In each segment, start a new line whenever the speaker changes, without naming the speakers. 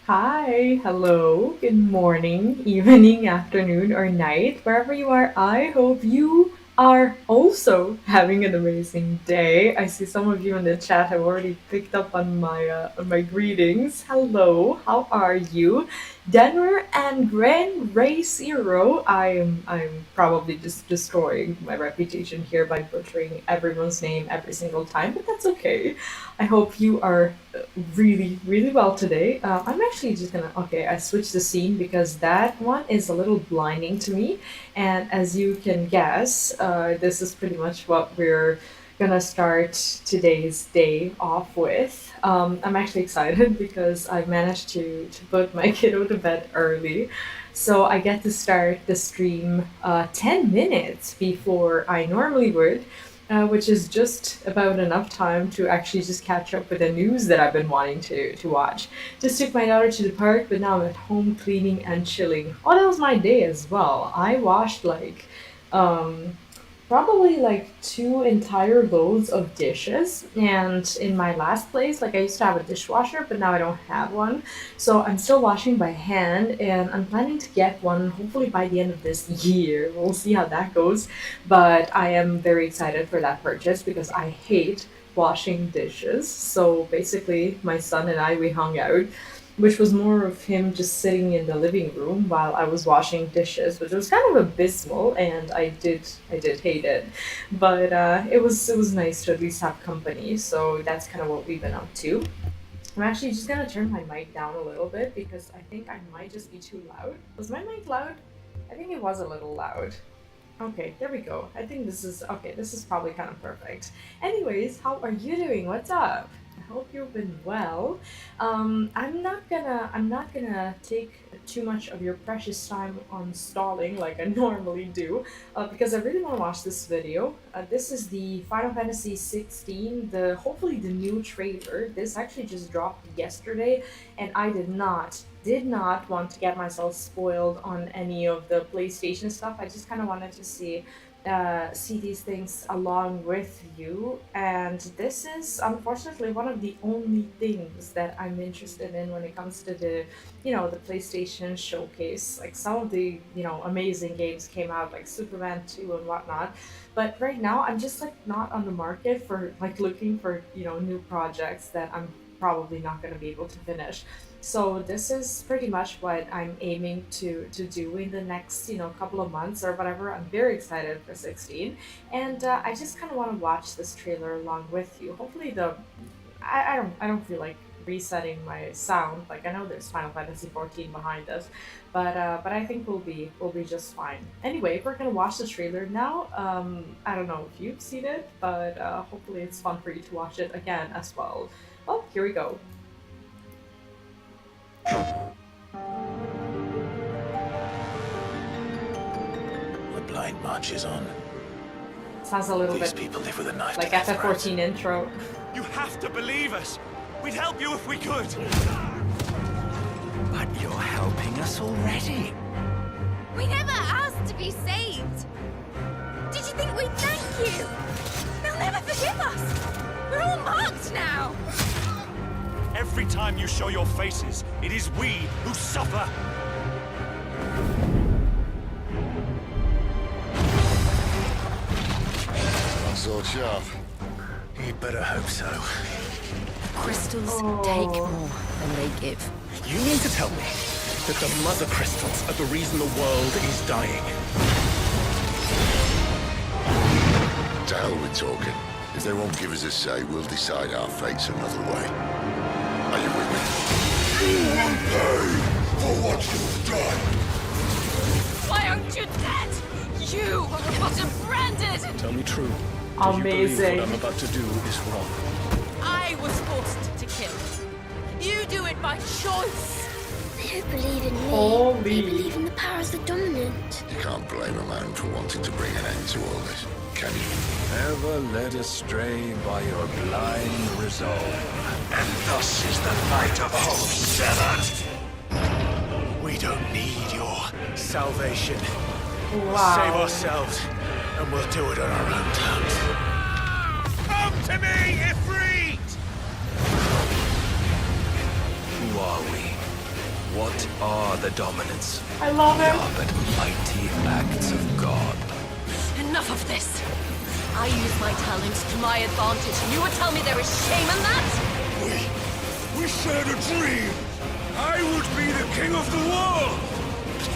Hi, hello, good morning, evening, afternoon, or night, wherever you are. I hope you are also having an amazing day. I see some of you in the chat have already picked up on my greetings. Hello, how are you? Denver and Grand Ray Zero. I'm probably just destroying my reputation here by butchering everyone's name every single time, but that's okay. I hope you are really, really well today. I'm actually just gonna, okay, I switched the scene because that one is a little blinding to me. And as you can guess, this is pretty much what we're gonna start today's day off with. I'm actually excited because I managed to put my kiddo to bed early. So I get to start the stream 10 minutes before I normally would, which is just about enough time to actually just catch up with the news that I've been wanting to watch. Just took my daughter to the park, but now I'm at home cleaning and chilling. Oh, that was my day as well. I washed um, probably like two entire loads of dishes. And in my last place, like I used to have a dishwasher, but now I don't have one. So I'm still washing by hand and I'm planning to get one hopefully by the end of this year. We'll see how that goes. But I am very excited for that purchase because I hate washing dishes. So basically, my son and I, we hung out, which was more of him just sitting in the living room while I was washing dishes, which was kind of abysmal, and I did hate it, but it was nice to at least have company. So that's kind of what we've been up to. I'm actually just gonna turn my mic down a little bit because I think I might just be too loud. Was my mic loud? I think it was a little loud. Okay, there we go. I think this is okay. This is probably kind of perfect. Anyways, how are you doing? What's up? I hope you've been well. I'm not gonna take too much of your precious time on stalling like I normally do, because I really want to watch this video. This is the Final Fantasy 16, the hopefully the new trailer. This actually just dropped yesterday, and I did not want to get myself spoiled on any of the PlayStation stuff. I just kind of wanted to see these things along with you. And this is unfortunately one of the only things that I'm interested in when it comes to the PlayStation showcase. Like some of the amazing games came out, like Superman 2 and whatnot. But right now, I'm just like not on the market for like looking for new projects that I'm probably not going to be able to finish. So this is pretty much what I'm aiming to do in the next couple of months or whatever. I'm very excited for 16, and I just kind of want to watch this trailer along with you. Hopefully I don't feel like resetting my sound. Like I know there's Final Fantasy 14 behind us, but I think we'll be just fine. Anyway, we're gonna watch the trailer now. I don't know if you've seen it, but hopefully it's fun for you to watch it again as well. Oh, here we go.
The blind march is on.
Sounds a little
These
bit
people live with a knife
like
to their throat.
FF14 intro.
You have to believe us! We'd help you if we could!
But you're helping us already.
We never asked to be saved! Did you think we'd thank you? They'll never forgive us! We're all marked now!
Every time you show your faces, it is we who suffer!
Not so sharp.
You'd better hope so.
Crystals take more than they give.
You mean to tell me that the mother crystals are the reason the world is dying?
To hell with talking. If they won't give us a say, we'll decide our fates another way. Are you with me? You will pay for what you've done!
Why aren't you dead? You were bottom branded!
Tell me true. Do you
Amazing.
believe what I'm about to do is wrong?
I was forced to kill. You do it by choice.
They don't believe in me.
Holy.
They believe in the power of the dominant.
You can't blame a man for wanting to bring an end to all this, can can you?
Ever led astray by your blind resolve. And thus is the light of hope severed. We don't need your salvation.
Wow.
Save ourselves, and we'll do it on our own terms. Come to me, Ifrit!
Who are we? What are the dominants?
I love
We
it.
are but mighty acts of God.
Enough of this! I use my talents to my advantage, and you would tell me there is shame in that?
We shared a dream! I would be the king of the world!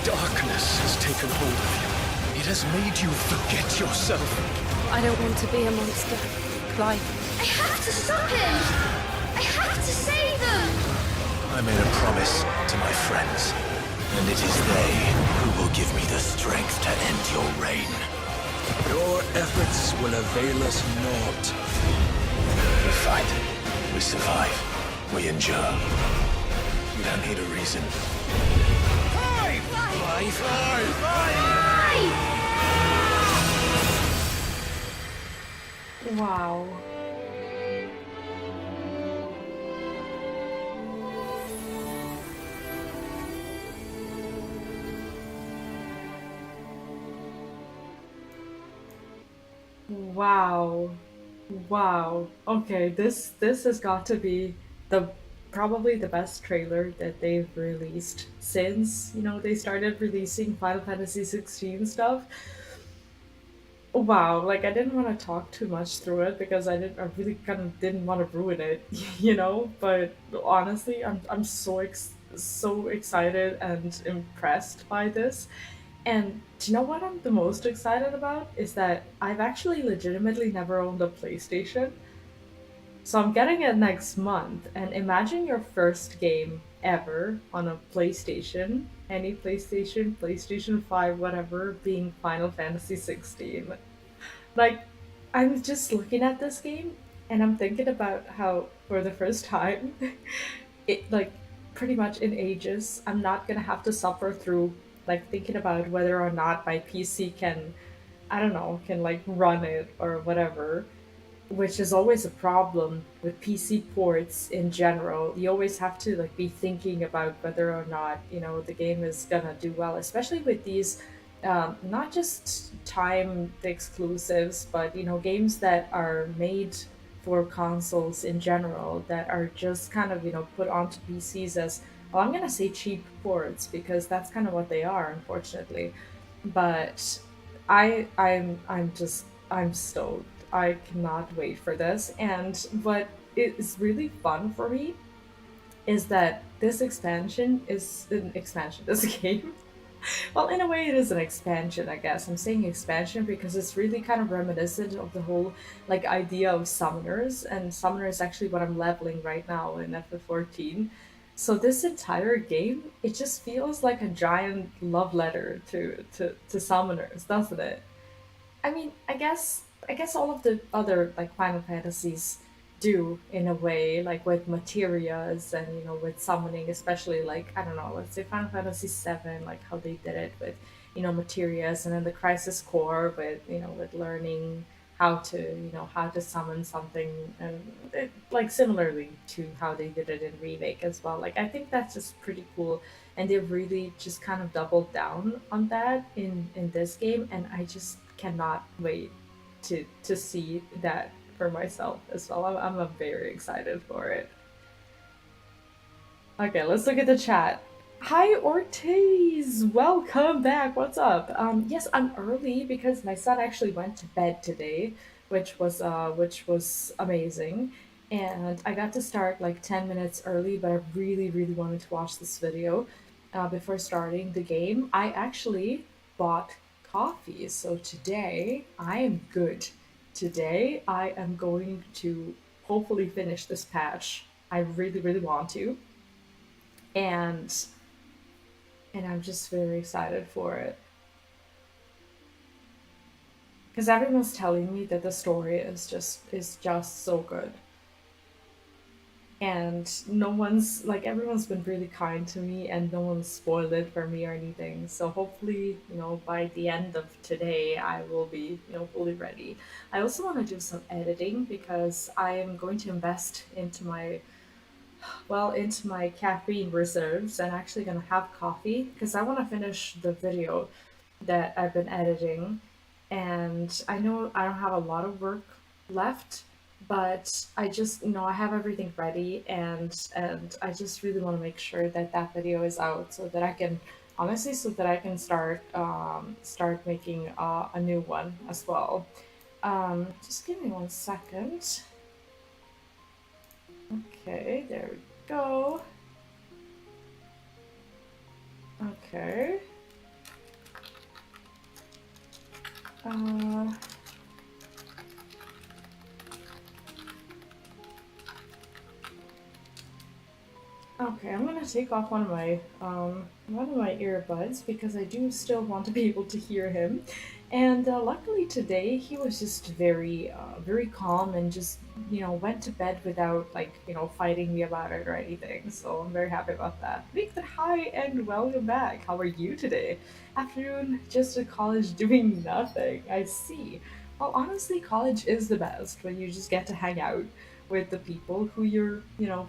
Darkness has taken hold of you. It has made you forget yourself.
I don't want to be a monster, Clive.
I have to stop him! I have to save them!
I made a promise to my friends, and it is they who will give me the strength to end your reign.
Your efforts will avail us naught.
We fight, we survive, we endure. We don't need a reason.
Wow. Wow. Wow. Okay, this has got to be the probably the best trailer that they've released since, they started releasing Final Fantasy 16 stuff. Wow, like I didn't want to talk too much through it because I really kind of didn't want to ruin it, but honestly, I'm so excited and impressed by this. And do you know what I'm the most excited about is that I've actually legitimately never owned a PlayStation. So I'm getting it next month, and imagine your first game ever on a PlayStation, any PlayStation, PlayStation 5, whatever, being Final Fantasy 16. Like, I'm just looking at this game, and I'm thinking about how, for the first time, it, like, pretty much in ages, I'm not gonna have to suffer through, like, thinking about whether or not my PC can, I don't know, can, like, run it or whatever, which is always a problem with PC ports in general. You always have to like be thinking about whether or not the game is gonna do well, especially with these not just timed exclusives, but games that are made for consoles in general that are just kind of put onto PCs as, well, I'm gonna say cheap ports because that's kind of what they are, unfortunately. But I'm stoked. I cannot wait for this. And what is really fun for me is that this expansion is an expansion. This game, well, in a way, it is an expansion, I guess. I'm saying expansion because it's really kind of reminiscent of the whole like idea of summoners, and summoner is actually what I'm leveling right now in FF14. So this entire game, it just feels like a giant love letter to summoners, doesn't it? I mean, I guess all of the other like Final Fantasies do in a way, like with materias and with summoning, especially like I don't know, let's say Final Fantasy VII, like how they did it with materias, and then the Crisis Core with with learning how to summon something, and like similarly to how they did it in remake as well. Like I think that's just pretty cool, and they've really just kind of doubled down on that in this game, and I just cannot wait to see that for myself as well. I'm very excited for it. Okay, let's look at the chat. Hi Ortiz, welcome back. What's up? Yes, I'm early because my son actually went to bed today, which was amazing, and I got to start like 10 minutes early. But I really really wanted to watch this video before starting the game. I actually bought coffee, so today I am good. Today I am going to hopefully finish this patch. I really really want to, and I'm just very excited for it because everyone's telling me that the story is just so good. and no one's like everyone's been really kind to me and no one's spoiled it for me or anything. So hopefully, by the end of today I will be, fully ready. I also want to do some editing because I am going to invest into my caffeine reserves and actually gonna have coffee because I want to finish the video that I've been editing. And I know I don't have a lot of work left, but I just, I have everything ready, and I just really want to make sure that that video is out so that I can honestly so that I can start making a new one as well. Just give me 1 second. Okay, there we go. Okay. Uh, okay, I'm gonna take off one of my earbuds because I do still want to be able to hear him. And luckily today he was just very calm and just went to bed without like fighting me about it or anything. So I'm very happy about that. Victor, hi and welcome back. How are you today? Afternoon, just at college doing nothing. I see. Well, honestly, college is the best when you just get to hang out with the people who you're,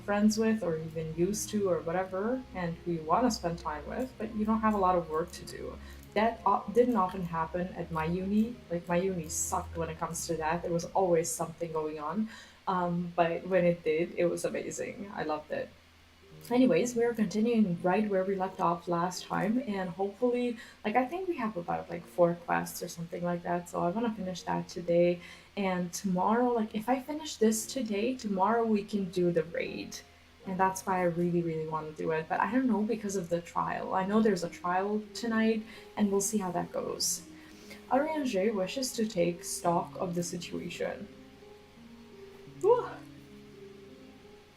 friends with or even used to or whatever, and who you want to spend time with, but you don't have a lot of work to do. That didn't often happen at my uni. Like, my uni sucked when it comes to that. There was always something going on. But when it did, it was amazing. I loved it. Anyways, we're continuing right where we left off last time, and hopefully, like, I think we have about like 4 quests or something like that. So I want to finish that today, and tomorrow, like, if I finish this today, tomorrow we can do the raid, and that's why I really, really want to do it. But I don't know because of the trial. I know there's a trial tonight, and we'll see how that goes. Ariane wishes to take stock of the situation. Whew.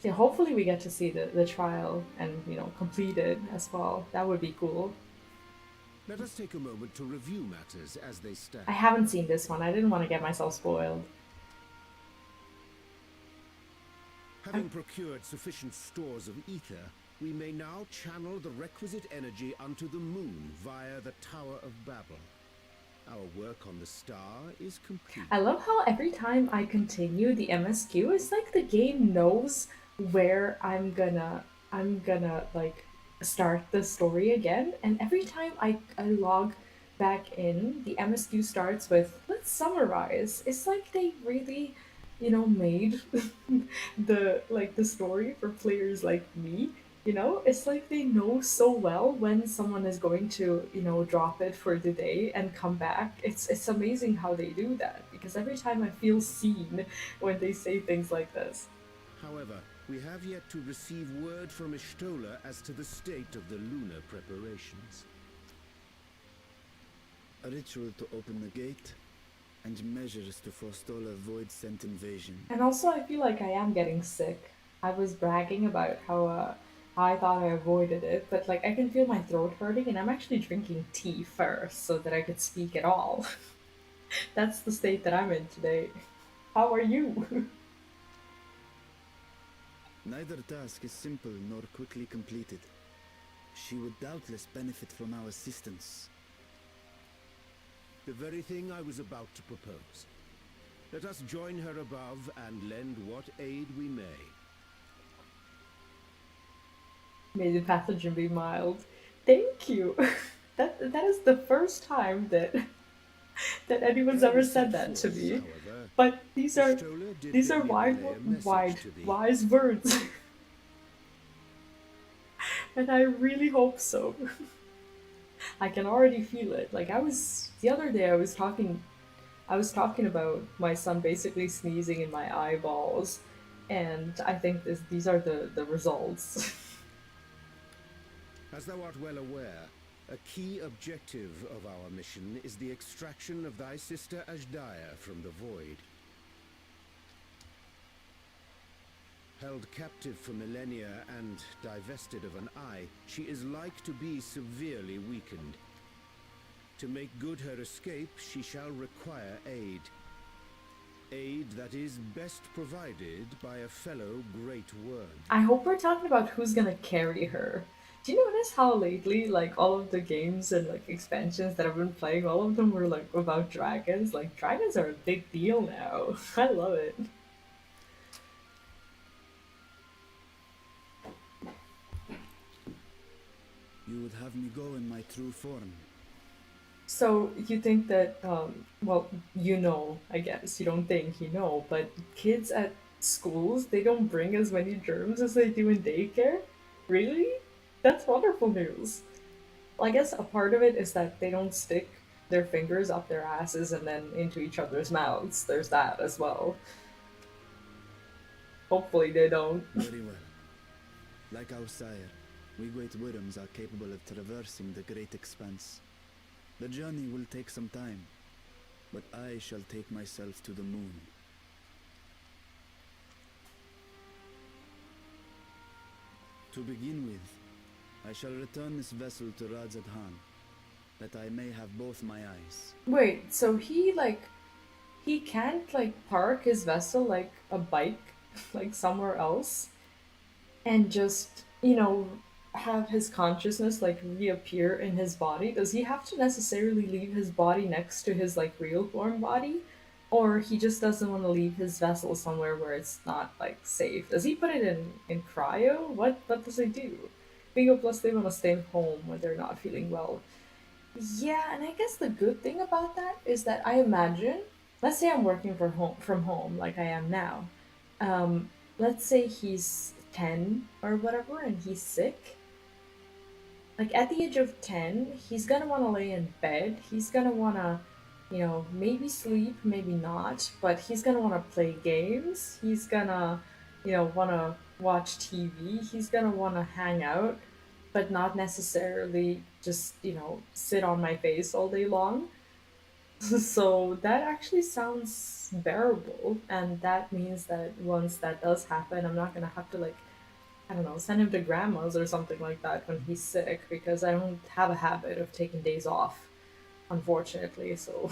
Yeah, hopefully we get to see the trial and complete it as well. That would be cool.
Let us take a moment to review matters as they stand.
I haven't seen this one. I didn't want to get myself spoiled.
Having procured sufficient stores of ether, we may now channel the requisite energy unto the moon via the Tower of Babel. Our work on the star is complete.
I love how every time I continue the MSQ, it's like the game knows where I'm gonna like start the story again. And every time I log back in, the MSQ starts with let's summarize. It's like they really, made the story for players like me. It's like they know so well when someone is going to, drop it for the day and come back. It's amazing how they do that because every time I feel seen when they say things like this.
However, we have yet to receive word from Ishtola as to the state of the lunar preparations.
A ritual to open the gate, and measures to forestall a void-sent invasion.
And also, I feel like I am getting sick. I was bragging about how I thought I avoided it, but like I can feel my throat hurting, and I'm actually drinking tea first so that I could speak at all. That's the state that I'm in today. How are you?
Neither task is simple nor quickly completed. She would doubtless benefit from our assistance.
The very thing I was about to propose. Let us join her above and lend what aid we may.
May the pathogen be mild. Thank you. That is the first time that anyone's ever said that to me. But these are wise words. And I really hope so. I can already feel it. Like the other day I was talking about my son basically sneezing in my eyeballs, and I think these are the results.
As thou art well aware, a key objective of our mission is the extraction of thy sister Ashdaya from the Void. Held captive for millennia and divested of an eye, she is like to be severely weakened. To make good her escape, she shall require aid. Aid that is best provided by a fellow great word.
I hope we're talking about who's gonna carry her. Do you notice how lately, like, all of the games and like expansions that I've been playing, all of them were like about dragons? Like, dragons are a big deal now. I love it.
You would have me go in my true form.
So you think that, well, you know, I guess you don't think you know, but kids at schools, they don't bring as many germs as they do in daycare? Really? That's wonderful news. Well, I guess a part of it is that they don't stick their fingers up their asses and then into each other's mouths. There's that as well. Hopefully they don't.
Very well. Like our sire, we great worms are capable of traversing the great expanse. The journey will take some time, but I shall take myself to the moon. To begin with, I shall return this vessel to Radzadhan, that I may have both my eyes.
Wait, so he can't like park his vessel like a bike like somewhere else and just, you know, have his consciousness like reappear in his body? Does he have to necessarily leave his body next to his like real form body? Or he just doesn't want to leave his vessel somewhere where it's not like safe? Does he put it in cryo? What does he do? Bingo plus they want to stay home when they're not feeling well. Yeah, and I guess the good thing about that is that I imagine, let's say I'm working from home like I am now. Let's say he's 10 or whatever and he's sick. Like at the age of 10, he's gonna want to lay in bed. He's gonna want to, you know, maybe sleep, maybe not, but he's gonna want to play games. He's gonna, you know, want to watch TV. He's gonna want to hang out, but not necessarily just, you know, sit on my face all day long. So that actually sounds bearable, and that means that once that does happen, I'm not gonna have to like, I don't know, send him to grandma's or something like that when he's sick, because I don't have a habit of taking days off, unfortunately. So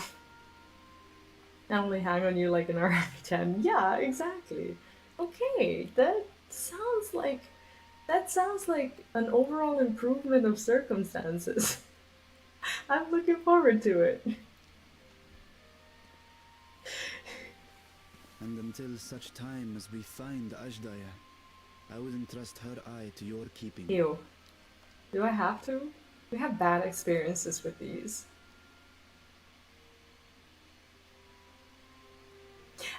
I only hang on you like an hour every 10. Yeah, exactly. Okay, that sounds like an overall improvement of circumstances. I'm looking forward to it.
And until such time as we find Ajdaya, I would entrust her eye to your keeping.
Ew. Do I have to? We have bad experiences with these.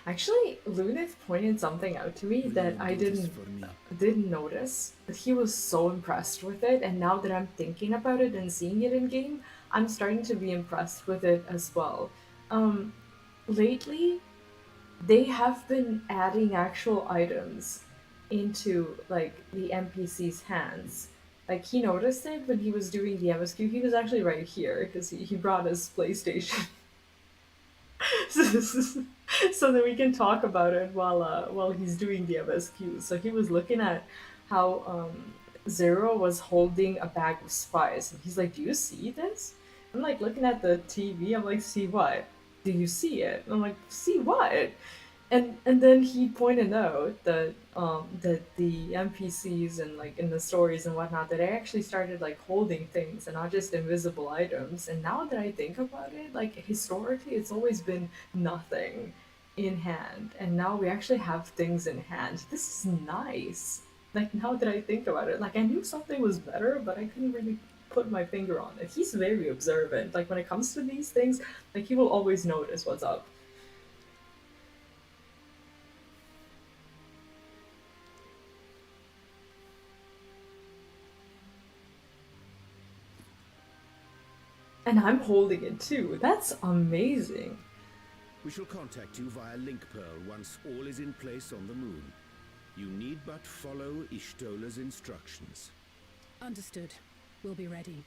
Actually, Lunith pointed something out to me that I didn't notice, but he was so impressed with it, and now that I'm thinking about it and seeing it in game, I'm starting to be impressed with it as well. Lately, they have been adding actual items into like the NPC's hands. Like he noticed it when he was doing the MSQ. He was actually right here because he brought his PlayStation. So that we can talk about it while he's doing the MSQ. So he was looking at how Zero was holding a bag of spice, and he's like, "Do you see this?" I'm like looking at the TV. I'm like, "See what? Do you see it?" And I'm like, "See what?" And then he pointed out that the NPCs and like in the stories and whatnot, that I actually started like holding things and not just invisible items. And now that I think about it, like historically it's always been nothing in hand, and now we actually have things in hand. This is nice. Like now that I think about it, like I knew something was better, but I couldn't really put my finger on it. He's very observant. Like when it comes to these things, like he will always notice what's up. And I'm holding it too. That's amazing.
We shall contact you via Link Pearl once all is in place on the moon. You need but follow Ishtola's instructions.
Understood. We'll be ready.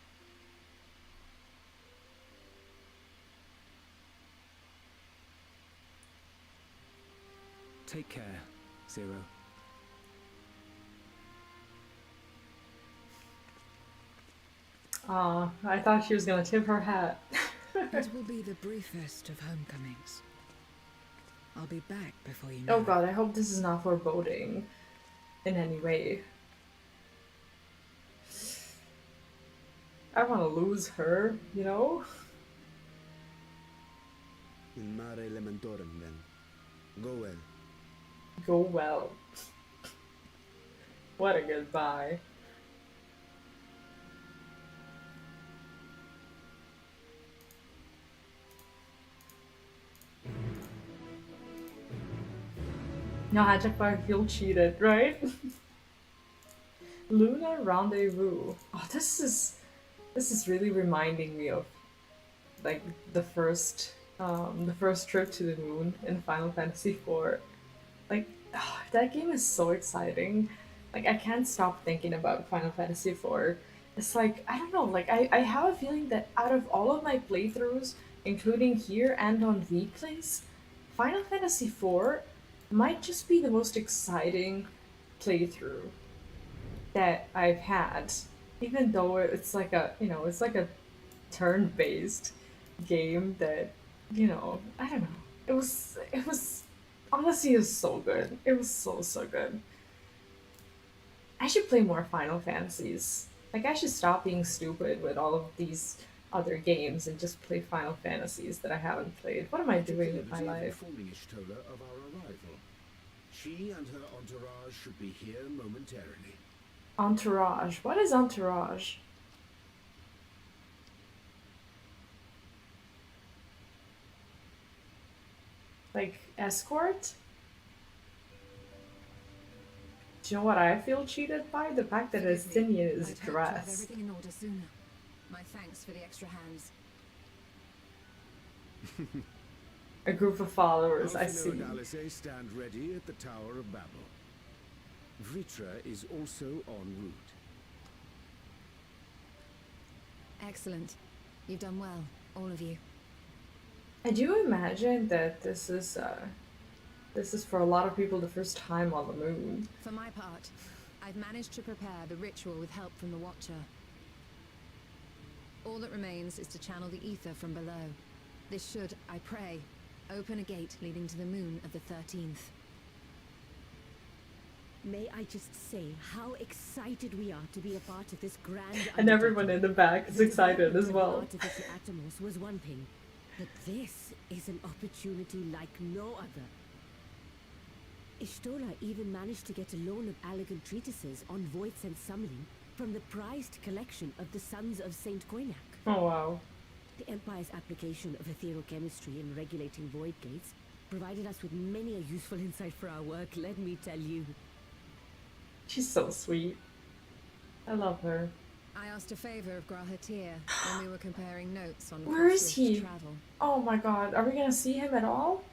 Take care, Zero.
I thought she was gonna tip her hat.
It will be the briefest of homecomings. I'll be back before you
Oh
know
god, I hope this is not foreboding in any way. I want to lose her, you know?
In mare lamentorum, then. Go well.
Go well. What a goodbye. No, I feel cheated, right? Luna Rendezvous. Oh, this is really reminding me of like the first trip to the moon in Final Fantasy IV. Like that game is so exciting. Like I can't stop thinking about Final Fantasy IV. It's like I don't know, like I have a feeling that out of all of my playthroughs, including here and on replays, Final Fantasy IV might just be the most exciting playthrough that I've had. Even though it's like a it's like a turn-based game that, I don't know. It was honestly it was so good. It was so good. I should play more Final Fantasies. Like I should stop being stupid with all of these other games and just play Final Fantasies that I haven't played. What am I doing with my life?
Informing Ishtola of our arrival. She and her entourage should be here momentarily.
Entourage. What is Entourage? Like escort? Do you know what I feel cheated by? The fact that Estinian is dressed.
everything in order sooner. My thanks for the extra hands.
A group of followers, I
Alphino
see.
and Alice stand ready at the Tower of Babel. Vritra is also en route.
Excellent. You've done well, all of you.
I do imagine that this is for a lot of people the first time on the moon.
For my part, I've managed to prepare the ritual with help from the Watcher. All that remains is to channel the ether from below. This should, I pray, open a gate leading to the moon of the 13th.
May I just say how excited we are to be a part of this grand
And everyone in the back is excited as well.
Artificial Atomos was one thing, but this is an opportunity like no other. Ishtola even managed to get a loan of elegant treatises on voids and summoning from the prized collection of the Sons of Saint Koinak.
Oh wow.
The Empire's application of etherochemistry in regulating void gates provided us with many a useful insight for our work, let me tell you.
She's so sweet. I love her.
I asked a favor of Grahatir when we were comparing notes on
Where is
cross-rift
he?
travel.
Oh my god, are we gonna see him at all?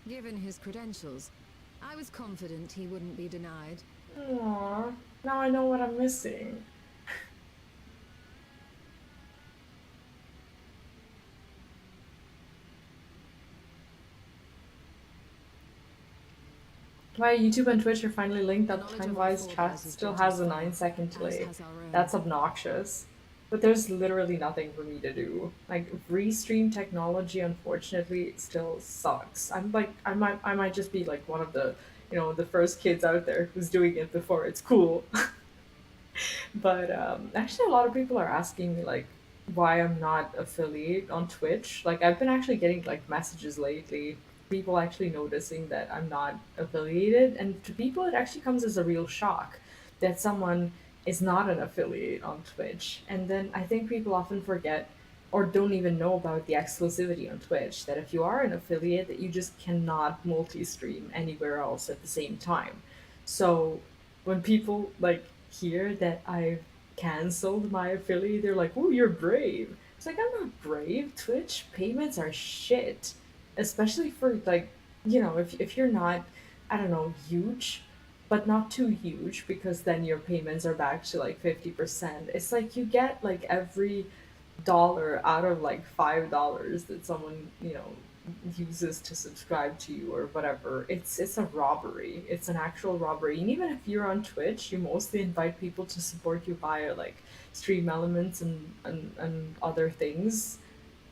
Given his credentials, I was confident he wouldn't be denied.
Aww, now I know what I'm missing. Why YouTube and Twitch are finally linked up time-wise, chat still has a 9-second delay. That's obnoxious. But there's literally nothing for me to do. Like, restream technology, unfortunately, still sucks. I'm like, I might just be like one of the, the first kids out there who's doing it before it's cool. But actually a lot of people are asking me like why I'm not affiliate on Twitch. Like I've been actually getting like messages lately, people actually noticing that I'm not affiliated, and to people it actually comes as a real shock that someone is not an affiliate on Twitch. And then I think people often forget or don't even know about the exclusivity on Twitch, that if you are an affiliate that you just cannot multi-stream anywhere else at the same time. So when people like hear that I've canceled my affiliate, they're like, "Oh, you're brave." It's like, I'm not brave. Twitch payments are shit, especially for like, if you're not, I don't know, huge, but not too huge, because then your payments are back to like 50%. It's like you get like every dollar out of like $5 that someone uses to subscribe to you or whatever. It's a robbery. It's an actual robbery. And even if you're on Twitch, you mostly invite people to support you via like stream elements and other things.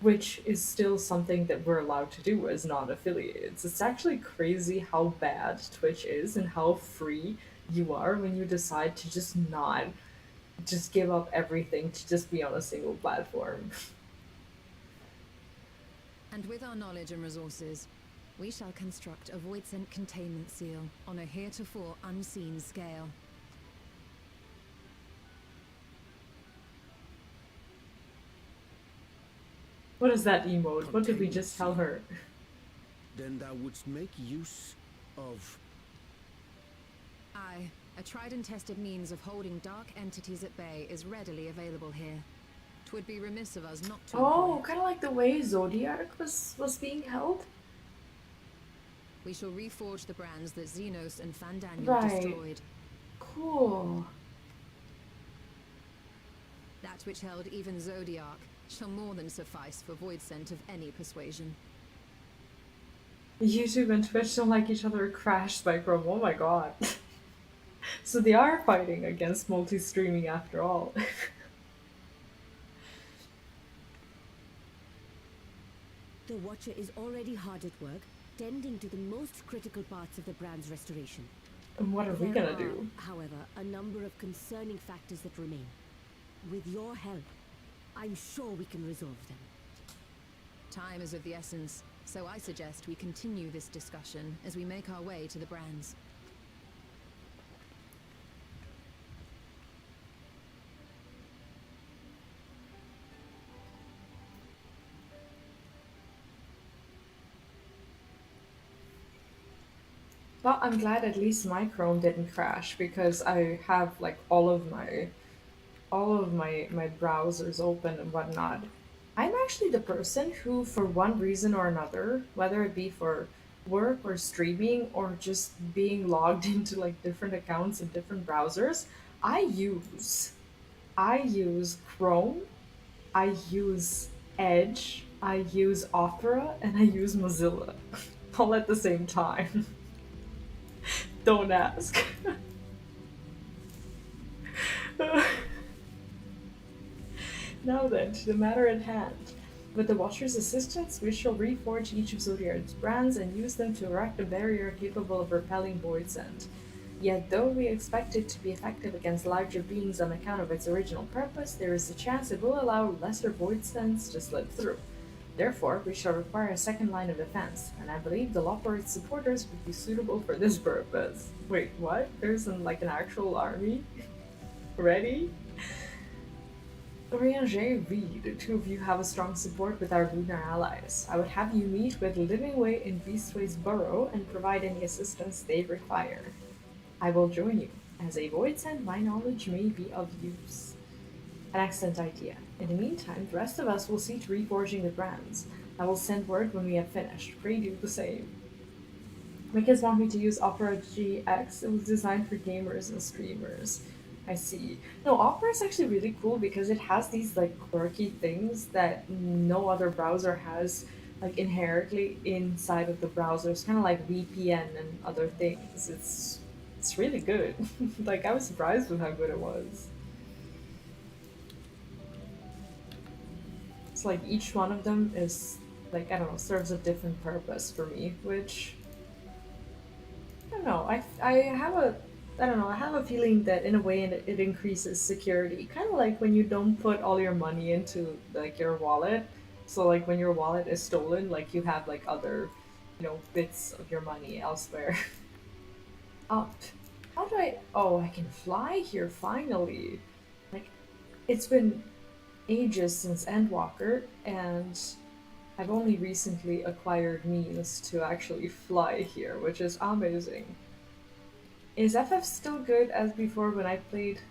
which is still something that we're allowed to do as non-affiliates. It's actually crazy how bad Twitch is and how free you are when you decide to just not just give up everything to just be on a single platform.
And with our knowledge and resources, we shall construct a void-sent containment seal on a heretofore unseen scale.
What is that emote? What did we just tell her?
Then thou wouldst make use of...
Aye, a tried and tested means of holding dark entities at bay is readily available here. 'Twould be remiss of us not to.
Oh, kind of like the way Zodiac was being held?
We shall reforge the brands that Xenos and Fandaniel
Right.
destroyed.
Cool.
That which held even Zodiac shall more than suffice for void scent of any persuasion.
YouTube and Twitch don't like each other. Crash Spectrum. Oh my god. So they are fighting against multi-streaming after all.
The Watcher is already hard at work, tending to the most critical parts of the brand's restoration.
And what are we
There
gonna do?
However, a number of concerning factors that remain. With your help, I'm sure we can resolve them.
Time is of the essence, so I suggest we continue this discussion as we make our way to the brands.
Well, I'm glad at least my Chrome didn't crash because I have like all of my browsers open and whatnot. I'm actually the person who, for one reason or another, whether it be for work or streaming or just being logged into like different accounts in different browsers, I use Chrome, I use Edge, I use Opera, and I use Mozilla all at the same time. Don't ask. Now then, to the matter at hand. With the Watcher's assistance, we shall reforge each of Zodiac's brands and use them to erect a barrier capable of repelling void scent. Yet though we expect it to be effective against larger beings on account of its original purpose, there is a chance it will allow lesser void scents to slip through. Therefore, we shall require a second line of defense, and I believe the Loporrit's supporters would be suitable for this purpose. Wait, what? There's an actual army? Ready? Orianger Reed, the two of you have a strong support with our lunar allies. I would have you meet with Livingway in Beastway's burrow and provide any assistance they require. I will join you. As a void scent, my knowledge may be of use. An excellent idea. In the meantime, the rest of us will see to reforging the brands. I will send word when we have finished. Pray do the same. Because want me to use Opera GX, it was designed for gamers and streamers. I see. No, Opera is actually really cool because it has these like quirky things that no other browser has like inherently inside of the browser. It's kind of like VPN and other things. It's really good. Like I was surprised with how good it was. It's like each one of them is like I don't know serves a different purpose for me, which I don't know. I have a feeling that in a way it increases security. Kind of like when you don't put all your money into like your wallet. So like when your wallet is stolen, like you have like other, bits of your money elsewhere. Up. How do I? Oh, I can fly here finally. Like, it's been ages since Endwalker, and I've only recently acquired means to actually fly here, which is amazing. Is FF still good as before when I played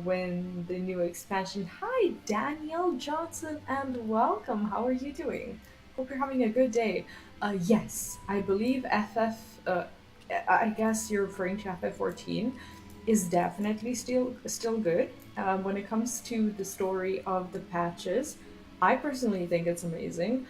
when the new expansion? Hi, Danielle Johnson, and welcome. How are you doing? Hope you're having a good day. Yes, I believe I guess you're referring to FF14, is definitely still good. When it comes to the story of the patches, I personally think it's amazing.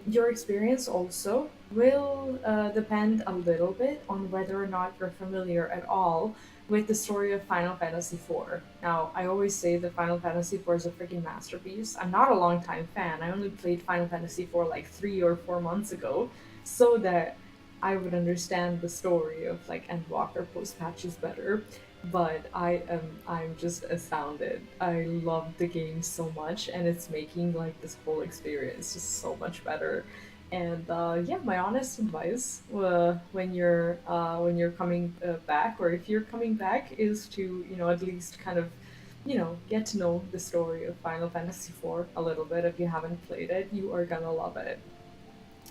Your experience also will depend a little bit on whether or not you're familiar at all with the story of Final Fantasy IV. Now, I always say that Final Fantasy IV is a freaking masterpiece. I'm not a longtime fan. I only played Final Fantasy IV like 3 or 4 months ago, so that I would understand the story of like Endwalker post patches better. But I'm just astounded. I love the game so much, and it's making like this whole experience just so much better. And yeah, my honest advice when you're coming back, or if you're coming back, is to at least kind of get to know the story of Final Fantasy IV a little bit. If you haven't played it, you are gonna love it.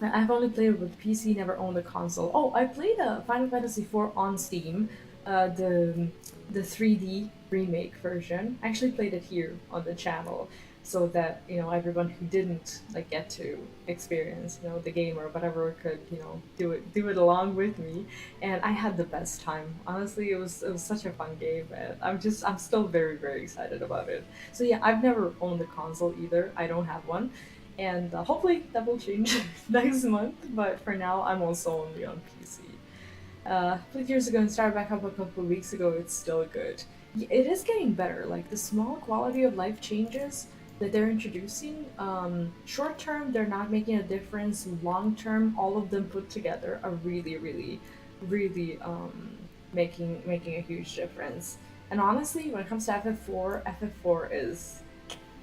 I've only played it with PC, never owned a console. Oh, I played Final Fantasy IV on Steam, the 3D remake version. I actually played it here on the channel, so that everyone who didn't like get to experience the game or whatever could do it along with me, and I had the best time. Honestly, it was such a fun game, and I'm still very very excited about it. So yeah, I've never owned a console either. I don't have one, and hopefully that will change next month. But for now, I'm also only on PC. Played years ago and started back up a couple of weeks ago. It's still good. It is getting better. Like the small quality of life changes that they're introducing. Short term, they're not making a difference. Long term, all of them put together are really, really, really making a huge difference. And honestly, when it comes to FF4, FF4 is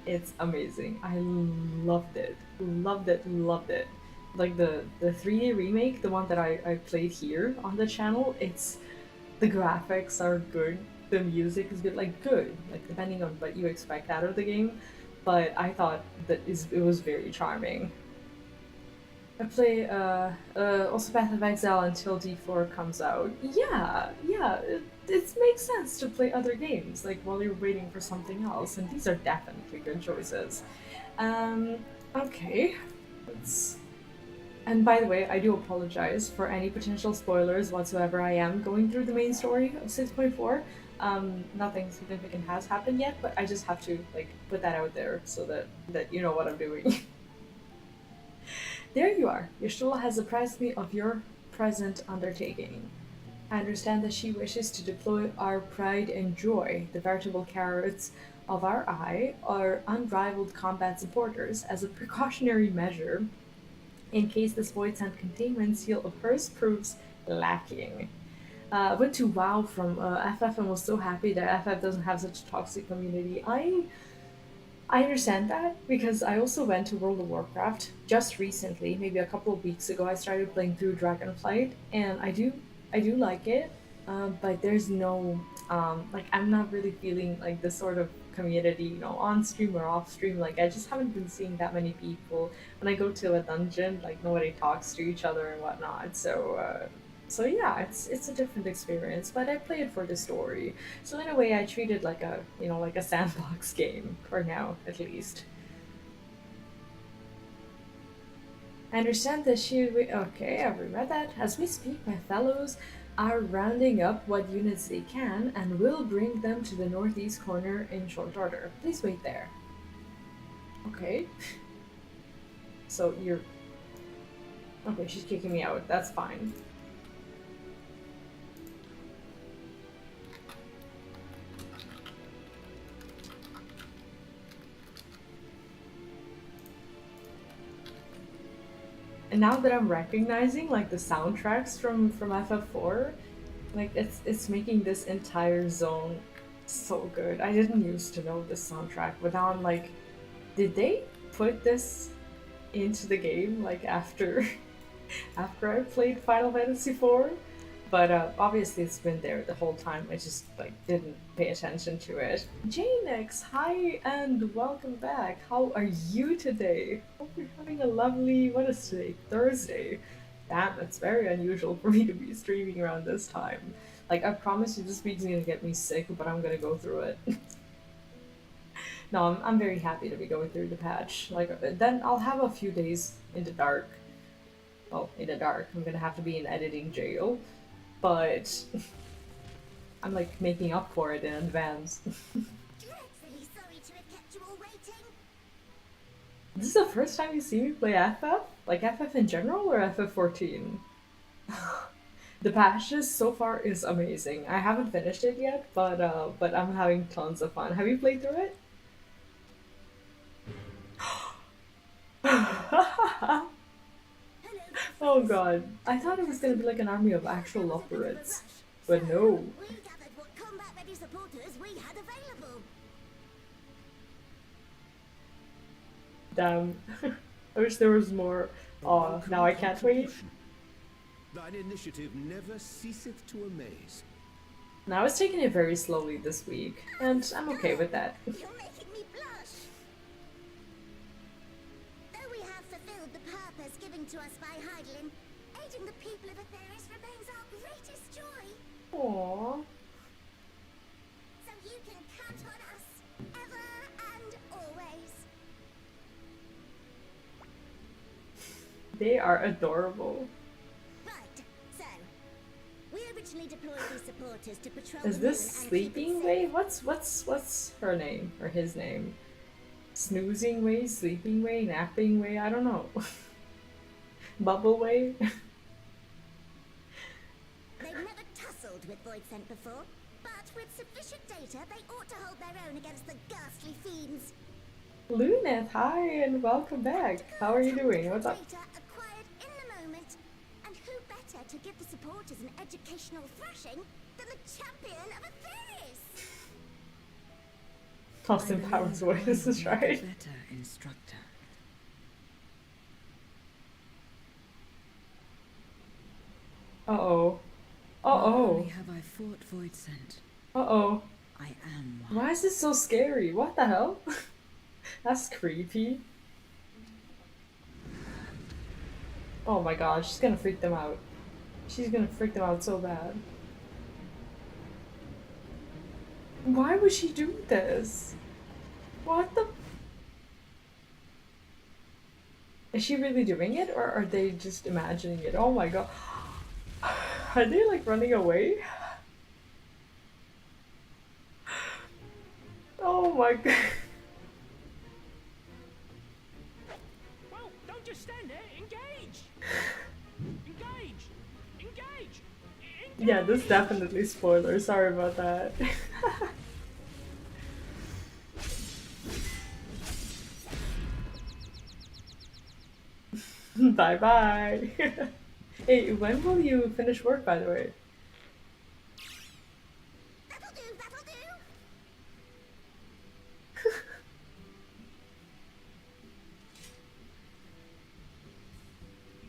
it's amazing. I loved it. Loved it, loved it. Like the 3D remake, the one that I played here on the channel, the graphics are good, the music is good, like good, like depending on what you expect out of the game. But I thought that it was very charming. I play also Path of Exile until D4 comes out. Yeah, yeah, it makes sense to play other games like while you're waiting for something else, and these are definitely good choices. Um, okay, let's. And by the way, I do apologize for any potential spoilers whatsoever. I am going through the main story of 6.4. Nothing significant has happened yet, but I just have to like put that out there so that you know what I'm doing. There you are. Yashula has apprised me of your present undertaking. I understand that she wishes to deploy our pride and joy, the veritable carrots of our eye, our unrivaled combat supporters, as a precautionary measure in case this void sent containment seal of hers proves lacking. I went to WoW from FF and was so happy that FF doesn't have such a toxic community. I understand that because I also went to World of Warcraft just recently, maybe a couple of weeks ago. I started playing through Dragonflight, and I do like it, but there's no like I'm not really feeling like this sort of community, on stream or off stream. Like I just haven't been seeing that many people. When I go to a dungeon, like nobody talks to each other and whatnot. So yeah, it's a different experience, but I play it for the story. So in a way, I treat it like a sandbox game for now, at least. I understand that okay, I've read that. As we speak, my fellows are rounding up what units they can and will bring them to the northeast corner in short order. Please wait there. Okay. So you're... Okay, she's kicking me out. That's fine. And now that I'm recognizing like the soundtracks from FF4, like it's making this entire zone so good. I didn't used to know this soundtrack, but now I'm like, did they put this into the game like after after I played Final Fantasy IV? But obviously it's been there the whole time. I just like didn't pay attention to it. Janex, hi and welcome back. How are you today? Hope you're having a lovely, what is today? Thursday. Damn, it's very unusual for me to be streaming around this time. Like I promise you this week's gonna get me sick, but I'm gonna go through it. No, I'm very happy to be going through the patch. Like then I'll have a few days in the dark. Well, in the dark. I'm gonna have to be in editing jail. But I'm like making up for it in advance.
Dreadfully sorry to have kept you all waiting.
This is the first time you see me play FF? Like FF in general or FF14? The patches so far is amazing. I haven't finished it yet, but I'm having tons of fun. Have you played through it? Oh god. I thought it was gonna be like an army of actual operates. But no.
We gathered what combat-ready supporters we had available.
Damn. I wish there was more. Oh, now I can't wait.
Thine initiative never ceaseth to amaze.
Now I was taking it very slowly this week, and I'm okay with that.
You're making me blush. Though we have fulfilled the purpose given to us by Heidelin, aiding the people of Atheris remains our greatest joy.
Aww.
So you can count on us, ever and always.
They are adorable.
Right, so we originally deployed these supporters to patrol
Is
the
this
moon and
Sleeping
keep it
Way?
safe.
What's her name? Or his name? Snoozing Way? Sleeping Way? Napping Way? I don't know. Bubble Way?
They've never tussled with Void Scent before, but with sufficient data, they ought to hold their own against the ghastly fiends.
Luneth, hi and welcome back. How are you doing? What's up?
Data acquired in the moment, and who better to give the supporters an educational thrashing than the champion of Atheris?
Austin Powers voice is right.
Better instructor.
Uh-oh.
Not
Uh-oh.
only have I fought Void Scent,
Uh-oh.
I am one.
Why is this so scary? What the hell? That's creepy. Oh my god, she's gonna freak them out. She's gonna freak them out so bad. Why would she do this? What the? Is she really doing it, or are they just imagining it? Oh my god. Are they like running away? Oh my god.
Well, don't just stand there. Engage! Engage! Engage!
Yeah, this is definitely spoiler. Sorry about that. Bye bye. Hey, when will you finish work, by the way?
That'll do, that'll do.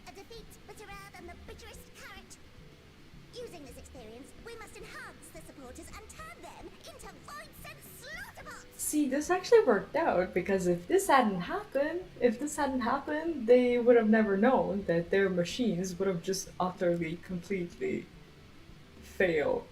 A defeat bitterer than the bitterest carrot. Using this experience, we must enhance the supporters and turn them into void-sent slaughterbots.
See, this actually worked out because if this hadn't happened, they would have never known that their machines would have just utterly, completely failed.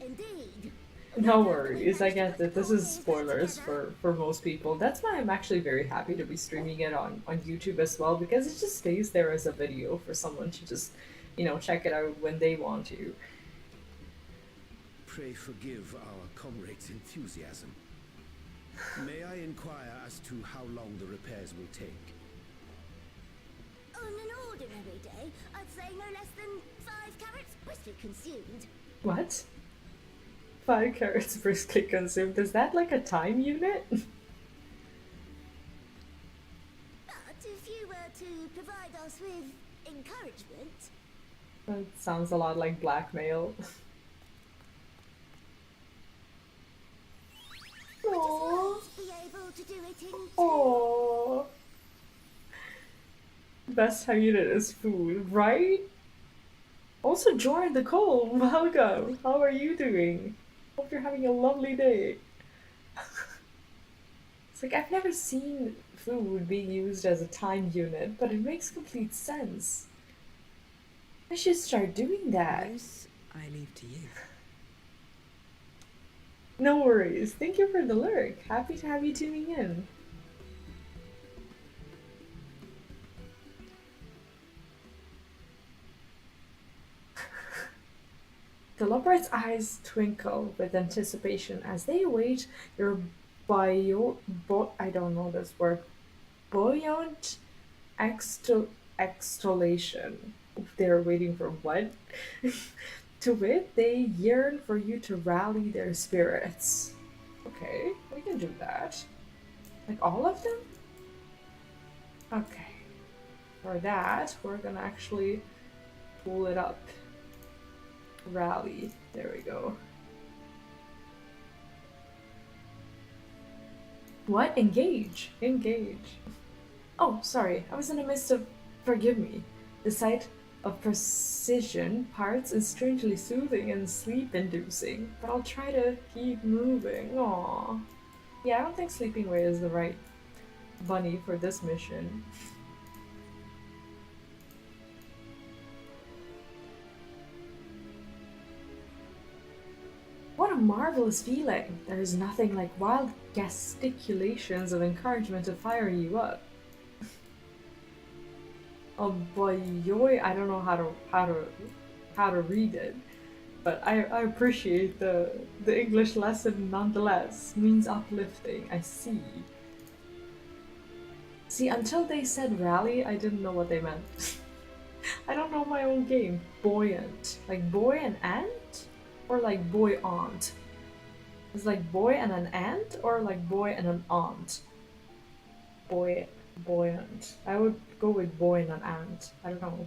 Indeed.
No worries, I get that this is spoilers for most people. That's why I'm actually very happy to be streaming it on YouTube as well, because it just stays there as a video for someone to just, you know, check it out when they want to.
Pray forgive our comrade's enthusiasm. May I inquire as to how long the repairs will take?
On an ordinary day, I'd say no less than 5 carrots briskly consumed.
What? 5 carrots briskly consumed. Is that like a time unit?
But if you were to provide us with encouragement...
That sounds a lot like blackmail. Aww.
Be able to do it in
Aww. Best time unit is food, right? Also join the call. Welcome. How are you doing? Hope you're having a lovely day. It's like I've never seen food being used as a time unit, but it makes complete sense. I should start doing that.
This I leave to you.
No worries. Thank you for the lurk. Happy to have you tuning in. The Lobright's eyes twinkle with anticipation as they await your I don't know this word. Buoyant extolation. They're waiting for what? To wit, they yearn for you to rally their spirits. Okay, we can do that. Like all of them? Okay. For that, we're gonna actually pull it up. Rally. There we go. What? Engage. Engage. Oh, sorry. I was in the midst of. Forgive me. The sight of precision parts is strangely soothing and sleep-inducing, but I'll try to keep moving. Aww. Yeah, I don't think sleeping away is the right bunny for this mission. What a marvelous feeling! There is nothing like wild gesticulations of encouragement to fire you up. Oh boy, I don't know how to read it, but I appreciate the English lesson nonetheless. Means uplifting. I see. See, until they said rally, I didn't know what they meant. I don't know my own game. Buoyant, like boy and ant, or like boy aunt. It's like boy and an ant, or like boy and an aunt. Buoyant. I would go with boy and an ant. I don't know.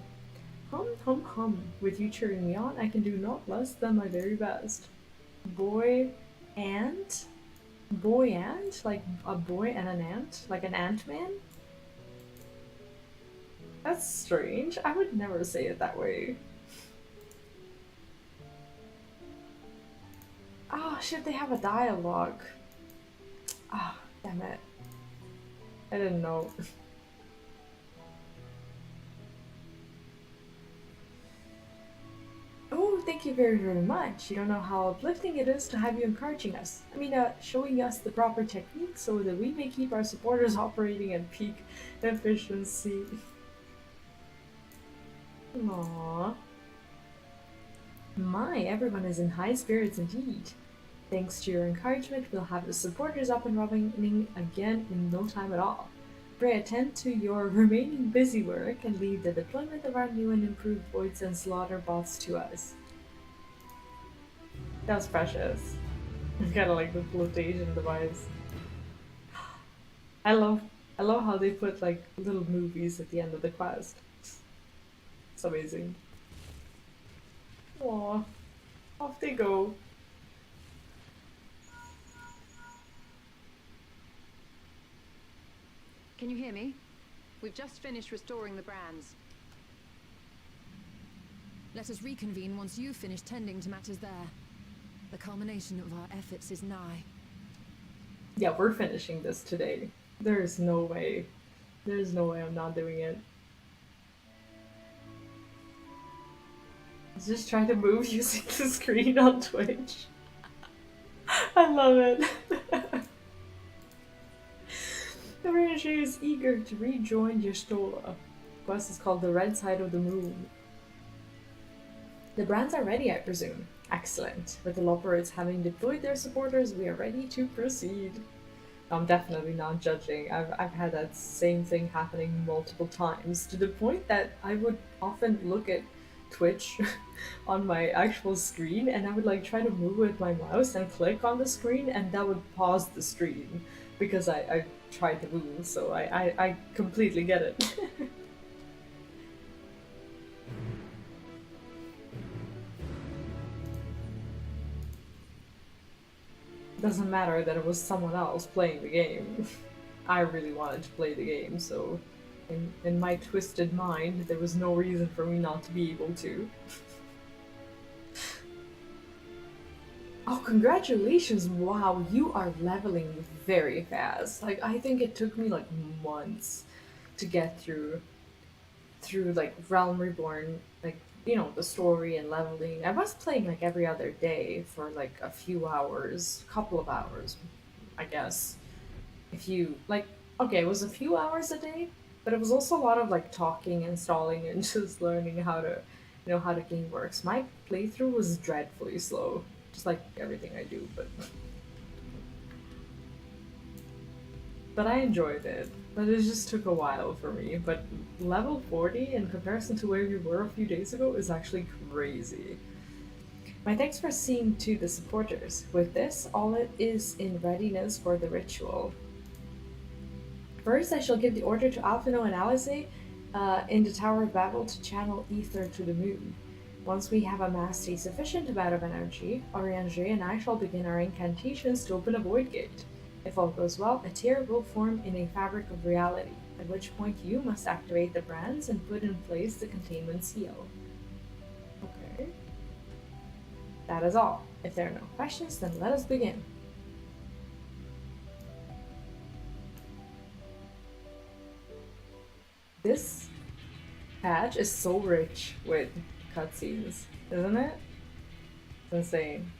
Hum, hum, hum. With you cheering me on, I can do not less than my very best. Boy ant? Boy ant? Like a boy and an ant? Like an ant-man? That's strange. I would never say it that way. Oh shit, they have a dialogue. Ah, oh, damn it. I didn't know. Oh, thank you very, very much. You don't know how uplifting it is to have you encouraging us. I mean, showing us the proper technique so that we may keep our supporters operating at peak efficiency. Aww. My, everyone is in high spirits indeed. Thanks to your encouragement, we'll have the supporters up and running again in no time at all. Pray attend to your remaining busy work and leave the deployment of our new and improved voids and slaughter bots to us. That was precious. It's kind of like the flotation device. I love how they put like little movies at the end of the quest. It's amazing. Aww. Off they go.
Can you hear me? We've just finished restoring the brands. Let us reconvene once you've finished tending to matters there. The culmination of our efforts is nigh.
Yeah, we're finishing this today. There's no way. There's no way I'm not doing it. Just try to move using the screen on Twitch. I love it. The Ranger is eager to rejoin Yestola. The quest is called The Red Side of the Moon. The brands are ready, I presume. Excellent. With the Loporits having deployed their supporters, we are ready to proceed. I'm definitely not judging. I've had that same thing happening multiple times, to the point that I would often look at Twitch on my actual screen and I would like try to move with my mouse and click on the screen and that would pause the stream because I tried to move, so I completely get it. Doesn't matter that it was someone else playing the game. I really wanted to play the game, so in my twisted mind, there was no reason for me not to be able to. Oh, congratulations! Wow, you are leveling very fast. Like, I think it took me like months to get through like Realm Reborn, like, you know, the story and leveling. I was playing like every other day for like a few hours, couple of hours, I guess. If you like, okay, it was a few hours a day, but it was also a lot of like talking, installing, and just learning how to, you know, how the game works. My playthrough was dreadfully slow, just like everything I do, but but I enjoyed it. But it just took a while for me. But level 40 in comparison to where we were a few days ago is actually crazy. My thanks for seeing to the supporters. With this, all it is in readiness for the ritual. First, I shall give the order to Alphino and Alice in the Tower of Babel to channel ether to the moon. Once we have amassed a sufficient amount of energy, Oriange and I shall begin our incantations to open a void gate. If all goes well, a tear will form in a fabric of reality, at which point you must activate the brands and put in place the containment seal. Okay. That is all. If there are no questions, then let us begin. This patch is so rich with cutscenes, isn't it? It's insane.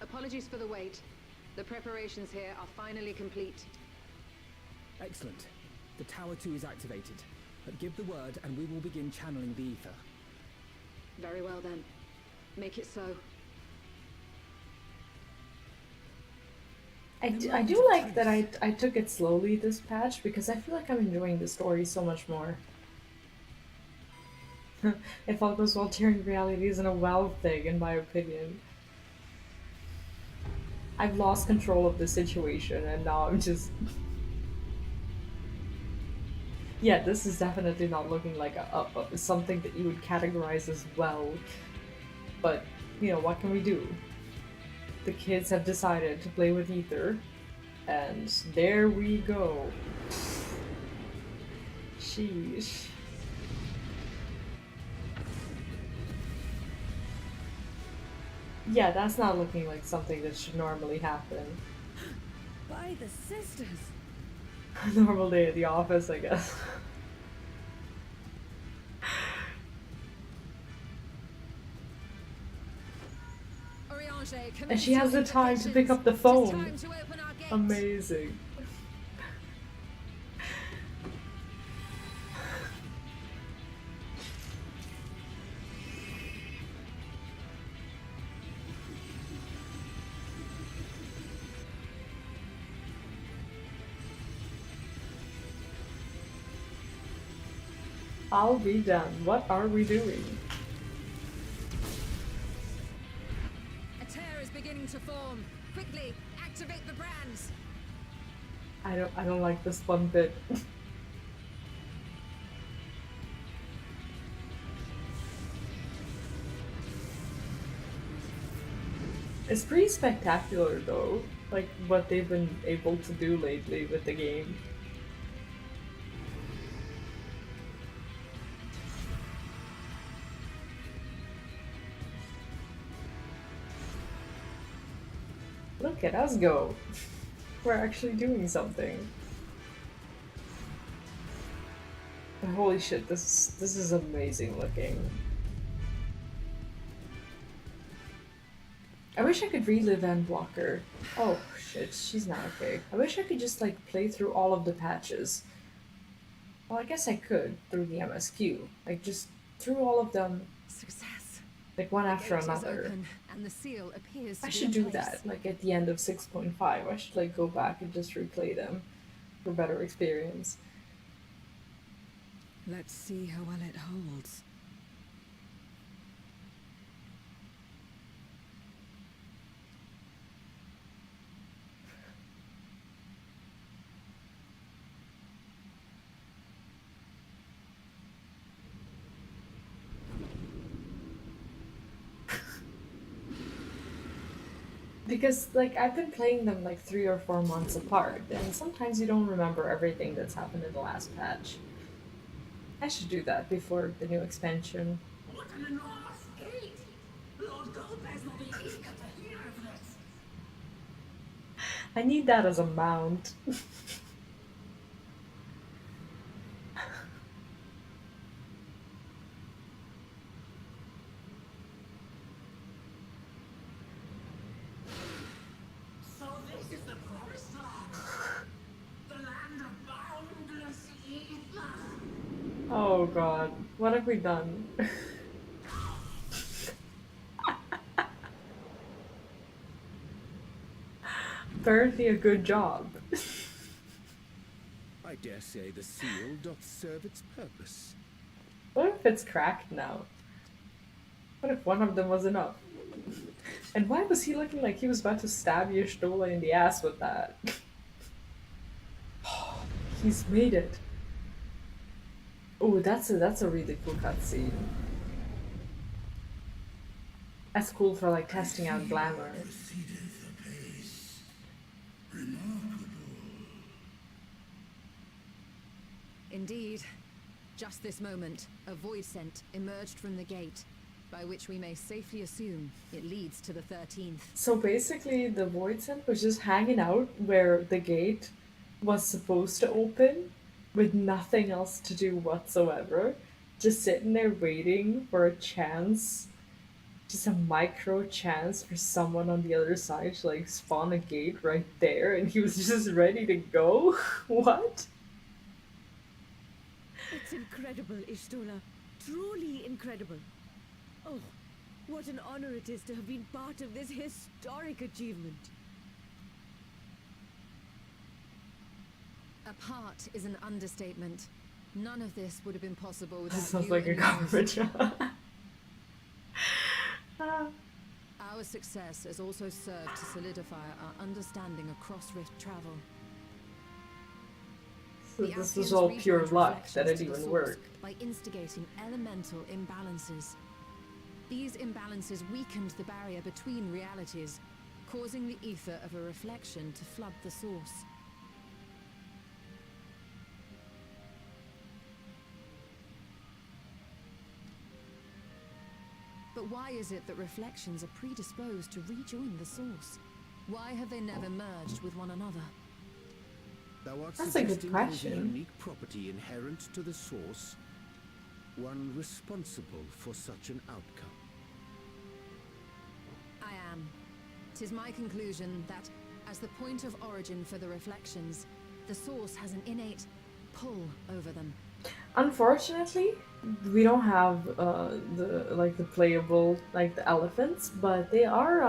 Apologies for the wait. The preparations here are finally complete.
Excellent. The Tower 2 is activated. Give the word and we will begin channeling the ether.
Very well then. Make it so.
I do like that I took it slowly this patch because I feel like I'm enjoying the story so much more. If all goes well, tearing reality isn't a well thing, in my opinion. I've lost control of the situation and now I'm just... Yeah, this is definitely not looking like something that you would categorize as well. But, you know, what can we do? The kids have decided to play with ether, and there we go. Sheesh. Yeah, that's not looking like something that should normally happen.
By the sisters!
Normal day at the office, I guess. And she has the time to pick up the phone. Amazing. I'll be done. What are we doing?
Beginning to form. Quickly, activate the brands.
I don't like this one bit. It's pretty spectacular though, like what they've been able to do lately with the game. Look at us go. We're actually doing something. But holy shit, this is amazing looking. I wish I could relive Endwalker. Oh shit, she's not okay. I wish I could just like play through all of the patches. Well, I guess I could through the MSQ. Like just through all of them.
Success.
Like one after
The gate is
another.
open, and the seal appears to
I
be
should
in
do
place.
that, like at the end of 6.5. I should like go back and just replay them for better experience.
Let's see how well it holds.
Because like I've been playing them like 3 or 4 months apart, and sometimes you don't remember everything that's happened in the last patch. I should do that before the new expansion.
What an enormous gate! Lord Goldbear's will be eager to hear of this.
I need that as a mount.
So this is the promised land. The land of boundless ether.
Oh god, what have we done? apparently a good job.
I dare say the seal doth serve its purpose.
What if it's cracked now? What if one of them was enough? And why was he looking like he was about to stab Y'shtola in the ass with that? He's made it. Oh, that's a really cool cutscene. That's cool for like testing out glamour.
Indeed. Just this moment, a void scent emerged from the gate, by which we may safely assume it leads to the 13th.
So basically, the void scent was just hanging out where the gate was supposed to open, with nothing else to do whatsoever. Just sitting there waiting for a chance, just a micro chance for someone on the other side to like spawn a gate right there, and he was just ready to go? What?
It's incredible, Y'shtola. Truly incredible. Oh, what an honor it is to have been part of this historic achievement.
A part is an understatement. None of this would have been possible without
This sounds
you
like a
and yours.
government job.
Our success has also served to solidify our understanding across rift travel.
So
The
this was
Axiom's
all
redrawn
pure luck
reflections
that it
to the
even
source
worked.
by instigating elemental imbalances. These imbalances weakened the barrier between realities, causing the ether of a reflection to flood the source. But why is it that reflections are predisposed to rejoin the source? Why have they never merged with one another?
Thou art
That's a good
suggesting there is a
question.
unique property inherent to the source, one responsible for such an outcome.
I am. 'Tis my conclusion that, as the point of origin for the reflections, the source has an innate pull over them.
Unfortunately, we don't have the playable like the elephants, but they are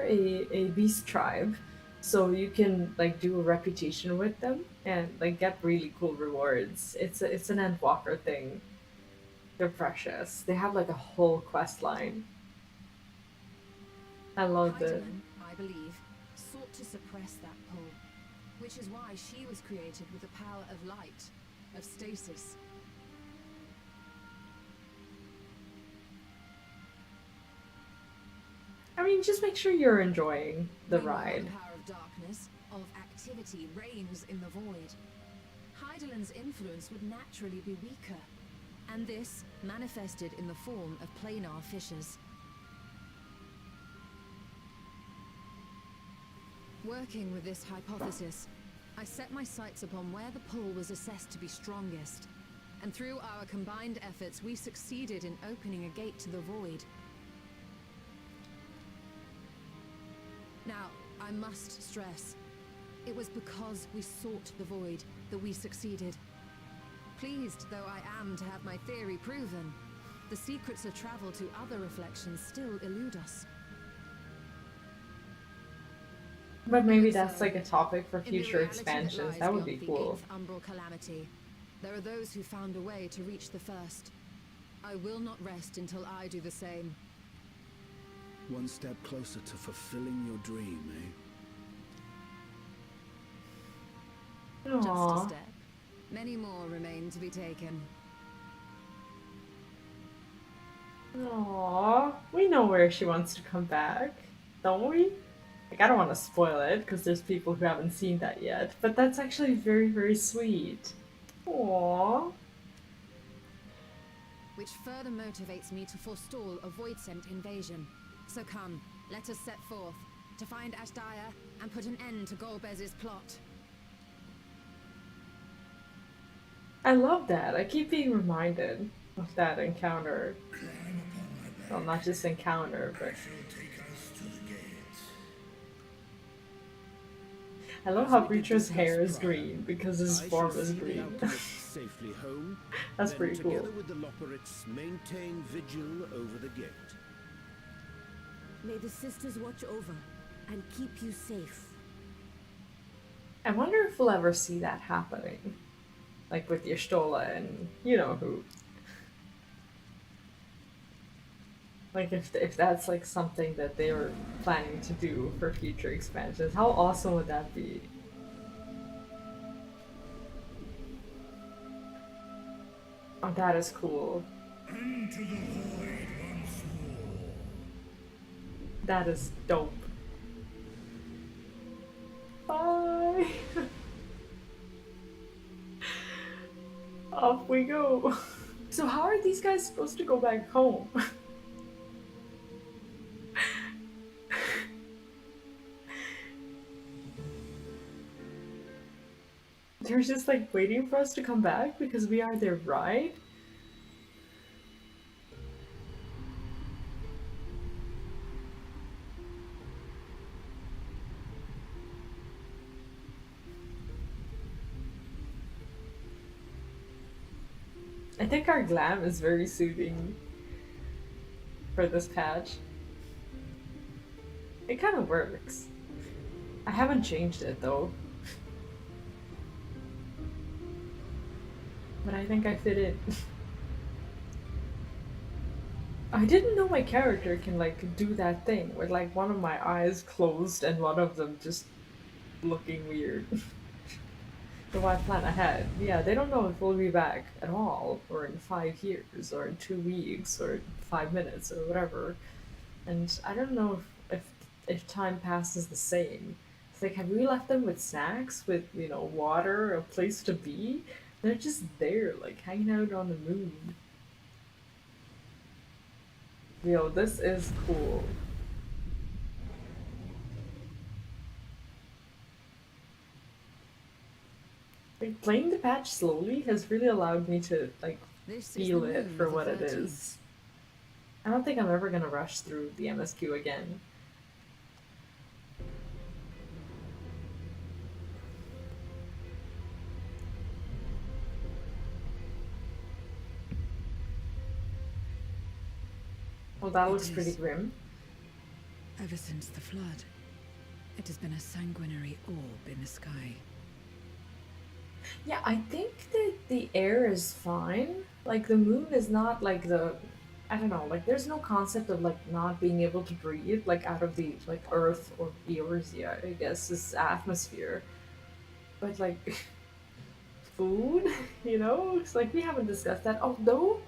a beast tribe, so you can like do a reputation with them and like get really cool rewards. It's an Endwalker thing. They're precious. They have like a whole quest line. I love it.
Heidemann, I believe, sought to suppress that pull, which is why she was created with the power of light, of stasis.
I mean, just make sure you're enjoying the
Meanwhile,
ride.
the power of darkness, of activity, reigns in the void. Heideland's influence would naturally be weaker, and this manifested in the form of planar fissures. Working with this hypothesis, I set my sights upon where the pull was assessed to be strongest, and through our combined efforts we succeeded in opening a gate to the void. Now, I must stress, it was because we sought the void that we succeeded. Pleased though I am to have my theory proven, the secrets of travel to other reflections still elude us.
But maybe that's like a topic for
In the
future
reality
expansions.
lies
That would be
beyond
cool.
the 8th umbral calamity, there are those who found a way to reach the first. I will not rest until I do the same.
One step closer to fulfilling your dream, eh?
Just a
Aww.
step. Many more remain to be taken.
Aww. We know where she wants to come back, don't we? Like, I don't want to spoil it because there's people who haven't seen that yet, but that's actually very, very sweet. Aww.
Which further motivates me to forestall a void-sent invasion. So come, let us set forth, to find Ashdaya and put an end to Golbez's plot.
I love that. I keep being reminded of that encounter. Well, not just encounter, but I love how Breacher's hair is green because his form is green.
Safely home.
That's
then
pretty cool.
Together with the Loporrits, maintain vigil over the gate.
May the sisters watch over. and keep you safe.
I wonder if we'll ever see that happening. Like with Y'shtola and you know who. Like if that's like something that they were planning to do for future expansions, how awesome would that be? Oh, that is cool.
Into the void once more.
That is dope. Bye. Off we go. So how are these guys supposed to go back home? They're just like waiting for us to come back because we are their bride? I think our glam is very soothing for this patch. It kind of works. I haven't changed it though. But I think I fit in. I didn't know my character can like do that thing with like one of my eyes closed and one of them just looking weird. So I plan ahead. Yeah, they don't know if we'll be back at all, or in 5 years, or in 2 weeks, or 5 minutes, or whatever. And I don't know if time passes the same. It's like, have we left them with snacks, with, you know, water, a place to be? They're just there, like, hanging out on the moon. Yo, this is cool. Like, playing the patch slowly has really allowed me to, like, feel it for what it is. I don't think I'm ever gonna rush through the MSQ again. Well, that looks pretty grim.
Ever since the flood, it has been a sanguinary orb in the sky.
Yeah, I think that the air is fine. Like, the moon is not like the... I don't know, like, there's no concept of, like, not being able to breathe, like, out of the, like, Earth or Eorzea, I guess, this atmosphere. But, like, food, you know? It's like, we haven't discussed that. Although,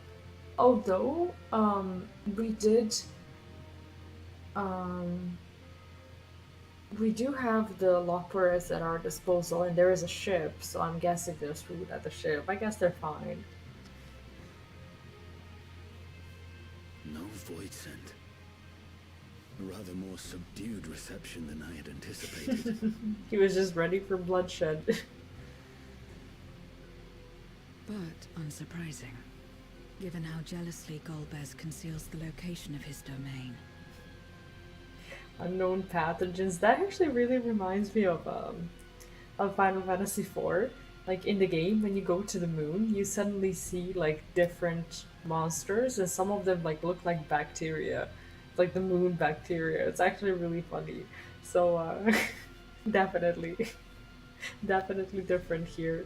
we did, we do have the lockers at our disposal, and there is a ship, so I'm guessing there's food at the ship. I guess they're fine.
No void scent. A rather more subdued reception than I had anticipated.
He was just ready for bloodshed.
But unsurprising, given how jealously Golbez conceals the location of his domain.
Unknown pathogens. That actually really reminds me of Final Fantasy IV. Like in the game, when you go to the moon, you suddenly see like different monsters, and some of them like look like bacteria, like the moon bacteria. It's actually really funny. So definitely, definitely different here.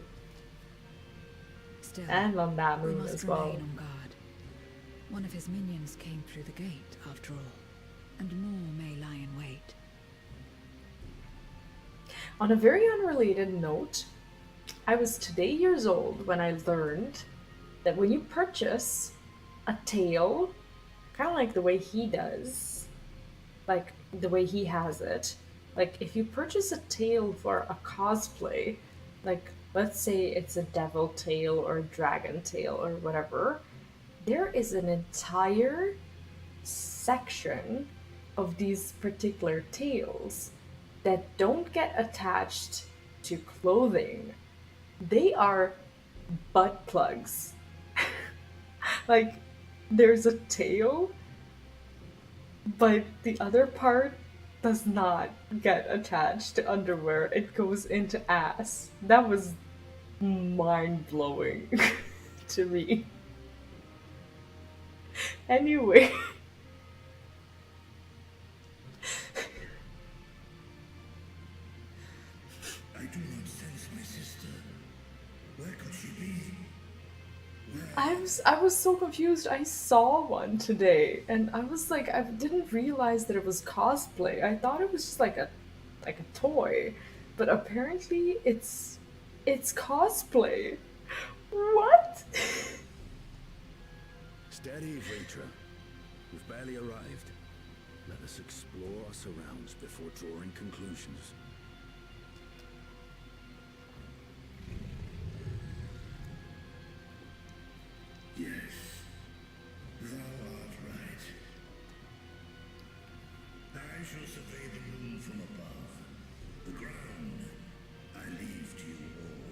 Still,
and on that
we
moon
must
as well.
remain on guard. One of his minions came through the gate, after all, and more may lie in wait.
On a very unrelated note, I was today years old when I learned that when you purchase a tail, kind of like the way he does, like the way he has it, like if you purchase a tail for a cosplay, like let's say it's a devil tail or a dragon tail or whatever, there is an entire section of these particular tails that don't get attached to clothing. They are butt plugs. Like, there's a tail, but the other part does not get attached to underwear. It goes into ass. That was mind-blowing to me. Anyway. I was so confused. I saw one today, and I was like, I didn't realize that it was cosplay. I thought it was just like a toy, but apparently it's cosplay. What?
Steady, Vritra. We've barely arrived. Let us explore our surrounds before drawing conclusions.
Yes, thou art right. I shall survey the moon from above. The ground I leave to you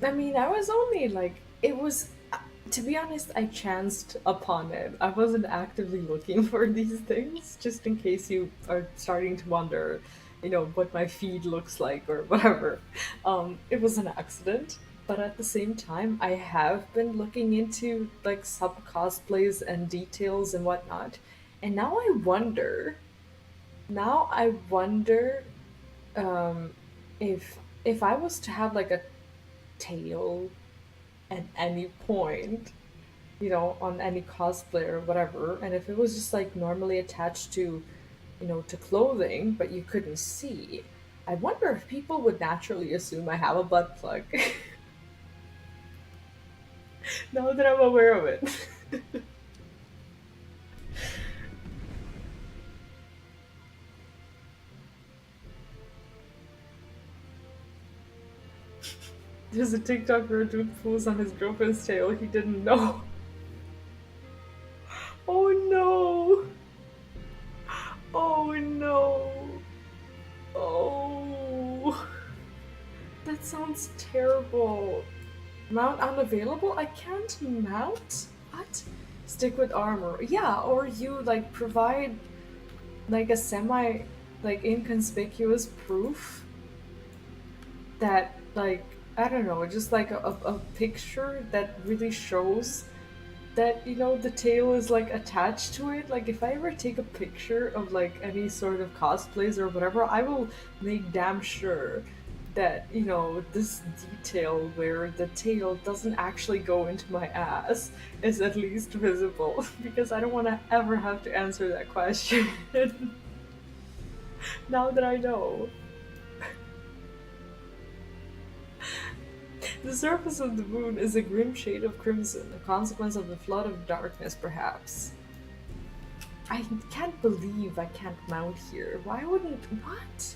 all.
I mean, I was only like, it was, to be honest, I chanced upon it. I wasn't actively looking for these things, just in case you are starting to wonder, what my feed looks like or whatever. It was an accident, but at the same time, I have been looking into like sub cosplays and details and whatnot, and now I wonder, um, if I was to have like a tail at any point, on any cosplay or whatever, and if it was just like normally attached to clothing, but you couldn't see, I wonder if people would naturally assume I have a butt plug. Now that I'm aware of it. There's a TikTok where a dude pulls on his girlfriend's tail. He didn't know. Oh no! Oh no! Oh! That sounds terrible. Mount unavailable? I can't mount? What? Stick with armor. Yeah, or you like provide like a semi like inconspicuous proof that like I don't know, just like a picture that really shows that the tail is like attached to it. Like if I ever take a picture of like any sort of cosplays or whatever, I will make damn sure that this detail where the tail doesn't actually go into my ass is at least visible because I don't want to ever have to answer that question. Now that I know. The surface of the moon is a grim shade of crimson, a consequence of the flood of darkness, perhaps. I can't believe I can't mount here. Why wouldn't... What?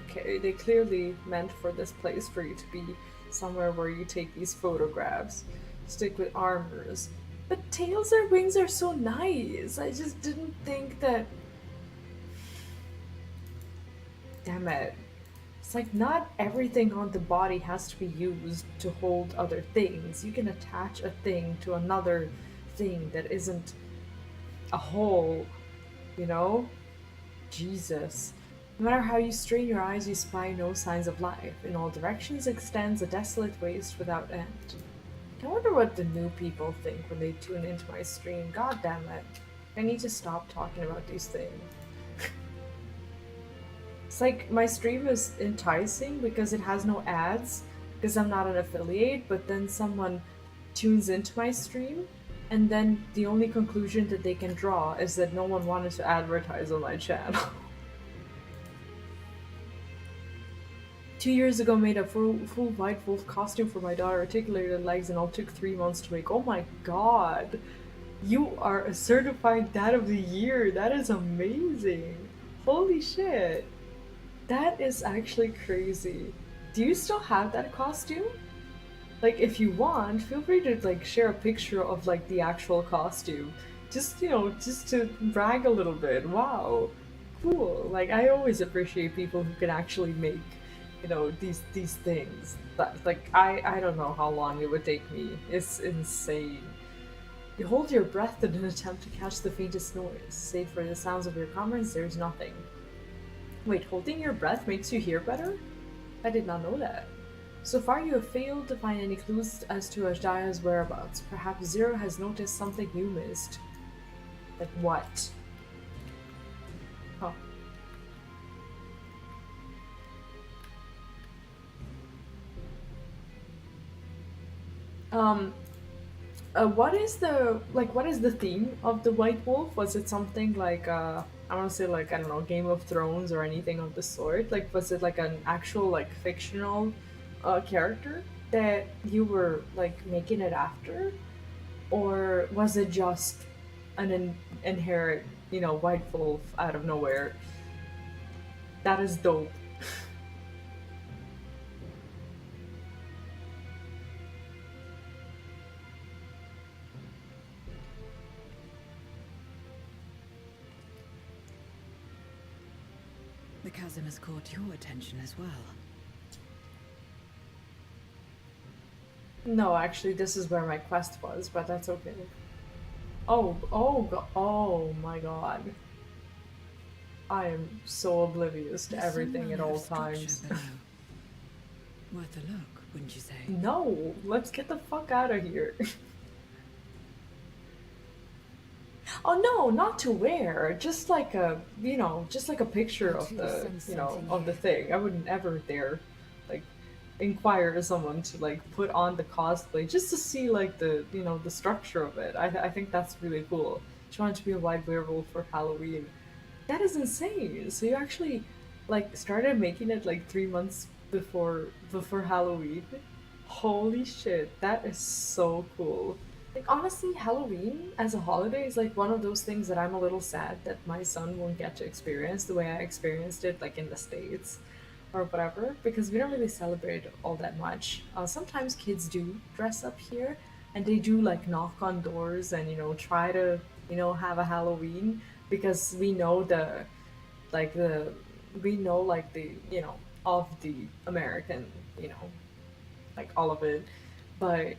Okay, they clearly meant for this place for you to be somewhere where you take these photographs. Stick with armors. But tails or wings are so nice. I just didn't think that... Damn it. It's like not everything on the body has to be used to hold other things. You can attach a thing to another thing that isn't a whole, Jesus. No matter how you strain your eyes, you spy no signs of life. In all directions extends a desolate waste without end. I wonder what the new people think when they tune into my stream. God damn it. I need to stop talking about these things. It's like my stream is enticing because it has no ads, because I'm not an affiliate, but then someone tunes into my stream, and then the only conclusion that they can draw is that no one wanted to advertise on my channel. 2 years ago made a full white wolf costume for my daughter, articulated legs, and all took 3 months to make. Oh my god! You are a certified dad of the year! That is amazing! Holy shit! That is actually crazy. Do you still have that costume? Like, if you want, feel free to like share a picture of like the actual costume. Just, just to brag a little bit. Wow. Cool. Like, I always appreciate people who can actually make, these things. But like, I don't know how long it would take me. It's insane. You hold your breath in an attempt to catch the faintest noise. Save for the sounds of your comrades, there's nothing. Wait, holding your breath makes you hear better? I did not know that. So far you have failed to find any clues as to Ajdaya's whereabouts. Perhaps Zero has noticed something you missed. Like what? Huh. What is the what is the theme of the White Wolf? Was it something like I want to say like I don't know Game of Thrones or anything of the sort? Like was it like an actual like fictional character that you were like making it after, or was it just an inherent White Wolf out of nowhere? That is dope.
The chasm has caught your attention as well.
No, actually, this is where my quest was, but that's okay. Oh my god. I am so oblivious to
There's some
everything at
manner
all
of structure
times.
below. Worth a look, wouldn't you say?
No, let's get the fuck out of here. Oh no, not to wear. Just like a, just like a picture of the, of the thing. I wouldn't ever dare, like, inquire someone to like put on the cosplay just to see like the, the structure of it. I think that's really cool. She wanted to be a white werewolf for Halloween. That is insane. So you actually like started making it like 3 months before Halloween. Holy shit, that is so cool. Like honestly, Halloween as a holiday is like one of those things that I'm a little sad that my son won't get to experience the way I experienced it like in the States or whatever, because we don't really celebrate all that much. Sometimes kids do dress up here and they do like knock on doors and try to have a Halloween because like the we know like the of the American like all of it, but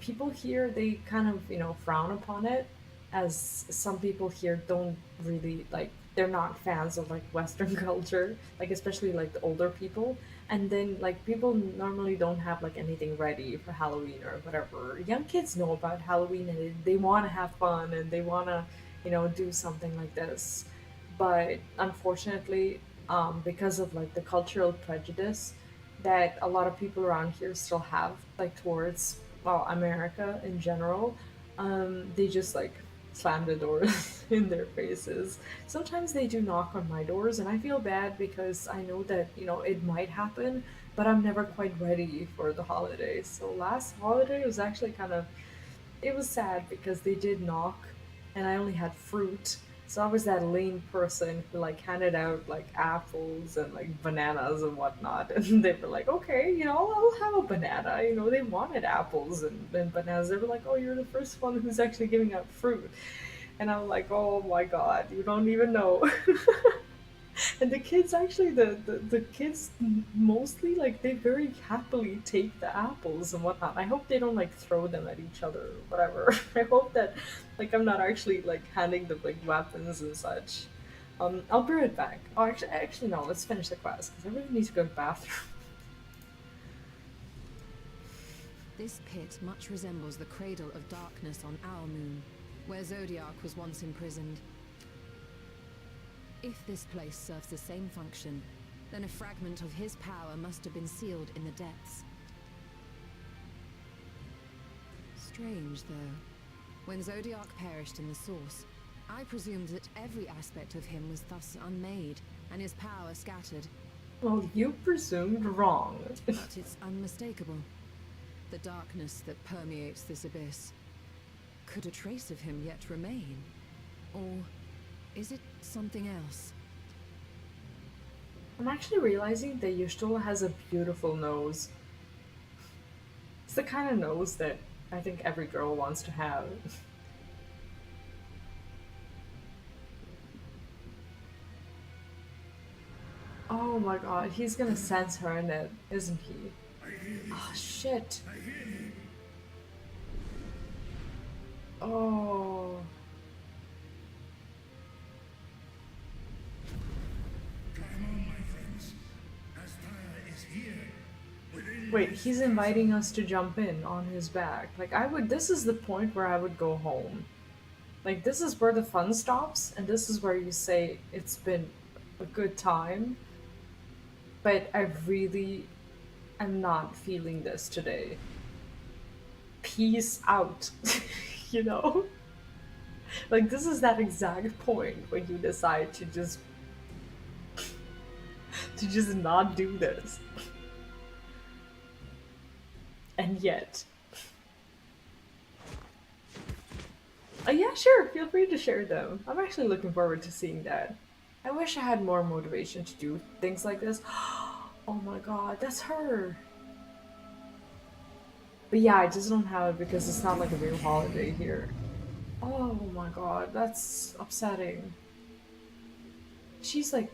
people here they kind of frown upon it, as some people here don't really like, they're not fans of like Western culture, like especially like the older people. And then like people normally don't have like anything ready for Halloween or whatever. Young kids know about Halloween and they want to have fun and they want to do something like this, but unfortunately, because of like the cultural prejudice that a lot of people around here still have like towards, well, America in general, they just like slam the doors in their faces. Sometimes they do knock on my doors and I feel bad because I know that it might happen, but I'm never quite ready for the holidays. So last holiday was actually kind of, it was sad because they did knock and I only had fruit. So I was that lame person who like handed out like apples and like bananas and whatnot. And they were like, okay, I'll have a banana. They wanted apples and bananas. They were like, oh, you're the first one who's actually giving out fruit. And I'm like, oh my god, you don't even know. And the kids actually, the kids mostly, like, they very happily take the apples and whatnot. I hope they don't, like, throw them at each other or whatever. I hope that, like, I'm not actually, like, handing them, like, weapons and such. I'll be right back. Oh, actually, no, let's finish the quest, because I really need to go to the bathroom.
This pit much resembles the cradle of darkness on our moon, where Zodiac was once imprisoned. If this place serves the same function, then a fragment of his power must have been sealed in the depths. Strange, though. When Zodiac perished in the source, I presumed that every aspect of him was thus unmade, and his power scattered.
Well, you presumed wrong.
But it's unmistakable. The darkness that permeates this abyss. Could a trace of him yet remain? Or is it something else?
I'm actually realizing that Yushtola has a beautiful nose. It's the kind of nose that I think every girl wants to have. Oh my god, he's gonna sense her in it, isn't he? Oh shit. Oh. Wait, he's inviting us to jump in on his back. Like, this is the point where I would go home. Like, this is where the fun stops, and this is where you say it's been a good time. But I really am not feeling this today. peace out. You know? Like, this is that exact point when you decide to just not do this. And yet. Yeah, sure, feel free to share them. I'm actually looking forward to seeing that. I wish I had more motivation to do things like this. Oh my god, that's her! But yeah, I just don't have it because it's not like a real holiday here. Oh my god, that's upsetting. She's like,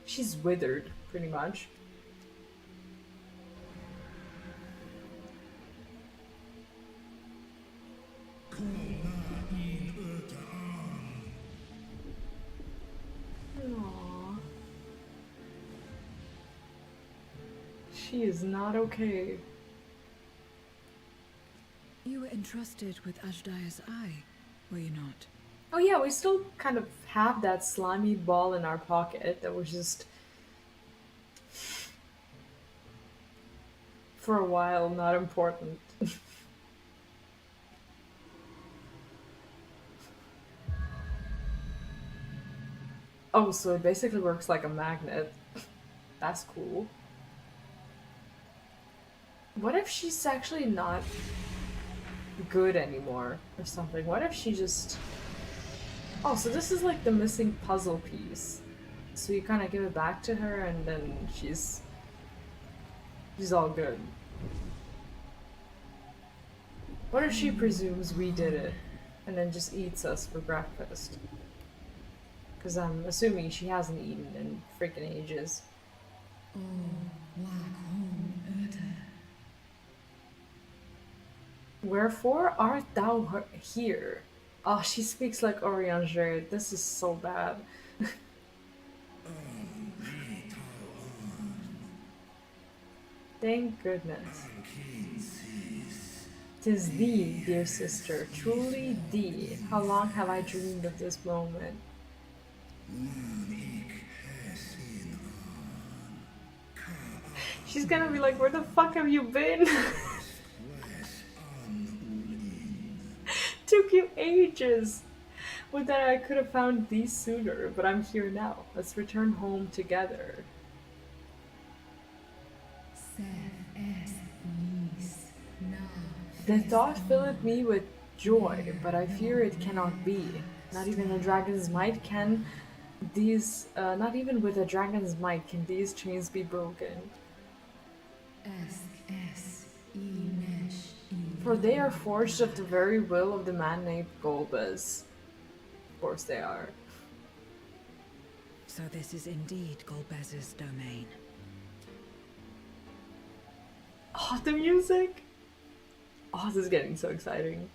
she's withered, pretty much. Aww. She is not okay.
You were entrusted with Ashdaya's eye, were you not?
Oh yeah, we still kind of have that slimy ball in our pocket that was just, for a while, not important. Oh, so it basically works like a magnet. That's cool. What if she's actually not good anymore or something? What if she just... Oh, so this is like the missing puzzle piece. So you kind of give it back to her and then she's all good. What if she presumes we did it and then just eats us for breakfast? Because I'm assuming she hasn't eaten in freaking ages. Wherefore art thou here? Oh, she speaks like Orianger. This is so bad. Thank goodness. 'Tis thee, dear sister, truly thee. How long have I dreamed of this moment? She's gonna be like, where the fuck have you been? Took you ages. Would that I could have found thee sooner, but I'm here now. Let's return home together. The thought filleth me with joy, but I fear it cannot be. Not even a dragon's might can these, not even with a dragon's might can these chains be broken. For they are forged of the very will of the man named Golbez. Of course they are.
So this is indeed Golbez's domain.
Oh, the music! Oh, this is getting so exciting.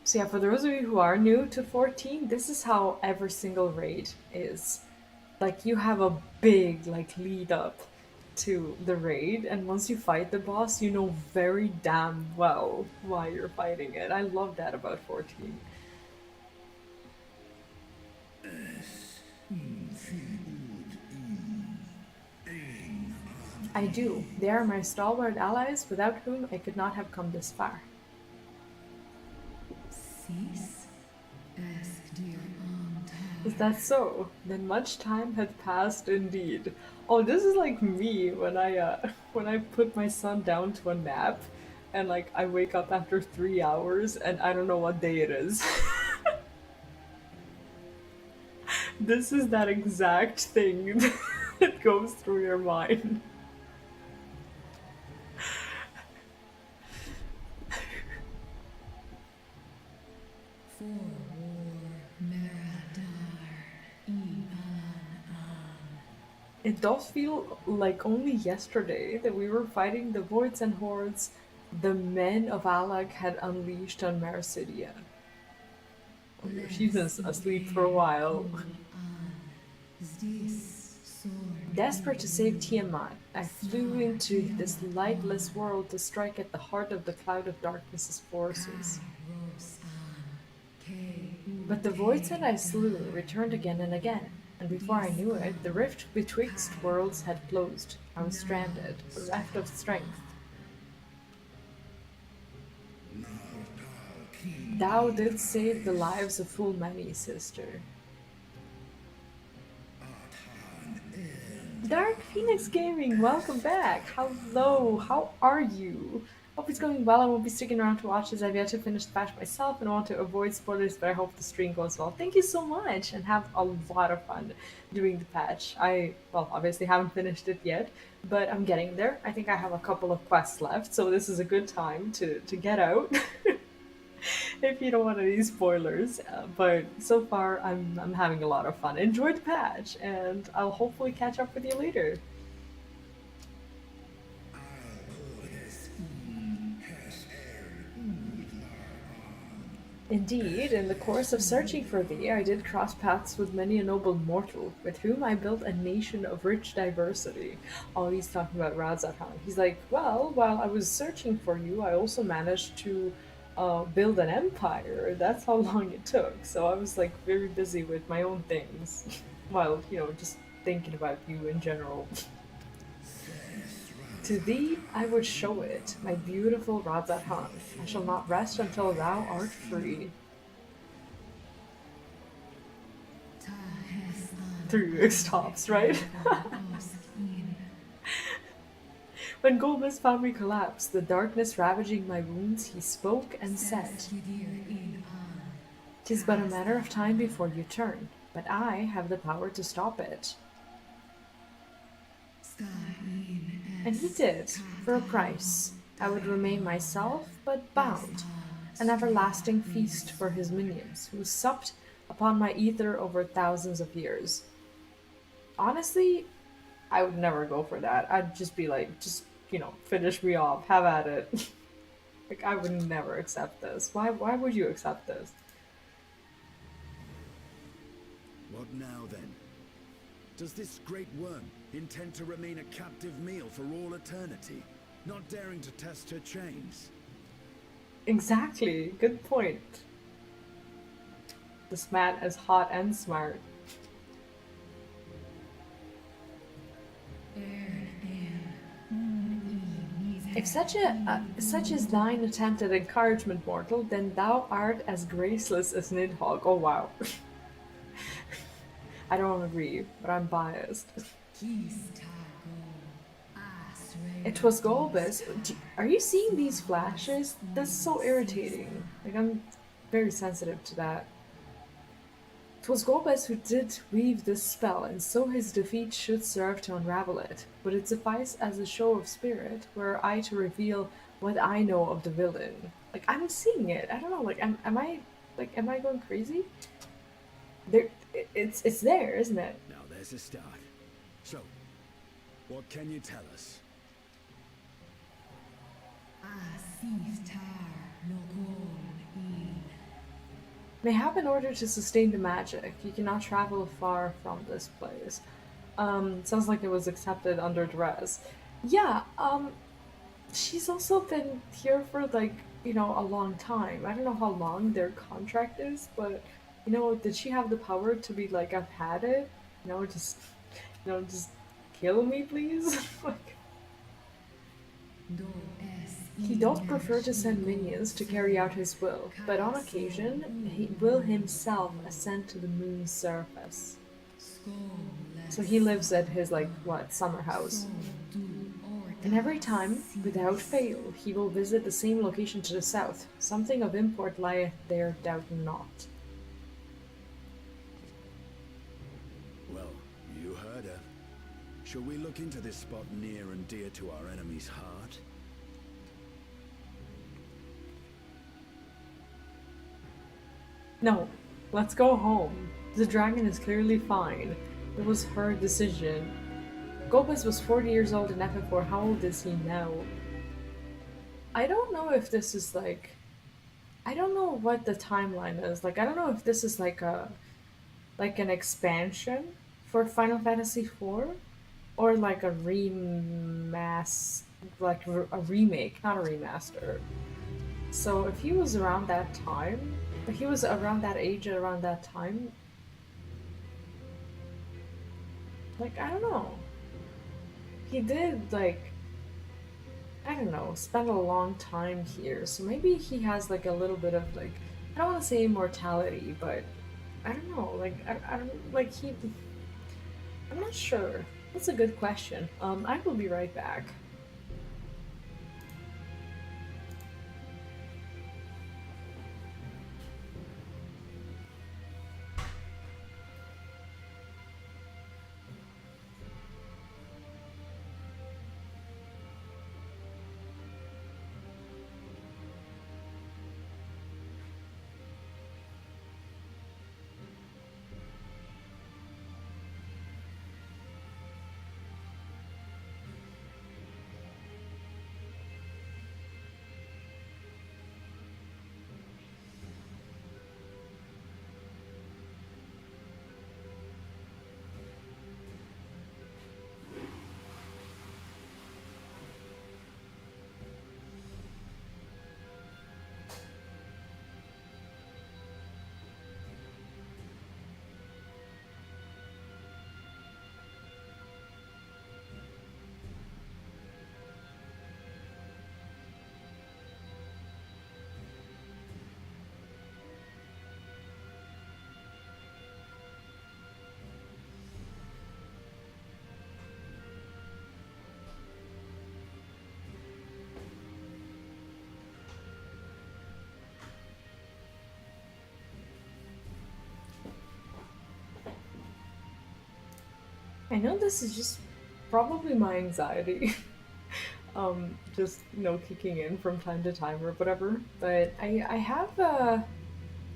So yeah, for those of you who are new to 14, this is how every single raid is. Like, you have a big, like, lead up to the raid, and once you fight the boss, you know very damn well why you're fighting it. I love that about 14. I do. They are my stalwart allies, without whom I could not have come this far. Is that so? Then much time had passed indeed. Oh, this is like me when I put my son down to a nap, and like I wake up after 3 hours and I don't know what day it is. This is that exact thing that goes through your mind. It does feel like only yesterday that we were fighting the voids and hordes the men of Alag had unleashed on Marasidia. Oh, she's been asleep for a while. Desperate to save Tiamat, I flew into this lightless world to strike at the heart of the Cloud of Darkness's forces. But the voids that I slew returned again and again, And before I knew it, the rift betwixt worlds had closed. I was stranded, bereft of strength. Thou didst save the lives of full many, sister. Dark Phoenix Gaming, welcome back. Hello, how are you? Hope it's going well. I won't be sticking around to watch this. I've yet to finish the patch myself and want to avoid spoilers, but I hope the stream goes well. Thank you so much and have a lot of fun doing the patch. Well, obviously haven't finished it yet, but I'm getting there. I think I have a couple of quests left, so this is a good time to get out. If you don't want any spoilers, but so far I'm having a lot of fun. Enjoy the patch, and I'll hopefully catch up with you later. Indeed, in the course of searching for thee, I did cross paths with many a noble mortal, with whom I built a nation of rich diversity. Oh, he's talking about Razathan. He's like, well, while I was searching for you, I also managed to build an empire. That's how long it took. So I was like very busy with my own things, while, just thinking about you in general. To thee I would show it, my beautiful Razathan. I shall not rest until thou art free. 3 stops, right? When Golbez found me collapsed, the darkness ravaging my wounds, he spoke and said, "'Tis but a matter of time before you turn, but I have the power to stop it." And he did, for a price. I would remain myself, but bound. An everlasting feast for his minions, who supped upon my ether over thousands of years. Honestly, I would never go for that. I'd just be like, finish me off, have at it. Like, I would never accept this. Why would you accept this?
What now, then? Does this great worm intend to remain a captive meal for all eternity, not daring to test her chains?
Exactly. Good point. This man is hot and smart. If such is thine attempt at encouragement, mortal, then thou art as graceless as Nidhogg. Oh wow. I don't agree, but I'm biased. It was Golbez. Are you seeing these flashes? That's so irritating. Like, I'm very sensitive to that. 'Twas Golbez who did weave this spell, and so his defeat should serve to unravel it. But it suffice as a show of spirit, were I to reveal what I know of the villain. Like, I'm seeing it. I don't know. Like, am I going crazy? It's there, isn't it?
Now there's a start. So, what can you tell us?
Mayhap in order to sustain the magic, you cannot travel far from this place. Sounds like it was accepted under duress. Yeah, she's also been here for like, a long time. I don't know how long their contract is, but, did she have the power to be like, I've had it? Just kill me, please? Like, he doth prefer to send minions to carry out his will, but on occasion he will himself ascend to the moon's surface. So he lives at his, summer house. And every time, without fail, he will visit the same location to the south. Something of import lieth there, doubt not.
Well, you heard her. Shall we look into this spot near and dear to our enemy's heart?
No, let's go home. The dragon is clearly fine. It was her decision. Golbez was 40 years old in FF4. How old is he now? I don't know if this is I don't know what the timeline is. I don't know if this is an expansion for Final Fantasy IV, or a remake, not a remaster. So if he was around that time, if he was around that age at around that time, Like, I don't know. He did, like, I don't know, spend a long time here, so maybe he has, like, a little bit of, like, I don't want to say immortality, but I don't know, like, I don't, like, I'm not sure. That's a good question. I will be right back. I know this is just probably my anxiety, just, kicking in from time to time or whatever, but I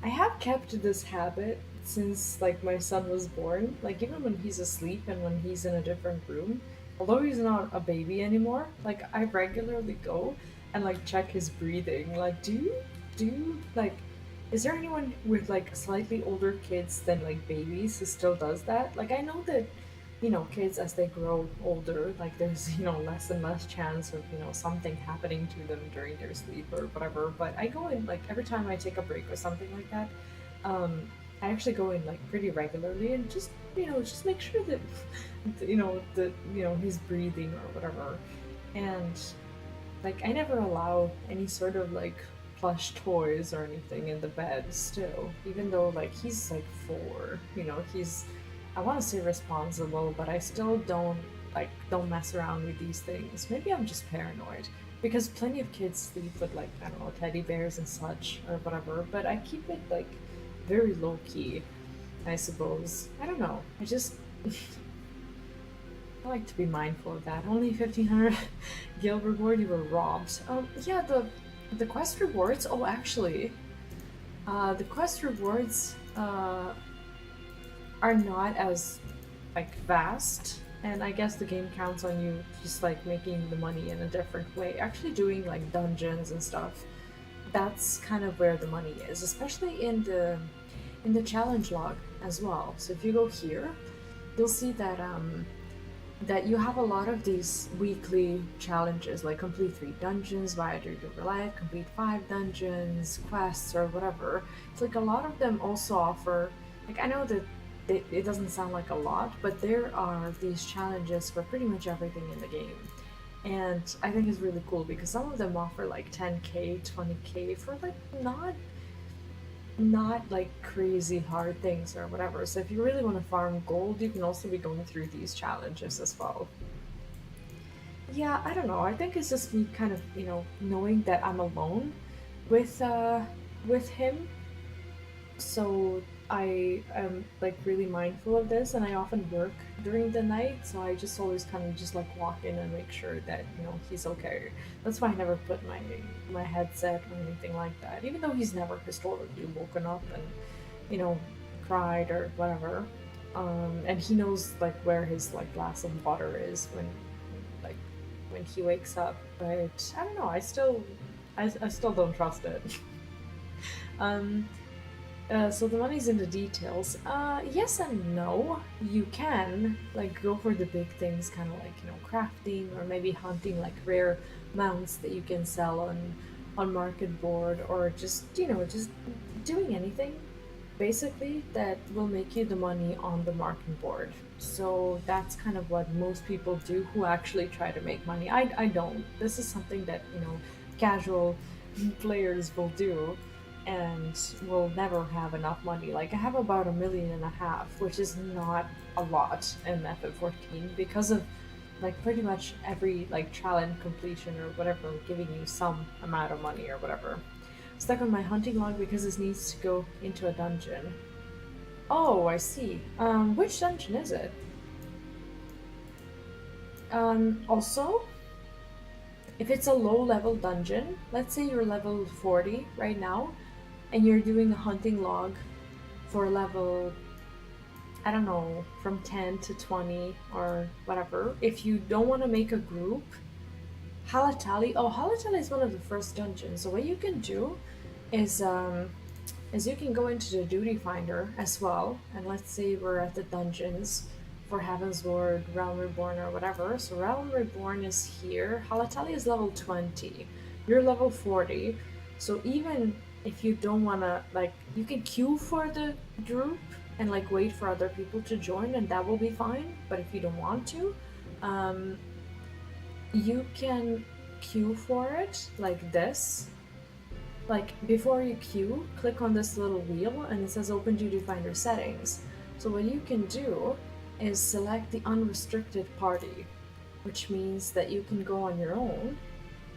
have kept this habit since, like, my son was born, like, even when he's asleep and when he's in a different room, although he's not a baby anymore, like, I regularly go and, like, check his breathing, like, like, is there anyone with, like, slightly older kids than, like, babies who still does that? Like, I know that, kids as they grow older, like, there's, less and less chance of, something happening to them during their sleep or whatever, but I go in, like, every time I take a break or something like that, um, I actually go in, like, pretty regularly and just, just make sure that, he's breathing or whatever, and, like, I never allow any sort of, like, plush toys or anything in the bed still, even though, like, he's, like, 4, he's, I want to say responsible, but I still don't mess around with these things. Maybe I'm just paranoid, because plenty of kids sleep with, like, I don't know, teddy bears and such, or whatever, but I keep it, like, very low-key, I suppose. I don't know, I just... I like to be mindful of that. Only 1,500 guild reward, you were robbed. Yeah, the quest rewards, oh, actually, the quest rewards, are not as, like, vast, and I guess the game counts on you just, like, making the money in a different way. Actually doing, like, dungeons and stuff, that's kind of where the money is, especially in the challenge log as well. So if you go here, you'll see that that you have a lot of these weekly challenges, like complete 3 dungeons via your life, complete 5 dungeons, quests, or whatever. It's like a lot of them also offer, like, I know that it doesn't sound like a lot, but there are these challenges for pretty much everything in the game. And I think it's really cool because some of them offer like 10k, 20k for, like, not like crazy hard things or whatever. So if you really want to farm gold, you can also be going through these challenges as well. Yeah, I don't know. I think it's just me kind of, knowing that I'm alone with him. So I am, like, really mindful of this, and I often work during the night, so I just always kind of just, like, walk in and make sure that, he's okay. That's why I never put my headset or anything like that, even though he's never historically woken up and, cried or whatever. And he knows, like, where his, like, glass of water is when he wakes up, but I don't know, I still don't trust it. So the money's in the details. Yes and no. You can, like, go for the big things, kind of like, crafting or maybe hunting, like, rare mounts that you can sell on market board, or just, just doing anything. basically that will make you the money on the marking board. So that's kind of what most people do who actually try to make money. I don't. This is something that, casual players will do and will never have enough money. Like I have about 1.5 million, which is not a lot in FF14 because of like pretty much every like challenge completion or whatever giving you some amount of money or whatever. Stuck on my hunting log because this needs to go into a dungeon. Oh, I see. Which dungeon is it? Also, if it's a low level dungeon, let's say you're level 40 right now, and you're doing a hunting log for level, I don't know, from 10 to 20 or whatever, if you don't want to make a group, Halatali is one of the first dungeons. So what you can do is you can go into the duty finder as well, and let's say we're at the dungeons for Heaven's Ward, Realm Reborn, or whatever. So Realm Reborn is here. Halatali is level 20. You're level 40. So even if you don't wanna, like, you can queue for the group and like wait for other people to join, and that will be fine. But if you don't want to, you can queue for it like this. Like, before you queue, click on this little wheel and it says Open Duty Finder Settings. So what you can do is select the unrestricted party, which means that you can go on your own,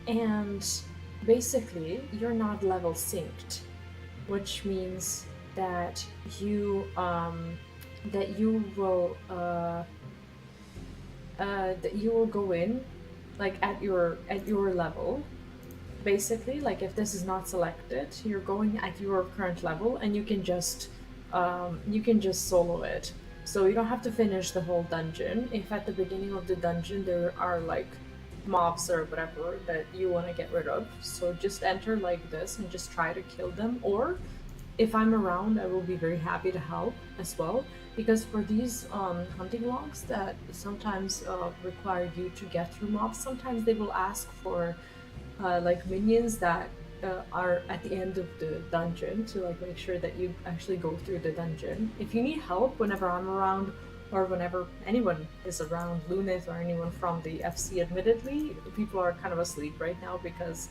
and basically you're not level synced, which means that you will go in like at your level. Basically, like if this is not selected, you're going at your current level, and you can just solo it. So you don't have to finish the whole dungeon. If at the beginning of the dungeon there are like mobs or whatever that you want to get rid of, so just enter like this and just try to kill them. Or if I'm around, I will be very happy to help as well, because for these hunting logs that sometimes require you to get through mobs, sometimes they will ask for like minions that are at the end of the dungeon to like make sure that you actually go through the dungeon. If you need help whenever I'm around, or whenever anyone is around, Lunith or anyone from the FC, admittedly, people are kind of asleep right now because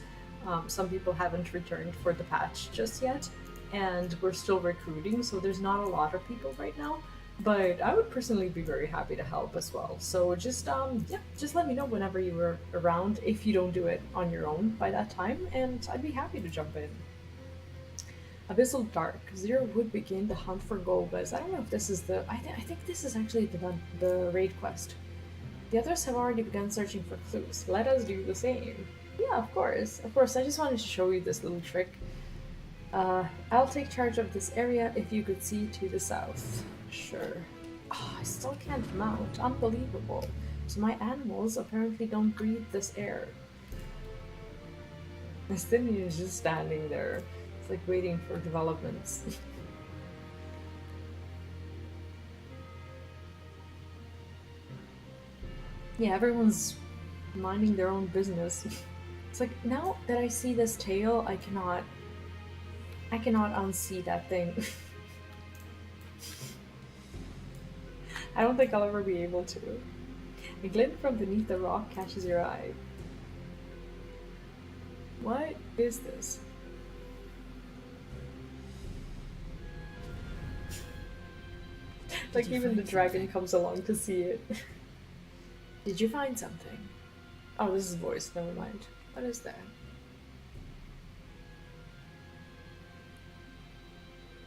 some people haven't returned for the patch just yet, and we're still recruiting, so there's not a lot of people right now. But I would personally be very happy to help as well. So just just let me know whenever you were around, if you don't do it on your own by that time, and I'd be happy to jump in. Abyssal Dark. Zero would begin the hunt for Golbez. I don't know if this is the... I think this is actually the raid quest. The others have already begun searching for clues. Let us do the same. Yeah, of course. Of course, I just wanted to show you this little trick. I'll take charge of this area if you could see to the south. Sure. Oh, I still can't mount. Unbelievable. So my animals apparently don't breathe this air. Estinian is just standing there. It's like waiting for developments. Yeah, everyone's minding their own business. It's like, now that I see this tail, I cannot unsee that thing. I don't think I'll ever be able to. A glint from beneath the rock catches your eye. What is this? Like even the dragon comes along to see it. Did you find something? Oh, this is voice, never mind. What is that?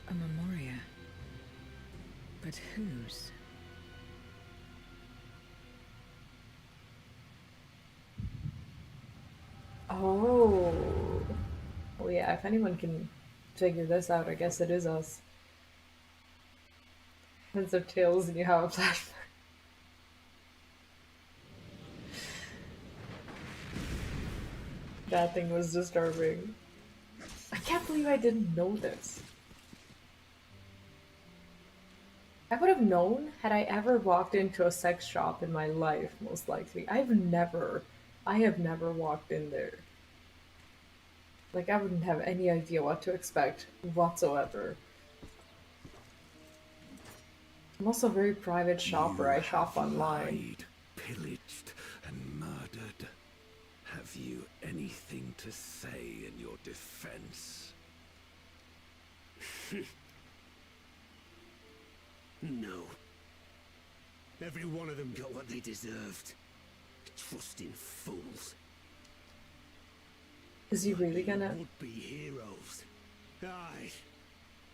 A memoria. But whose?
Oh. Well, yeah, if anyone can figure this out, I guess it is us. Heads of tails and you have a flashback. That thing was disturbing. I can't believe I didn't know this. I would have known had I ever walked into a sex shop in my life, most likely. I have never walked in there. Like, I wouldn't have any idea what to expect whatsoever. I'm also a very private shopper. I shop
have
online.
lied, pillaged, and murdered. Have you anything to say in your defense? No. Every one of them got what they deserved. Trusting fools.
Is he really gonna?
Would be heroes. Aye.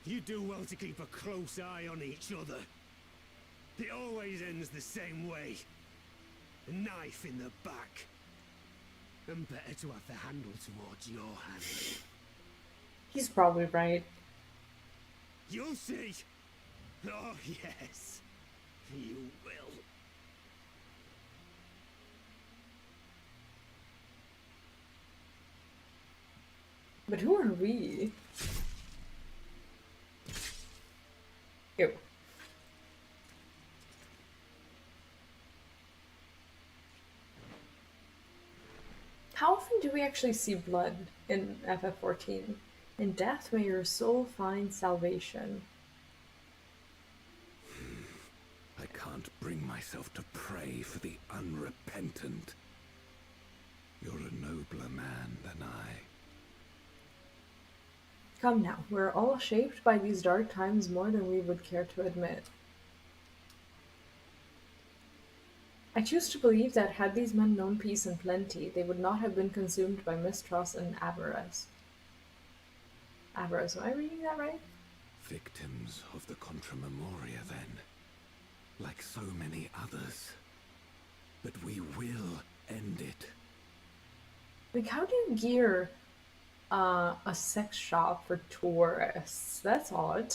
You do well to keep a close eye on each other. It always ends the same way. A knife in the back. And better to have the handle towards your hand.
He's probably right.
You'll see. Oh, yes. You will.
But who are we? Ew. How often do we actually see blood in FF14? In death may your soul find salvation.
I can't bring myself to pray for the unrepentant. You're a nobler man than I.
Come now, we're all shaped by these dark times more than we would care to admit. I choose to believe that had these men known peace and plenty, they would not have been consumed by mistrust and avarice. Avarice, am I reading that right?
Victims of the Contra Memoria, then. Like so many others. But we will end it.
Like, how do you gear a sex shop for tourists? That's odd.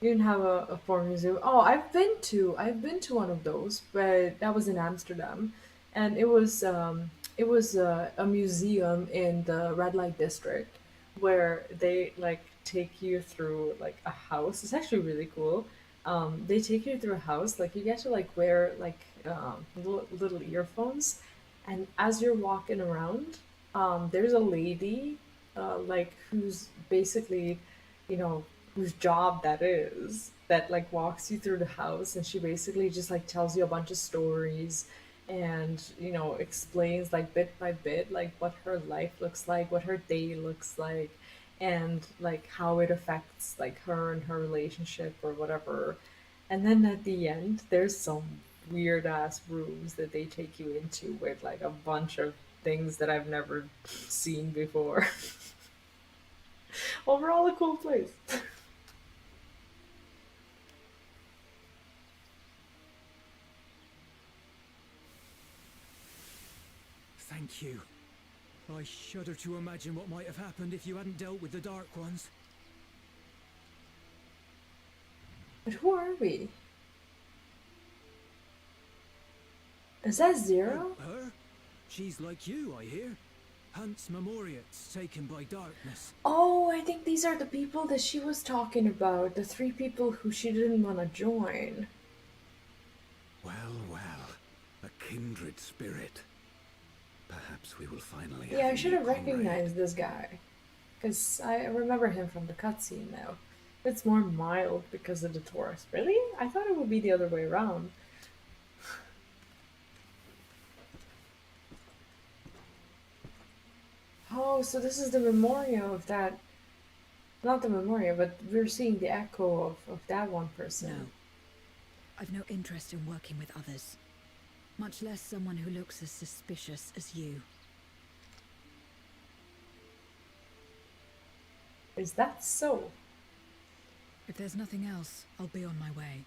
You didn't have a porn museum. Oh, I've been to one of those, but that was in Amsterdam, and it was a museum in the red light district where they like take you through like a house. It's actually really cool. They take you through a house. Like you get to like wear like little earphones, and as you're walking around, there's a lady like who's basically, you know, whose job that is, that like walks you through the house, and she basically just like tells you a bunch of stories and, you know, explains like bit by bit like what her life looks like, what her day looks like, and like how it affects like her and her relationship or whatever. And then at the end there's some weird ass rooms that they take you into with like a bunch of things that I've never seen before. Overall a cool place.
Thank you. I shudder to imagine what might have happened if you hadn't dealt with the Dark Ones.
But who are we? Is that Zero?
Oh, her? She's like you, I hear. Hunt's Memoriates taken by darkness.
Oh, I think these are the people that she was talking about. The 3 people who she didn't want to join.
Well, well. A kindred spirit. Perhaps we will finally
Yeah, I
have
should
a
have
new comrade.
recognized this guy. Because I remember him from the cutscene now. It's more mild because of the Taurus. Really? I thought it would be the other way around. Oh, so this is the memorial of that. Not the memorial, but we're seeing the echo of that one person.
No. I've no interest in working with others. Much less someone who looks as suspicious as you.
Is that so?
If there's nothing else, I'll be on my way.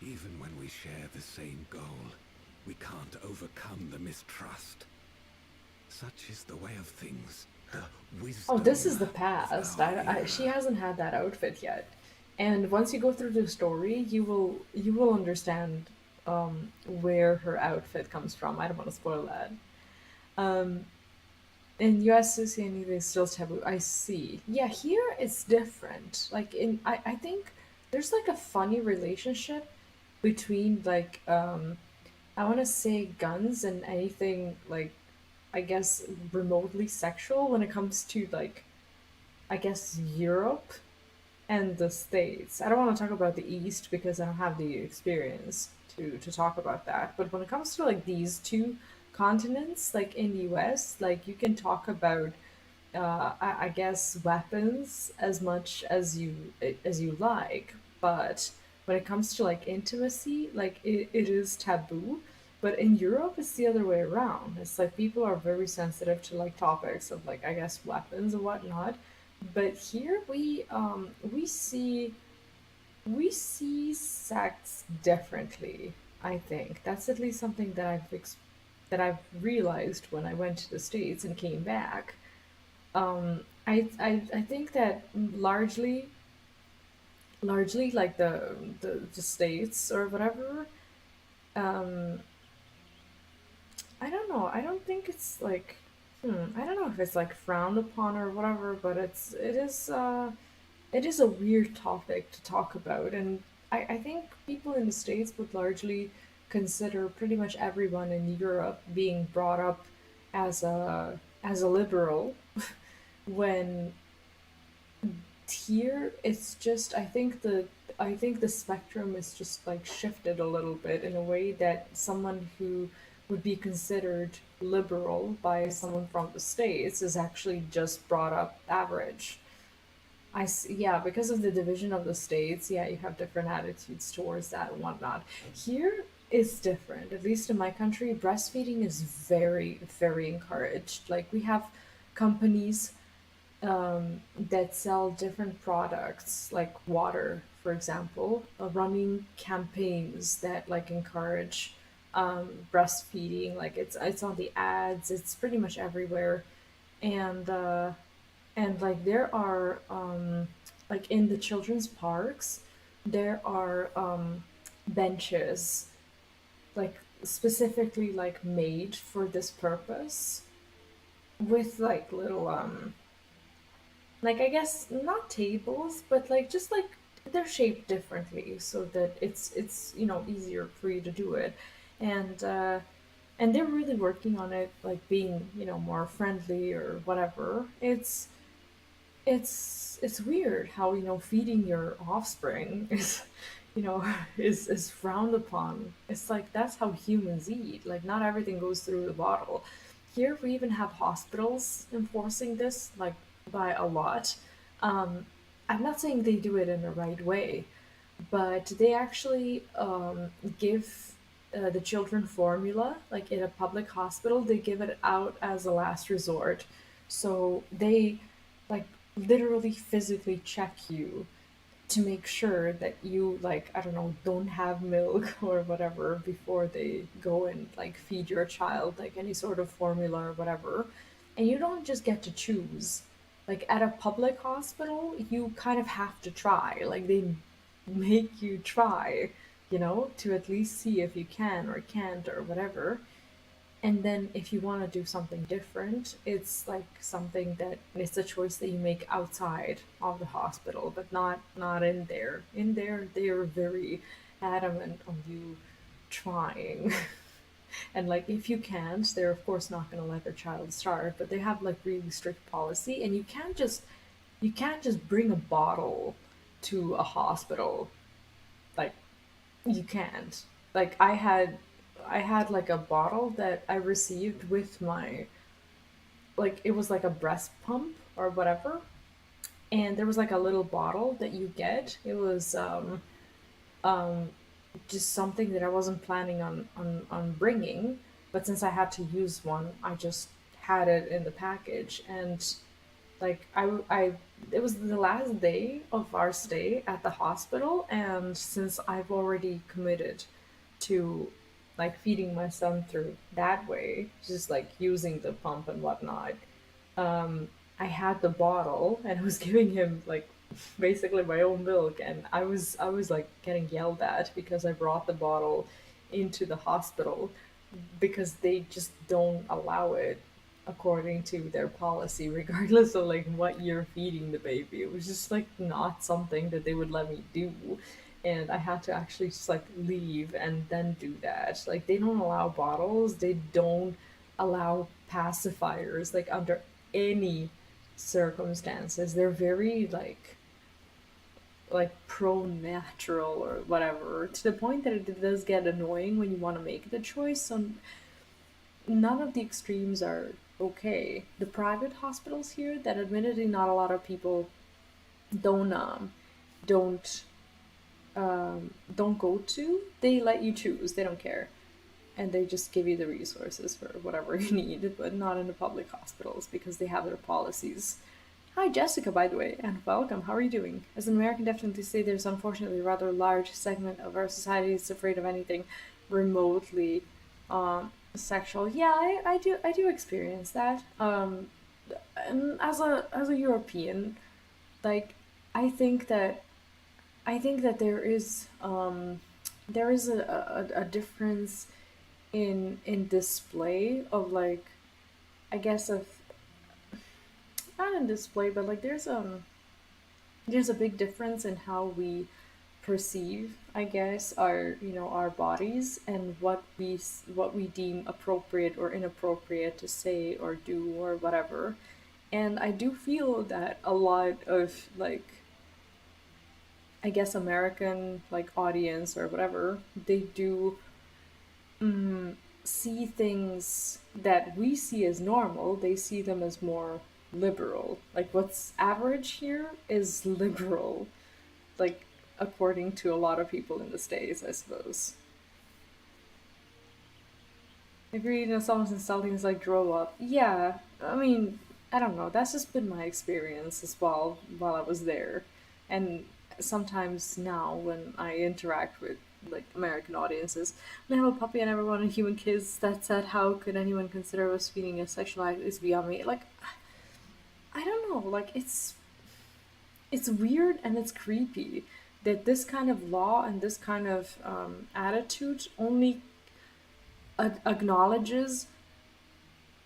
Even when we share the same goal, we can't overcome the mistrust. Such is the way of things. The wisdom.
Oh, this is the past. She hasn't had that outfit yet. And once you go through the story, you will understand where her outfit comes from. I don't want to spoil that. In US Christianity, it's still taboo. I see. Yeah, here it's different. Like I think there's like a funny relationship between like I want to say guns and anything like, I guess, remotely sexual when it comes to like I guess, Europe and the States. I don't want to talk about the East because I don't have the experience to talk about that. But when it comes to like these two continents, like in the US, like you can talk about I guess weapons as much as you like, but when it comes to like intimacy, like it is taboo. But in Europe, it's the other way around. It's like people are very sensitive to like topics of like I guess weapons and whatnot. But here we see sex differently. I think that's at least something that that I've realized when I went to the States and came back. I think that largely like the states or whatever. Um, I don't know. I don't think it's like I don't know if it's like frowned upon or whatever, but it is a weird topic to talk about, and I think people in the states would largely consider pretty much everyone in Europe being brought up as a liberal when here it's just I think the spectrum is just like shifted a little bit in a way that someone who would be considered liberal by someone from the states is actually just brought up average. Yeah, because of the division of the states, yeah, you have different attitudes towards that and whatnot. Here is different. At least in my country, breastfeeding is very, very encouraged. Like we have companies that sell different products, like water, for example, running campaigns that like encourage breastfeeding. Like it's on the ads. It's pretty much everywhere, and like there are like in the children's parks, there are benches like specifically like made for this purpose with like little like I guess not tables, but like just like they're shaped differently so that it's easier for you to do it, and they're really working on it like being more friendly or whatever. It's weird how feeding your offspring is is frowned upon. It's like that's how humans eat. Like not everything goes through the bottle. Here we even have hospitals enforcing this like by a lot. um, I'm not saying they do it in the right way, but they actually give the children formula like in a public hospital. They give it out as a last resort, so they like literally physically check you to make sure that you like I don't know don't have milk or whatever before they go and like feed your child like any sort of formula or whatever. And you don't just get to choose. Like at a public hospital you kind of have to try. Like they make you try, to at least see if you can or can't or whatever. And then if you want to do something different, it's like something that it's a choice that you make outside of the hospital, but not in there. In there, they're very adamant on you trying. And like if you can't, they're of course not going to let their child starve, but they have like really strict policy, and you can't just bring a bottle to a hospital. Like you can't. Like I had like a bottle that I received with my like it was like a breast pump or whatever. And there was like a little bottle that you get. It was um just something that I wasn't planning on bringing, but since I had to use one, I just had it in the package. And like it was the last day of our stay at the hospital, and since I've already committed to like feeding my son through that way, just like using the pump and whatnot, I had the bottle and I was giving him like basically my own milk, and I was like getting yelled at because I brought the bottle into the hospital because they just don't allow it according to their policy, regardless of like what you're feeding the baby. It was just like not something that they would let me do. And I had to actually just like leave and then do that. Like they don't allow bottles, they don't allow pacifiers like under any circumstances. They're very like pro-natural or whatever, to the point that it does get annoying when you want to make the choice. So none of the extremes are okay. The private hospitals here, that admittedly not a lot of people don't don't don't go to, they let you choose. They don't care, and they just give you the resources for whatever you need, but not in the public hospitals because they have their policies. Hi, Jessica, by the way, and welcome. How are you doing? As an American, definitely say there's unfortunately a rather large segment of our society that's afraid of anything remotely sexual. Yeah, I do experience that. And as a European, like I think that there is a difference in display of like, I guess of, not in display, but like there's a big difference in how we perceive, I guess, our, you know, our bodies, and what we deem appropriate or inappropriate to say or do or whatever. And I do feel that a lot of like, I guess, American like audience or whatever, they do see things that we see as normal, they see them as more liberal. Like what's average here is liberal, like according to a lot of people in the States, I suppose. Agree, you know, someone's insulting is like grow up. Yeah, I mean, I don't know. That's just been my experience as well while I was there, and sometimes now when I interact with like American audiences, when I have a puppy, I never wanted human kids. That said, how could anyone consider us feeding a sexual act is beyond me. Like, I don't know. Like, it's weird and it's creepy that this kind of law and this kind of attitude only acknowledges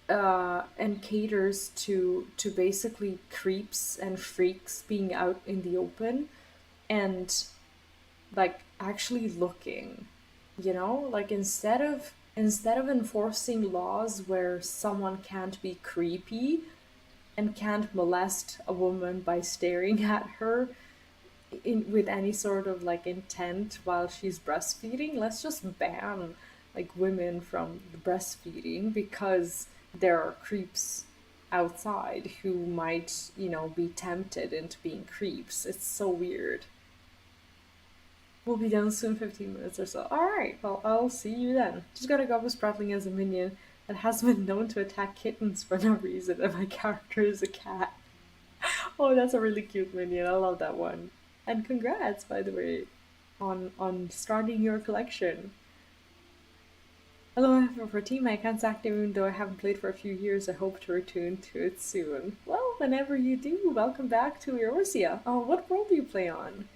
and caters to basically creeps and freaks being out in the open and like actually looking, you know, like instead of enforcing laws where someone can't be creepy and can't molest a woman by staring at her in with any sort of like intent while she's breastfeeding, let's just ban like women from the breastfeeding because there are creeps outside who might, you know, be tempted into being creeps. It's so weird. We'll be done soon, 15 minutes or so. Alright, well, I'll see you then. Just gotta go with Spratling as a minion that has been known to attack kittens for no reason, and my character is a cat. Oh, that's a really cute minion. I love that one. And congrats, by the way, on starting your collection. Hello, for team. I can't active even though I haven't played for a few years. I hope to return to it soon. Well, whenever you do, welcome back to Eorzea. Oh, what world do you play on?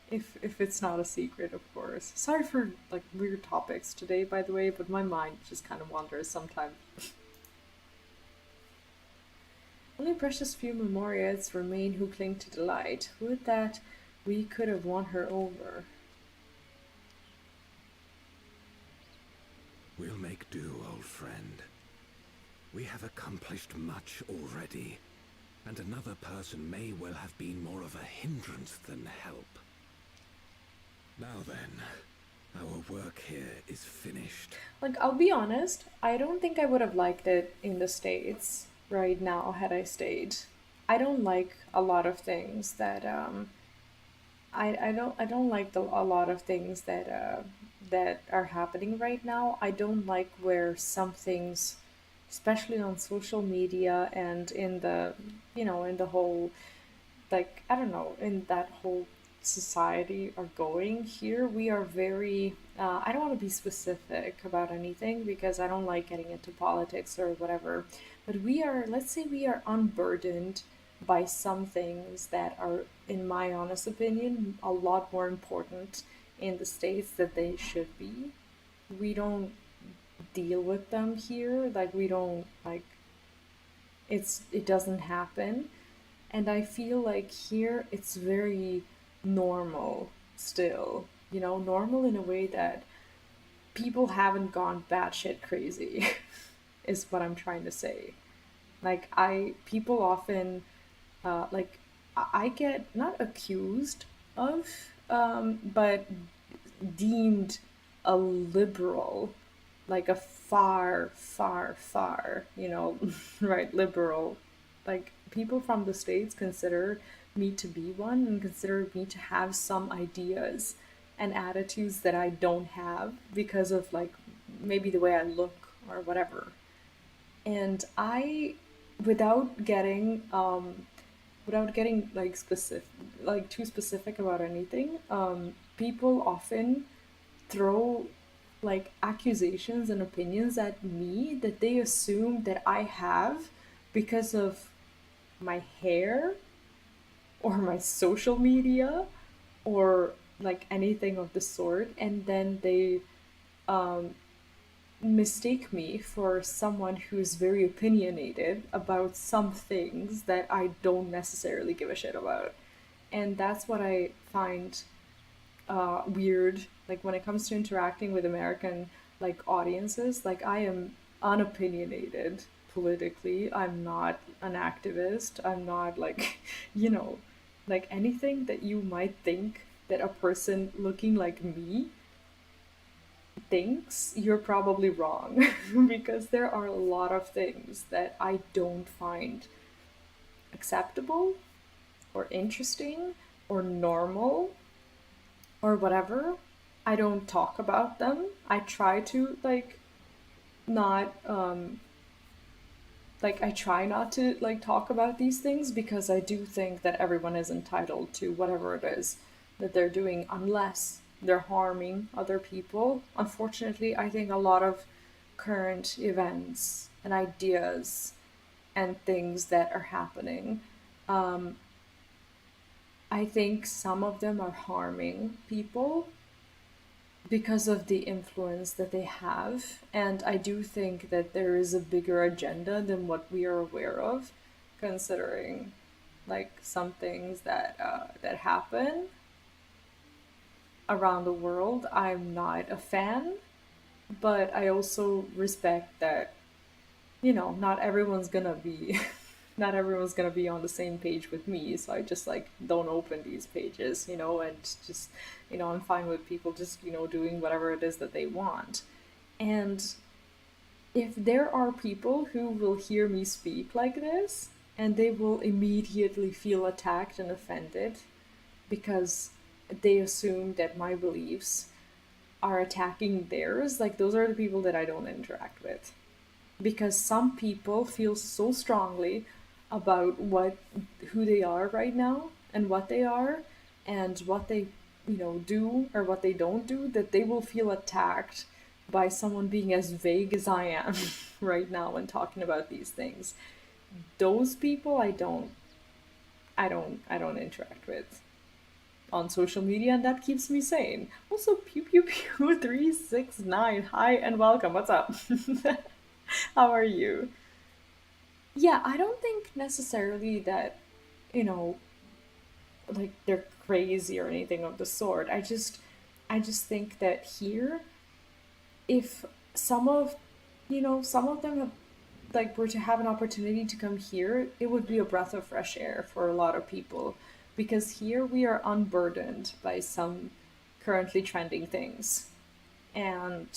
If it's not a secret, of course. Sorry for like weird topics today, by the way, but my mind just kind of wanders sometimes. Only precious few memorials remain who cling to the light. Would that we could have won her over.
We'll make do, old friend. We have accomplished much already, and another person may well have been more of a hindrance than help. Now then, our work here is finished.
Like, I'll be honest, I don't think I would have liked it in the States right now had I stayed. I don't like a lot of things that I don't like a lot of things that that are happening right now. I don't like where some things, especially on social media and in the, you know, in the whole, like, I don't know, in that whole society are going. Here we are very I don't want to be specific about anything because I don't like getting into politics or whatever, but we are, let's say we are unburdened by some things that are, in my honest opinion, a lot more important in the States that they should be. We don't deal with them here, like we don't like, it doesn't happen. And I feel like here it's very normal still, you know, normal in a way that people haven't gone batshit crazy is what I'm trying to say. Like, people often like I get not accused of, but deemed a liberal, like a far, far, far, right, liberal. Like people from the States consider me to be one and consider me to have some ideas and attitudes that I don't have because of like maybe the way I look or whatever. And I, without getting like specific, like too specific about anything, people often throw like accusations and opinions at me that they assume that I have because of my hair or my social media or like anything of the sort, and then they um, mistake me for someone who's very opinionated about some things that I don't necessarily give a shit about. And that's what I find weird. Like when it comes to interacting with American like audiences, like I am unopinionated politically. I'm not an activist. I'm not like, you know, like anything that you might think that a person looking like me thinks, you're probably wrong because there are a lot of things that I don't find acceptable or interesting or normal or whatever. I don't talk about them. I try to not I try not to like talk about these things because I do think that everyone is entitled to whatever it is that they're doing unless they're harming other people. Unfortunately, I think a lot of current events and ideas and things that are happening, um, I think some of them are harming people because of the influence that they have. And I do think that there is a bigger agenda than what we are aware of, considering like some things that happen around the world. I'm not a fan, but I also respect that, not everyone's gonna be not everyone's gonna be on the same page with me. So I just like don't open these pages, and just, I'm fine with people just, doing whatever it is that they want. And if there are people who will hear me speak like this and they will immediately feel attacked and offended because they assume that my beliefs are attacking theirs, like those are the people that I don't interact with. Because some people feel so strongly about who they are right now and what they are and what they do or what they don't do, that they will feel attacked by someone being as vague as I am right now and talking about these things. Those people I don't interact with on social media, and that keeps me sane. Also, pew pew pew 369, hi and welcome. What's up? How are you? Yeah, I don't think necessarily that, you know, like they're crazy or anything of the sort. I just think that here, if some of some of them have, like, were to have an opportunity to come here, it would be a breath of fresh air for a lot of people, because here we are unburdened by some currently trending things, and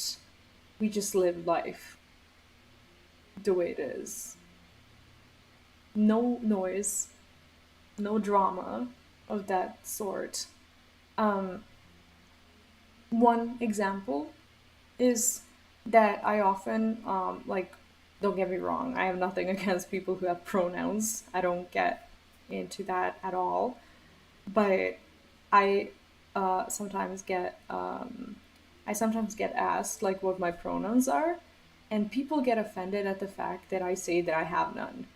we just live life the way it is. No noise, no drama of that sort. Um, One example is that I often, don't get me wrong, I have nothing against people who have pronouns. I don't get into that at all. But I sometimes get asked like what my pronouns are, and people get offended at the fact that I say that I have none.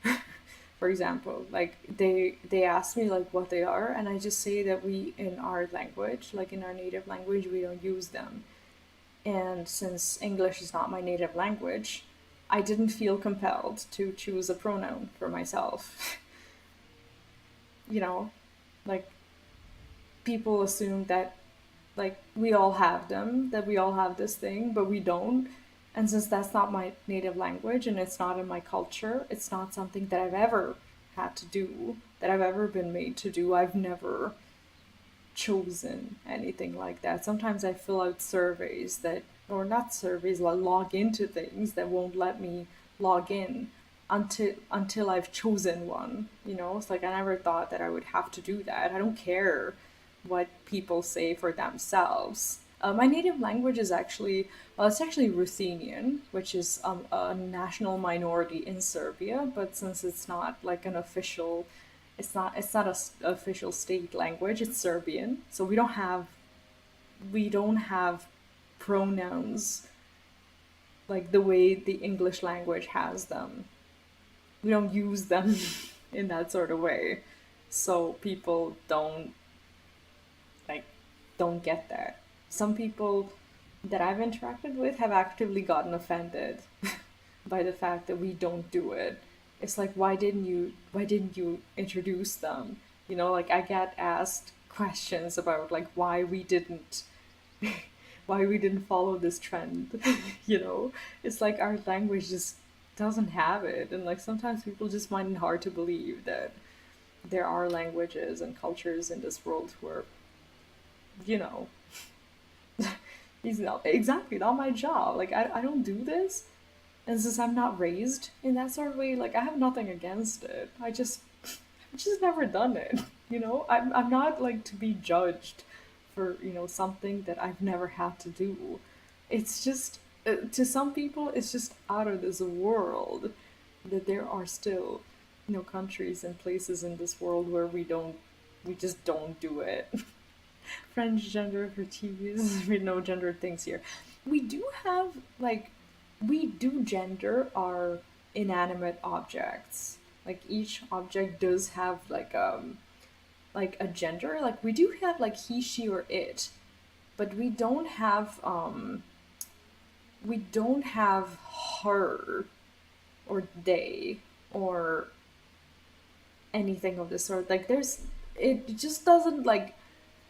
For example, like they ask me like what they are, and I just say that we, in our language, like in our native language, we don't use them. And since English is not my native language, I didn't feel compelled to choose a pronoun for myself. you know, like people assume that like we all have them, that we all have this thing, but we don't. And since that's not my native language and it's not in my culture, it's not something that I've ever had to do, that I've ever been made to do. I've never chosen anything like that. Sometimes I fill out surveys that, or not surveys, like log into things that won't let me log in until I've chosen one. You know, it's like I never thought that I would have to do that. I don't care what people say for themselves. My native language is actually, well, it's actually Ruthenian, which is a national minority in Serbia. But since it's not like an official, it's not a official state language. It's Serbian, so we don't have pronouns like the way the English language has them. We don't use them in that sort of way, so people like don't get that. Some people that I've interacted with have actively gotten offended by the fact that we don't do it. It's like, why didn't you introduce them? You know, like I get asked questions about like why we didn't follow this trend. You know, it's like our language just doesn't have it, and like sometimes people just find it hard to believe that there are languages and cultures in this world where, you know, he's not exactly not my job. Like I don't do this. And since I'm not raised in that sort of way, like I have nothing against it. I've just never done it. You know, I'm not like to be judged for, you know, something that I've never had to do. It's just to some people it's just out of this world that there are still, you know, countries and places in this world where we just don't do it. French gender for TVs, we know gender things here. We do have like we do gender our inanimate objects. Like each object does have like a gender. Like we do have like he, she, or it, but we don't have her or they or anything of the sort. Like it just doesn't like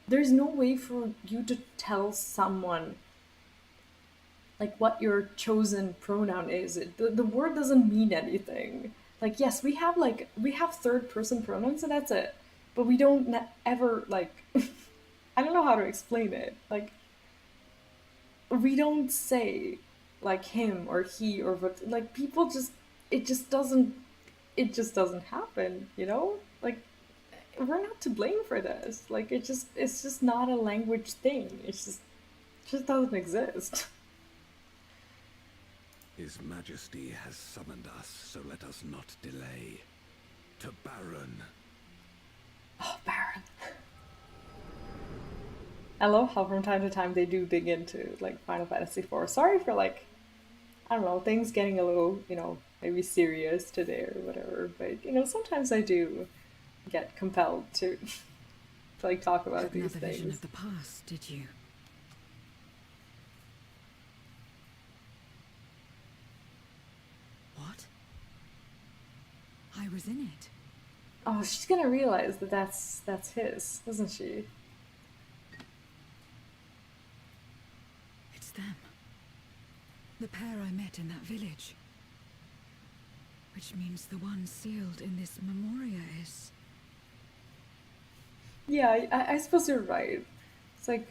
there's no way for you to tell someone like what your chosen pronoun is. The word doesn't mean anything. Like yes, we have third person pronouns and that's it, but we don't ever like I don't know how to explain it. Like we don't say like him or he or what, like people just it just doesn't happen, you know? Like we're not to blame for this. Like it's just not a language thing. It just doesn't exist.
His Majesty has summoned us, so let us not delay. To Baron.
Oh, Baron. I love how from time to time they do dig into like Final Fantasy IV. Sorry for like I don't know, things getting a little, you know, maybe serious today or whatever, but you know, sometimes I do get compelled to like talk about these
Another vision
things.
of the past, did you? What? I was in it.
Oh, she's gonna realize that that's his, isn't she?
It's them. The pair I met in that village. Which means the one sealed in this memoria is...
Yeah, I suppose you're right. It's like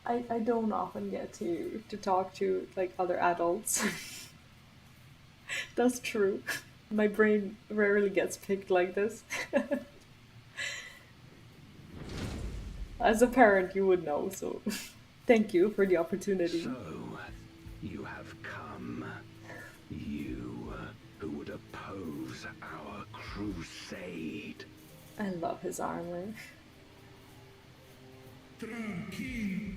I don't often get to talk to like other adults. That's true. My brain rarely gets picked like this. As a parent, you would know, so thank you for the opportunity.
So, you have come. You who would oppose our crusade.
I love his armor.
Tranquilo.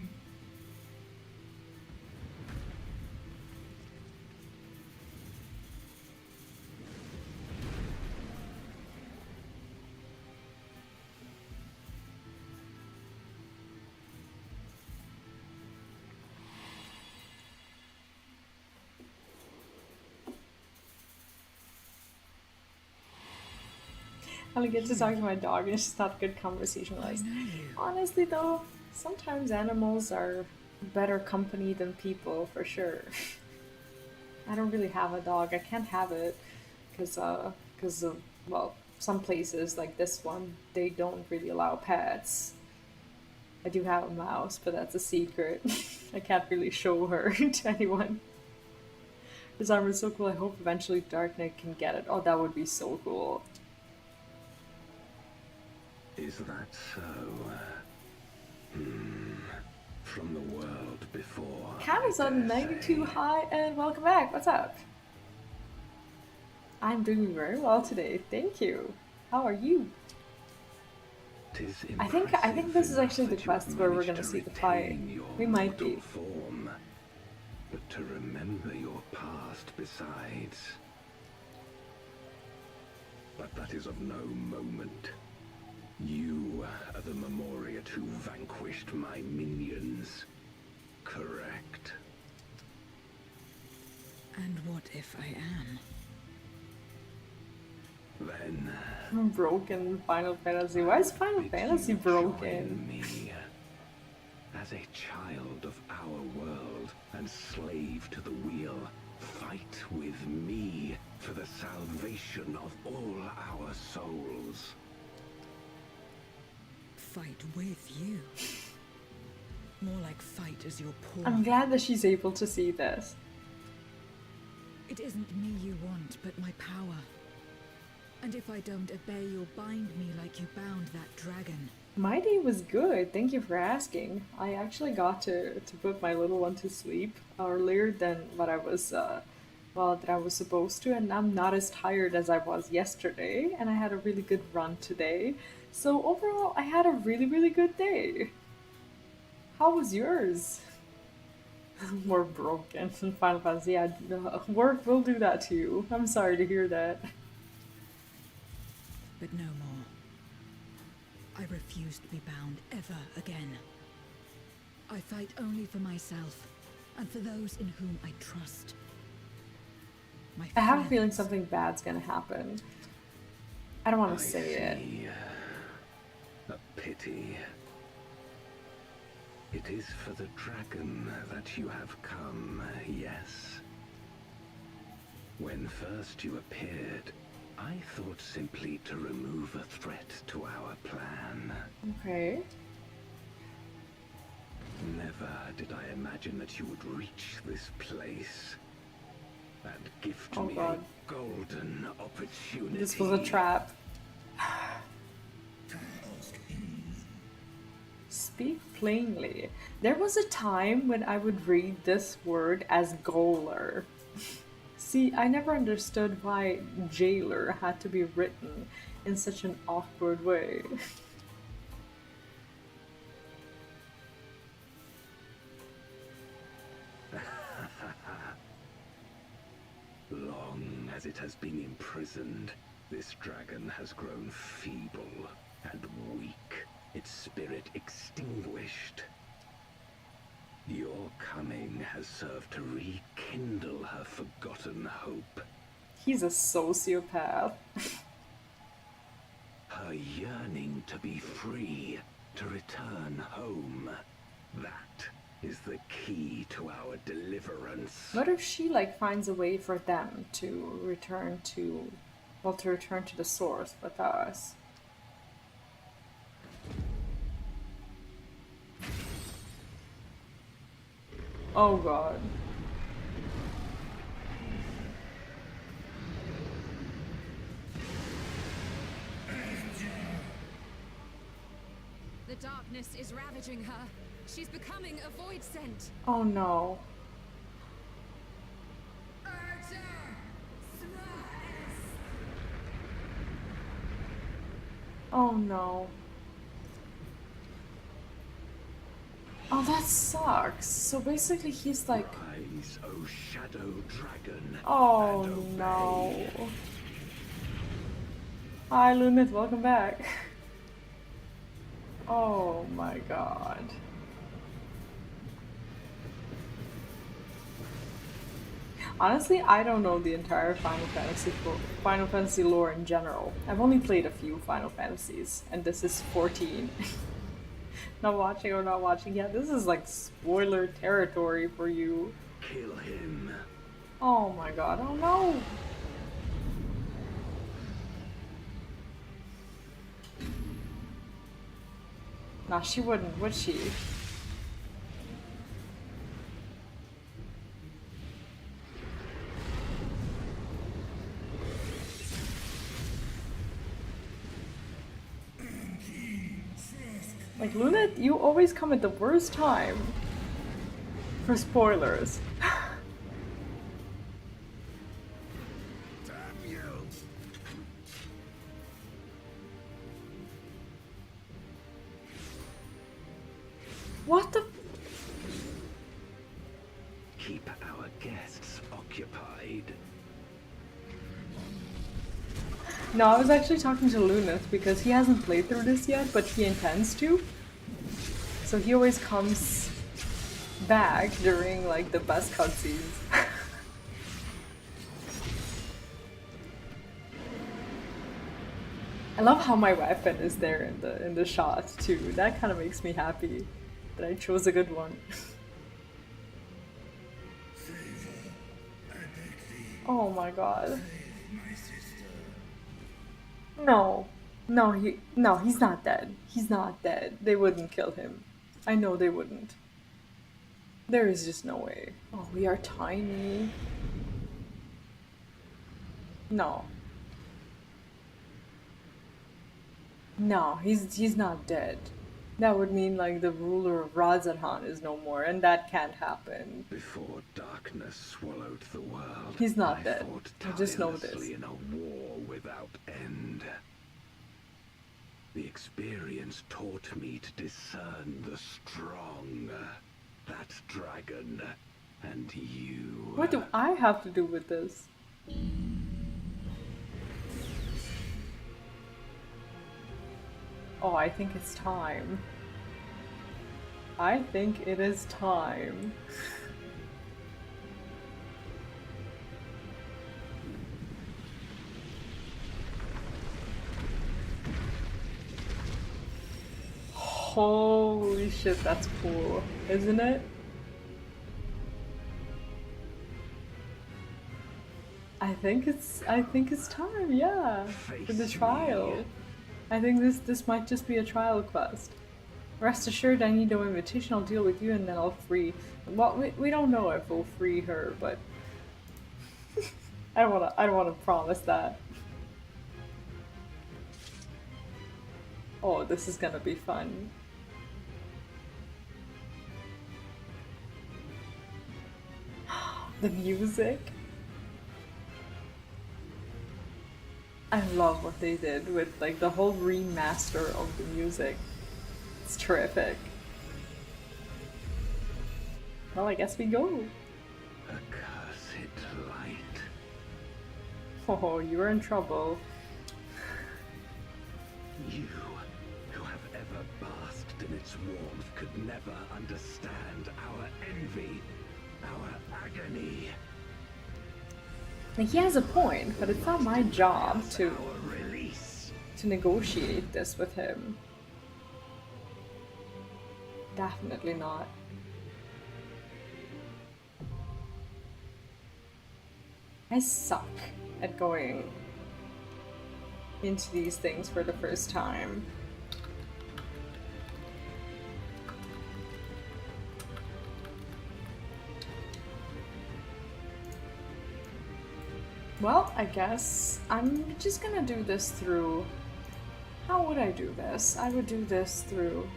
I get to talk to my dog and it's just not a good conversationalist. Honestly though, sometimes animals are better company than people for sure. I don't really have a dog. I can't have it because of, well, some places like this one, they don't really allow pets. I do have a mouse, but that's a secret. I can't really show her to anyone. This armor is so cool. I hope eventually Dark Knight can get it. Oh, that would be so cool.
Is that so? From the world before.
Amazon 92 hi and welcome back. What's up? I'm doing very well today. Thank you. How are you? I think this is actually the quest where we're gonna see the fight. We might be.
Form, but to remember your past besides. But that is of no moment. You are the Memoriat who vanquished my minions. Correct.
And what if I am?
Then
Broken Final Fantasy. Why is Final Fantasy broken?
me as a child of our world and slave to the wheel. Fight with me for the salvation of all our souls.
Fight with you. More like fight as your pawn.
I'm glad that she's able to see this.
It isn't me you want, but my power. And if I don't obey, you'll bind me like you bound that dragon.
My day was good, thank you for asking. I actually got to put my little one to sleep earlier than what I was supposed to, and I'm not as tired as I was yesterday, and I had a really good run today. So overall, I had a really, really good day. How was yours? More broken in Final Fantasy. Yeah, work will do that to you. I'm sorry to hear that.
But no more. I refuse to be bound ever again. I fight only for myself, and for those in whom I trust.
I have a feeling something bad's gonna happen. I don't want to say it.
A pity. It is for the dragon that you have come, yes? When first you appeared, I thought simply to remove a threat to our plan.
Okay.
Never did I imagine that you would reach this place and gift me
God.
a golden opportunity.
This was a trap. Speak plainly. There was a time when I would read this word as goaler. See, I never understood why jailer had to be written in such an awkward way.
Long as it has been imprisoned, this dragon has grown feeble and weak, its spirit extinguished. Your coming has served to rekindle her forgotten hope.
He's a sociopath.
Her yearning to be free, to return home. That is the key to our deliverance.
What if she finds a way for them to return to the source with us? Oh god.
The darkness is ravaging her. She's becoming a void scent.
Oh no. Oh no. Oh, that sucks. So basically he's like...
Rise, O shadow dragon.
Oh no. Hi Lunith, welcome back. Oh my god. Honestly, I don't know the entire Final Fantasy lore in general. I've only played a few Final Fantasies, and this is 14. Not watching or not watching yet. This is like spoiler territory for you.
Kill him.
Oh my god, oh no! Nah, she wouldn't, would she? Like, Luna, you always come at the worst time for spoilers. What the?
Keep our guests occupied.
No, I was actually talking to Lunith because he hasn't played through this yet, but he intends to. So he always comes back during like the best cutscenes. I love how my weapon is there in the shot too. That kind of makes me happy that I chose a good one. Oh my god. No. No, he's not dead. He's not dead. They wouldn't kill him. I know they wouldn't. There is just no way. Oh, we are tiny. No. No, he's not dead. That would mean like the ruler of Razarhan is no more, and that can't happen.
Before darkness swallowed the world,
He's not dead.
fought
I just know this.
tirelessly in a war without end. The experience taught me to discern the strong. That dragon, and you.
What do I have to do with this? Oh, I think it's time. I think it is time. Holy shit, that's cool, isn't it? I think it's time, yeah. For the trial. I think this might just be a trial quest. Rest assured, I need no invitation. I'll deal with you, and then I'll free. Well, we don't know if we'll free her, but I don't wanna promise that. Oh, this is gonna be fun. The music. I love what they did with like the whole remaster of the music. It's terrific. Well, I guess we go.
Accursed light.
Oh, you're in trouble.
You, who have ever basked in its warmth, could never understand our envy, our agony.
Like, he has a point, but it's not my job to negotiate this with him. Definitely not. I suck at going into these things for the first time. Well, I guess I'm just gonna do this through... How would I do this? I would do this through...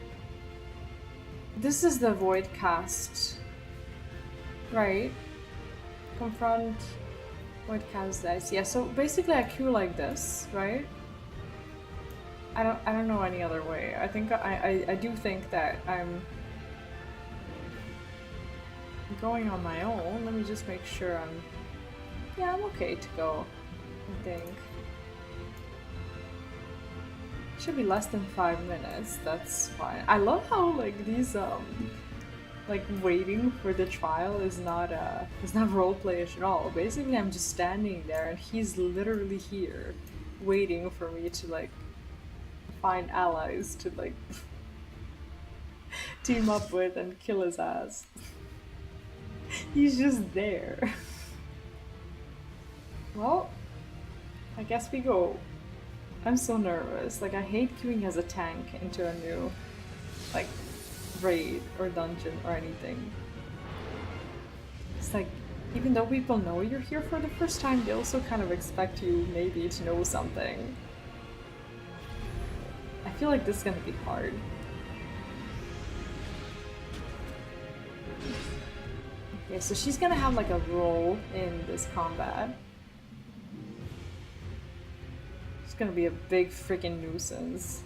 This is the void cast, right? Confront void cast dice. Yeah, so basically I queue like this, right? I don't know any other way. I think I do think that I'm going on my own. Let me just make sure I'm... Yeah, I'm okay to go, I think. Should be less than 5 minutes, that's fine. I love how like these like waiting for the trial is not roleplayish at all. Basically I'm just standing there and he's literally here waiting for me to like find allies to like team up with and kill his ass. He's just there. Well, I guess we go. I'm so nervous. Like, I hate queuing as a tank into a new like raid or dungeon or anything. It's like, even though people know you're here for the first time, they also kind of expect you maybe to know something. I feel like this is gonna be hard. Okay, so she's gonna have like a role in this combat. It's gonna be a big freaking nuisance.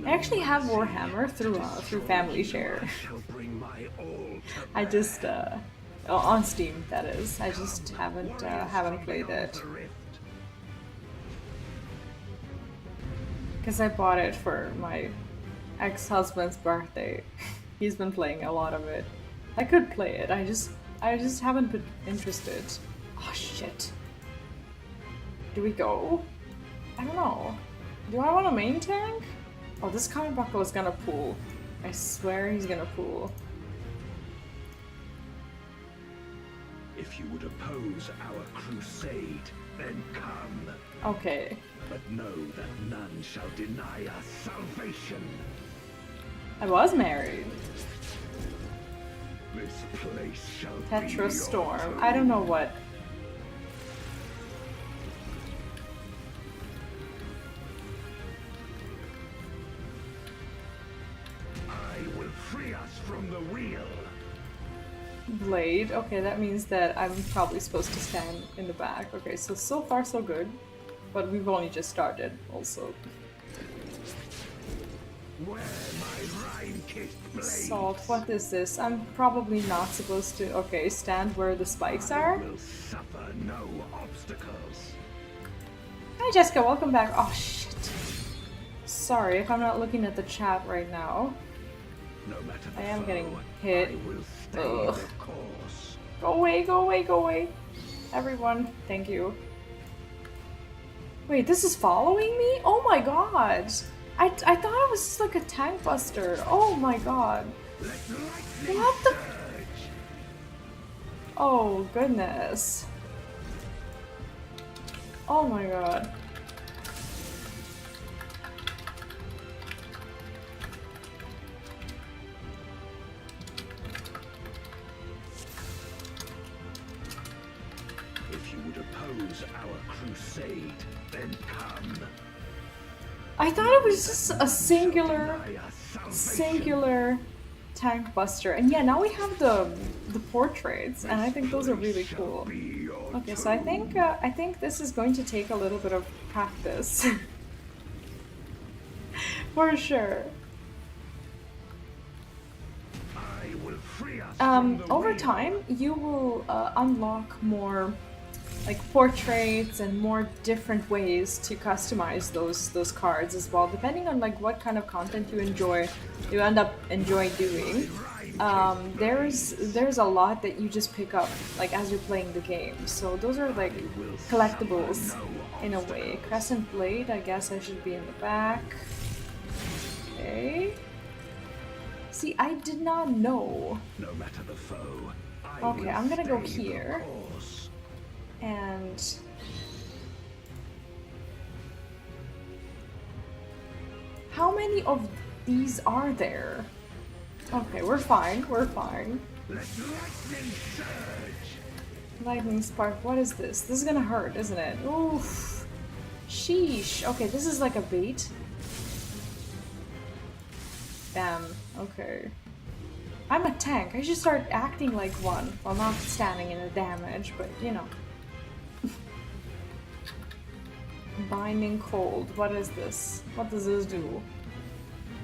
I actually have Warhammer through Family Share. I just on Steam, that is. I just haven't played it because I bought it for my ex-husband's birthday. He's been playing a lot of it. I could play it. I just haven't been interested. Oh shit. Do we go? I don't know. Do I want a main tank? Oh, this comic buckle is gonna pull. I swear he's gonna pull.
If you would oppose our crusade, then come.
Okay.
But know that none shall deny us salvation.
I was married.
This place shall
Tetra
be
Storm.
yours.
I don't know what.
I will free us from the wheel.
Blade. Okay, that means that I'm probably supposed to stand in the back. Okay, so far so good. But we've only just started, also.
Where my rime-kissed blades.
Salt, what is this? I'm probably not supposed to... Okay, stand where the spikes are?
Will suffer no obstacles.
Hi Jessica, welcome back. Oh shit. Sorry if I'm not looking at the chat right now.
No matter the
I am
foe,
getting hit.
I will stay
Ugh.
the course.
Go away, go away, go away. Everyone, thank you. Wait, this is following me? Oh my god! I thought it was just like a tank buster. Oh my god. What the? Oh goodness. Oh my god.
If you would oppose our crusade, then come.
I thought it was just a singular tank buster, and yeah, now we have the portraits, and I think those are really cool. Okay, so I think this is going to take a little bit of practice, for sure. Over time, you will unlock more like portraits and more different ways to customize those cards as well, depending on like what kind of content you end up enjoy doing. There's a lot that you just pick up like as you're playing the game, so those are like collectibles in a way. Crescent Blade, I guess I should be in the back. Okay. See, I did not know.
No matter the foe.
Okay, I'm gonna go here. And how many of these are there? Okay, we're fine, we're fine. Lightning Spark, what is this? This is gonna hurt, isn't it? Oof. Sheesh. Okay, this is like a bait. Damn, okay. I'm a tank. I should start acting like one. Well, not standing in a damage, but you know. Binding Cold. What is this? What does this do?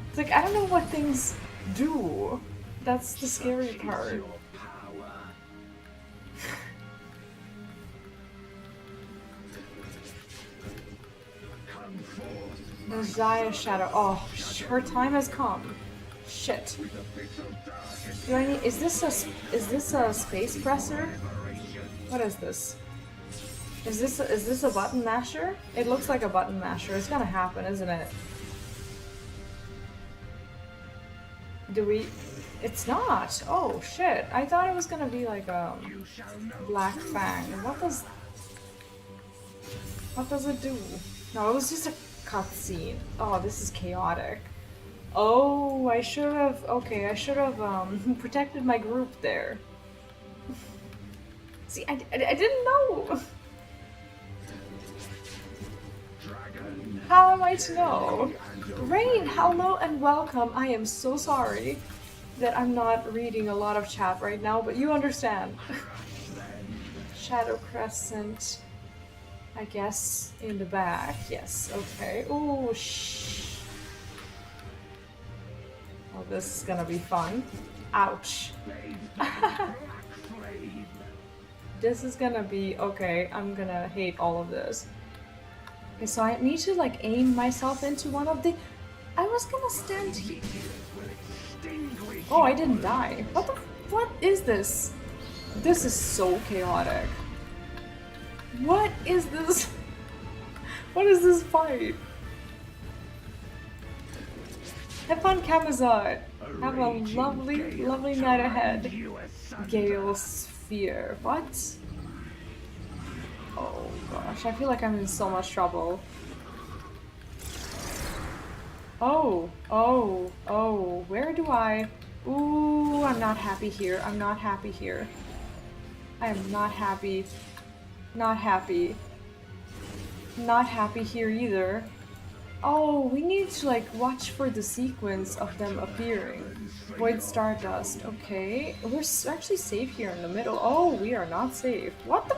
It's like, I don't know what things do. That's the scary part. Messiah Shadow. Oh, her time has come. Shit. Do I need? Is this a space presser? What is this? Is this a button masher? It looks like a button masher. It's gonna happen, isn't it? Do we? It's not. Oh shit! I thought it was gonna be like Black Fang. What does it do? No, it was just a cutscene. Oh, this is chaotic. Oh, I should have. Okay, I should have protected my group there. See, I didn't know. How am I to know? Rain, hello and welcome. I am so sorry that I'm not reading a lot of chat right now, but you understand. Shadow Crescent, I guess, in the back. Yes, okay. Oh, shh. Oh, this is gonna be fun. Ouch. This is gonna be okay. I'm gonna hate all of this. Okay, so I need to like aim myself into one of the. I was gonna stand here. Oh, I didn't die. What the? What is this? This is so chaotic. What is this? What is this fight? Have fun, Camazot. Have a lovely, lovely night ahead. Gale Sphere. What? Oh gosh, I feel like I'm in so much trouble. Oh, oh, oh, where do I... Ooh, I'm not happy here. I'm not happy here. I am not happy. Not happy. Not happy here either. Oh, we need to like watch for the sequence of them appearing. Void Stardust, okay. We're actually safe here in the middle. Oh, we are not safe. What the?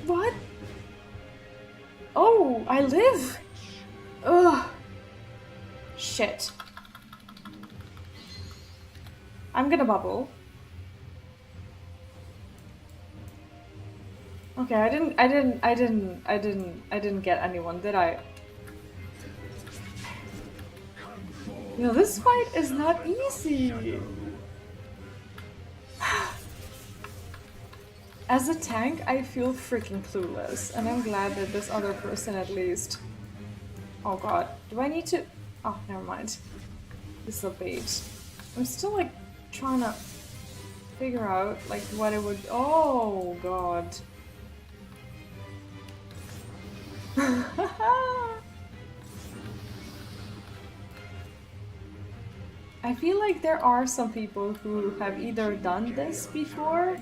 What? Oh, I live! Ugh. Shit. I'm gonna bubble. Okay, I didn't get anyone, did I? You know, this fight is not easy. As a tank, I feel freaking clueless, and I'm glad that this other person at least... Oh god, do I need to... Oh, never mind. This is a bait. I'm still like trying to figure out like what it would... Oh god. I feel like there are some people who have either done this before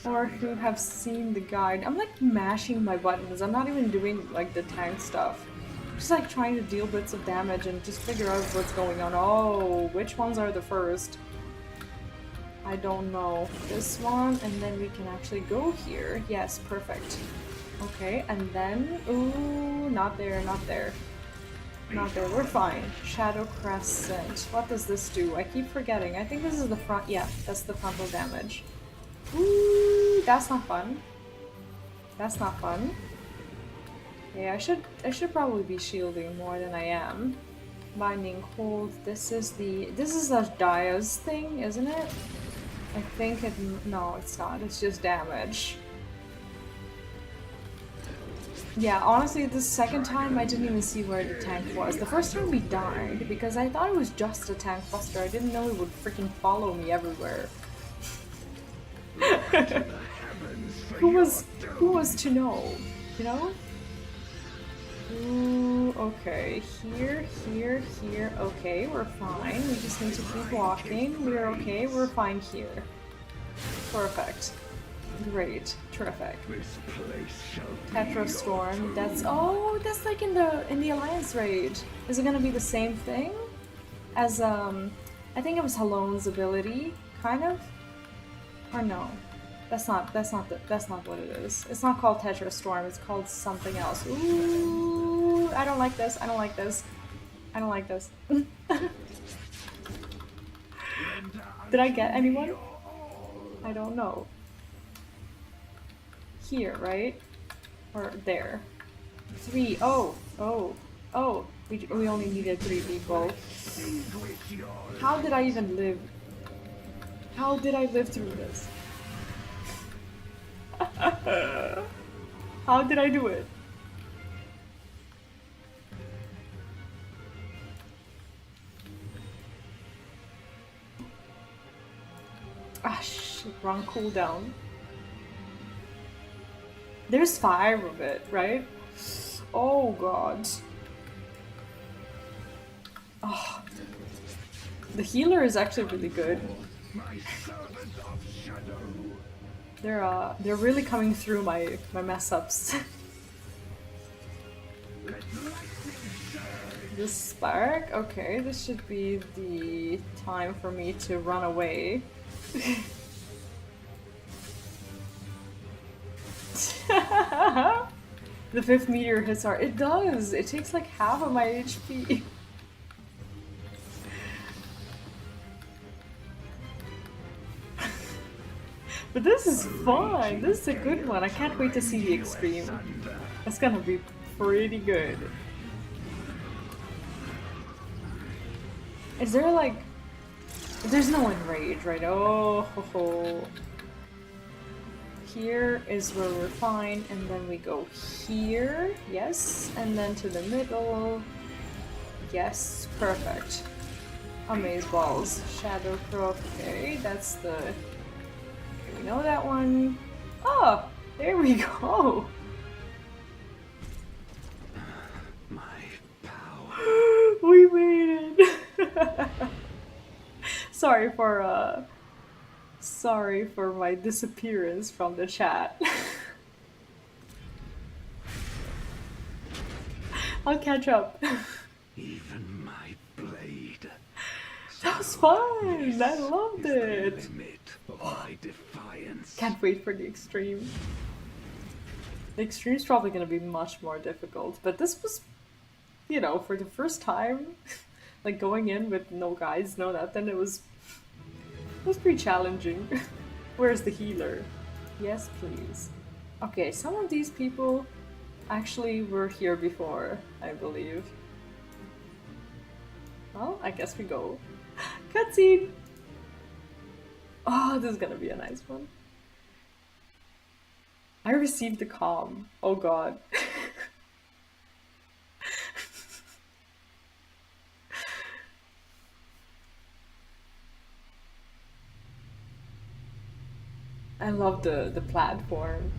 or who have seen the guide. I'm like mashing my buttons. I'm not even doing like the tank stuff. I'm just like trying to deal bits of damage and just figure out what's going on. Oh, which ones are the first? I don't know. This one, and then we can actually go here. Yes, perfect. Okay, and then... Ooh, not there, not there. Not there, we're fine. Shadow Crescent. What does this do? I keep forgetting. I think this is the front... Yeah, that's the frontal damage. Ooh, that's not fun. That's not fun. Yeah, I should probably be shielding more than I am. Binding hold. This is a Dia's thing, isn't it? I think it... No, it's not. It's just damage. Yeah, honestly, the second time I didn't even see where the tank was. The first time we died because I thought it was just a tank buster. I didn't know it would freaking follow me everywhere. Who was to know? You know? Ooh, okay. Here, here, here. Okay, we're fine. We just need to keep walking. We're okay. We're fine here. Perfect. Great. Terrific. Tetra Storm. That's that's like in the Alliance raid. Is it gonna be the same thing as I think it was Halone's ability, kind of? Or no? That's not what it is. It's not called Tetra Storm, it's called something else. Ooh, I don't like this. I don't like this. I don't like this. Did I get anyone? I don't know. Here, right? Or there. 3. Oh, oh, oh. We only needed 3 people. How did I even live? How did I live through this? How did I do it? Ah, shit, wrong cooldown. There's 5 of it, right? Oh god. Oh. The healer is actually really good. They're really coming through my mess ups. This spark? Okay, this should be the time for me to run away. The 5th meteor hits hard. It does! It takes like half of my HP. But this is fun! This is a good one. I can't wait to see the extreme. That's gonna be pretty good. Is there like... There's no enrage, right? Oh, ho, ho. Here is where we're fine, and then we go here, yes, and then to the middle, yes, perfect. Amaze balls, shadow crow, okay, that's the... Okay, we know that one. Oh, there we go! We made it! Sorry for my disappearance from the chat. I'll catch up.
Even my blade.
That was fun! I loved it!
Limit of my defiance.
Can't wait for the extreme. The extreme's probably gonna be much more difficult, but this was, you know, for the first time, like going in with no guides, no nothing, it was pretty challenging. Where's the healer? Yes, please. Okay, some of these people actually were here before, I believe. Well, I guess we go. Cutscene! Oh, this is gonna be a nice one. I received the comm. Oh god. I love the platform.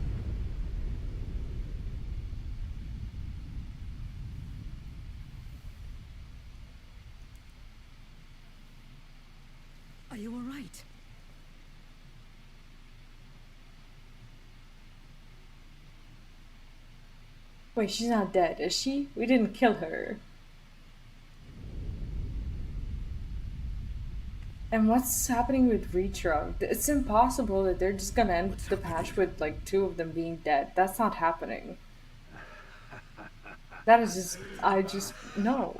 Are you alright?
Wait, she's not dead, is she? We didn't kill her. And what's happening with Reach-Rug? It's impossible that they're just gonna end the patch with like 2 of them being dead. That's not happening. That is just... no.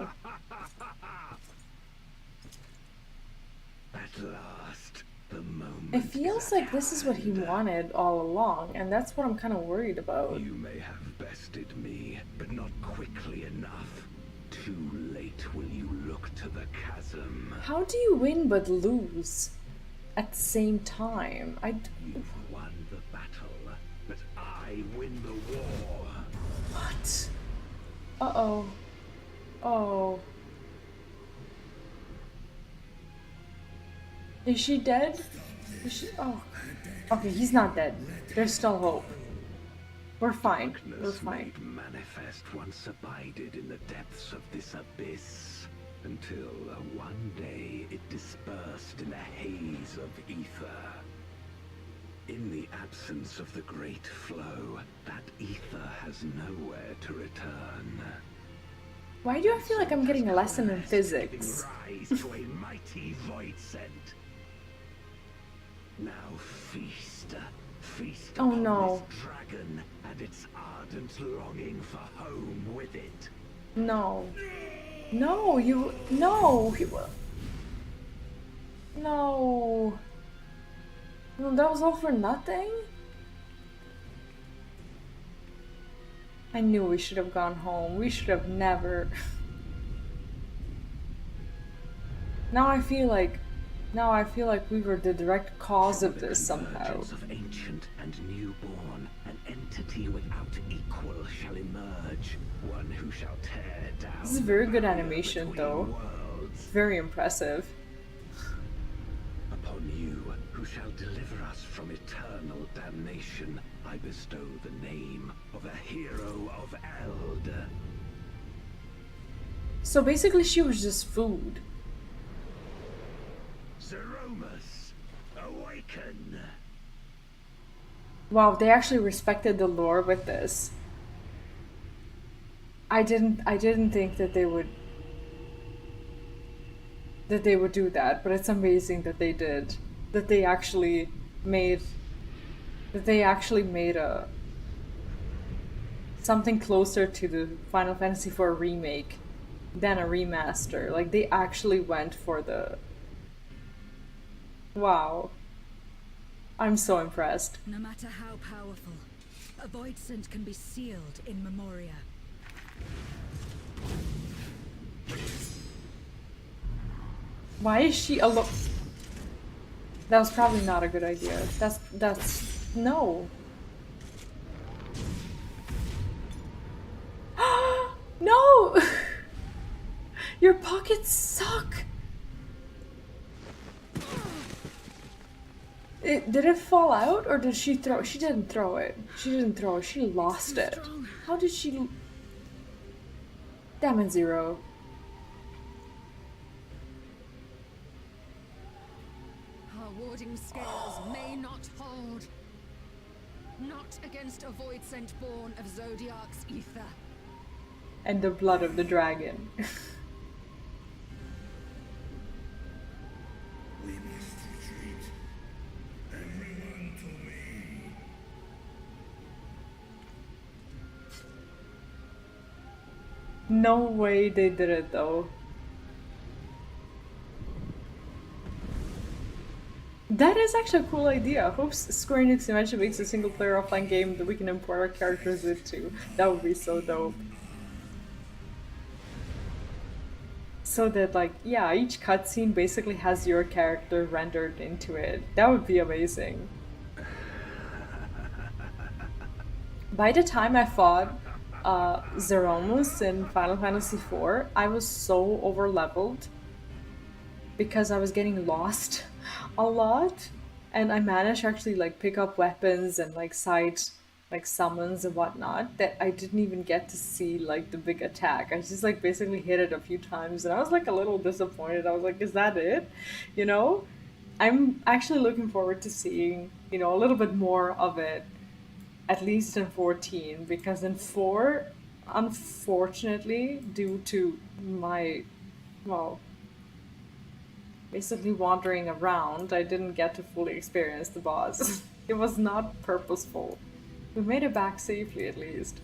At last, the moment.
It feels like this is what he wanted all along, and that's what I'm kind of worried about.
You may have bested me, but not quickly enough. Too late will you look to the chasm.
How do you win but lose at the same time?
You've won the battle, but I win the war.
What? Uh-oh. Oh. Is she dead? Is she... Oh. Okay, he's not dead. There's still hope. We're fine. We're fine.
Manifest once abided in the depths of this abyss, until one day it dispersed in a haze of ether. In the absence of the great flow, that ether has nowhere to return.
Why do I feel like I'm getting a lesson in physics?
Rise to a mighty void scent. Now feast. Feast
Oh
upon
no.
this dragon and its ardent longing for home with it.
No. No, you... No! No. No, that was all for nothing? I knew we should have gone home. We should have never... Now I feel like we were the direct cause of this somehow.
Of ancient and newborn, an entity without equal shall emerge, one who shall tear down.
This is very good animation though.
Worlds.
Very impressive.
Upon you, who who shall deliver us from eternal damnation, I bestow the name of a hero of Eld.
So basically she was just food.
Zeromus, awaken!
Wow, they actually respected the lore with this. I didn't think that they would do that, but it's amazing that they did. That they actually made a something closer to the Final Fantasy IV remake than a remaster. Like they actually went for the wow. I'm so impressed.
No matter how powerful, a void scent can be sealed in Memoria.
Why is she alone? That was probably not a good idea. That's no. No! Your pockets suck. Did it fall out or did she throw? She didn't throw it. She didn't throw it. She lost it. How did she? Damn it, Zero.
Our warding scales may not hold. Not against a void scent born of Zodiac's ether.
And the blood of the dragon.
We must retreat. Everyone to me.
No way they did it though. That is actually a cool idea. I hope Square Enix eventually makes a single player offline game that we can import our characters into. That would be so dope. So that, like, yeah, each cutscene basically has your character rendered into it. That would be amazing. By the time I fought Zeromus in Final Fantasy IV, I was so overleveled because I was getting lost a lot, and I managed to actually like pick up weapons and like side like summons and whatnot that I didn't even get to see like the big attack. I just like basically hit it a few times and I was like a little disappointed. I was like, is that it? You know? I'm actually looking forward to seeing, you know, a little bit more of it, at least in 14, because in 4, unfortunately, due to my, well, basically wandering around, I didn't get to fully experience the boss. It was not purposeful. We made it back safely at least.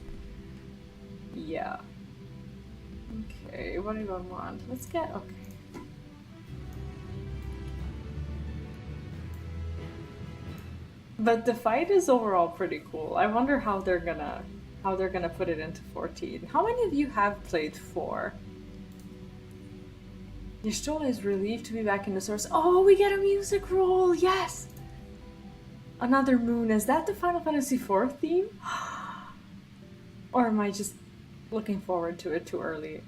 Yeah. Okay, what do I want? Let's get, okay. But the fight is overall pretty cool. I wonder how they're gonna put it into 14. How many of you have played 4? Y'shtola is relieved to be back in the source. Oh, we get a music roll! Yes! Another moon. Is that the Final Fantasy IV theme? Or am I just looking forward to it too early?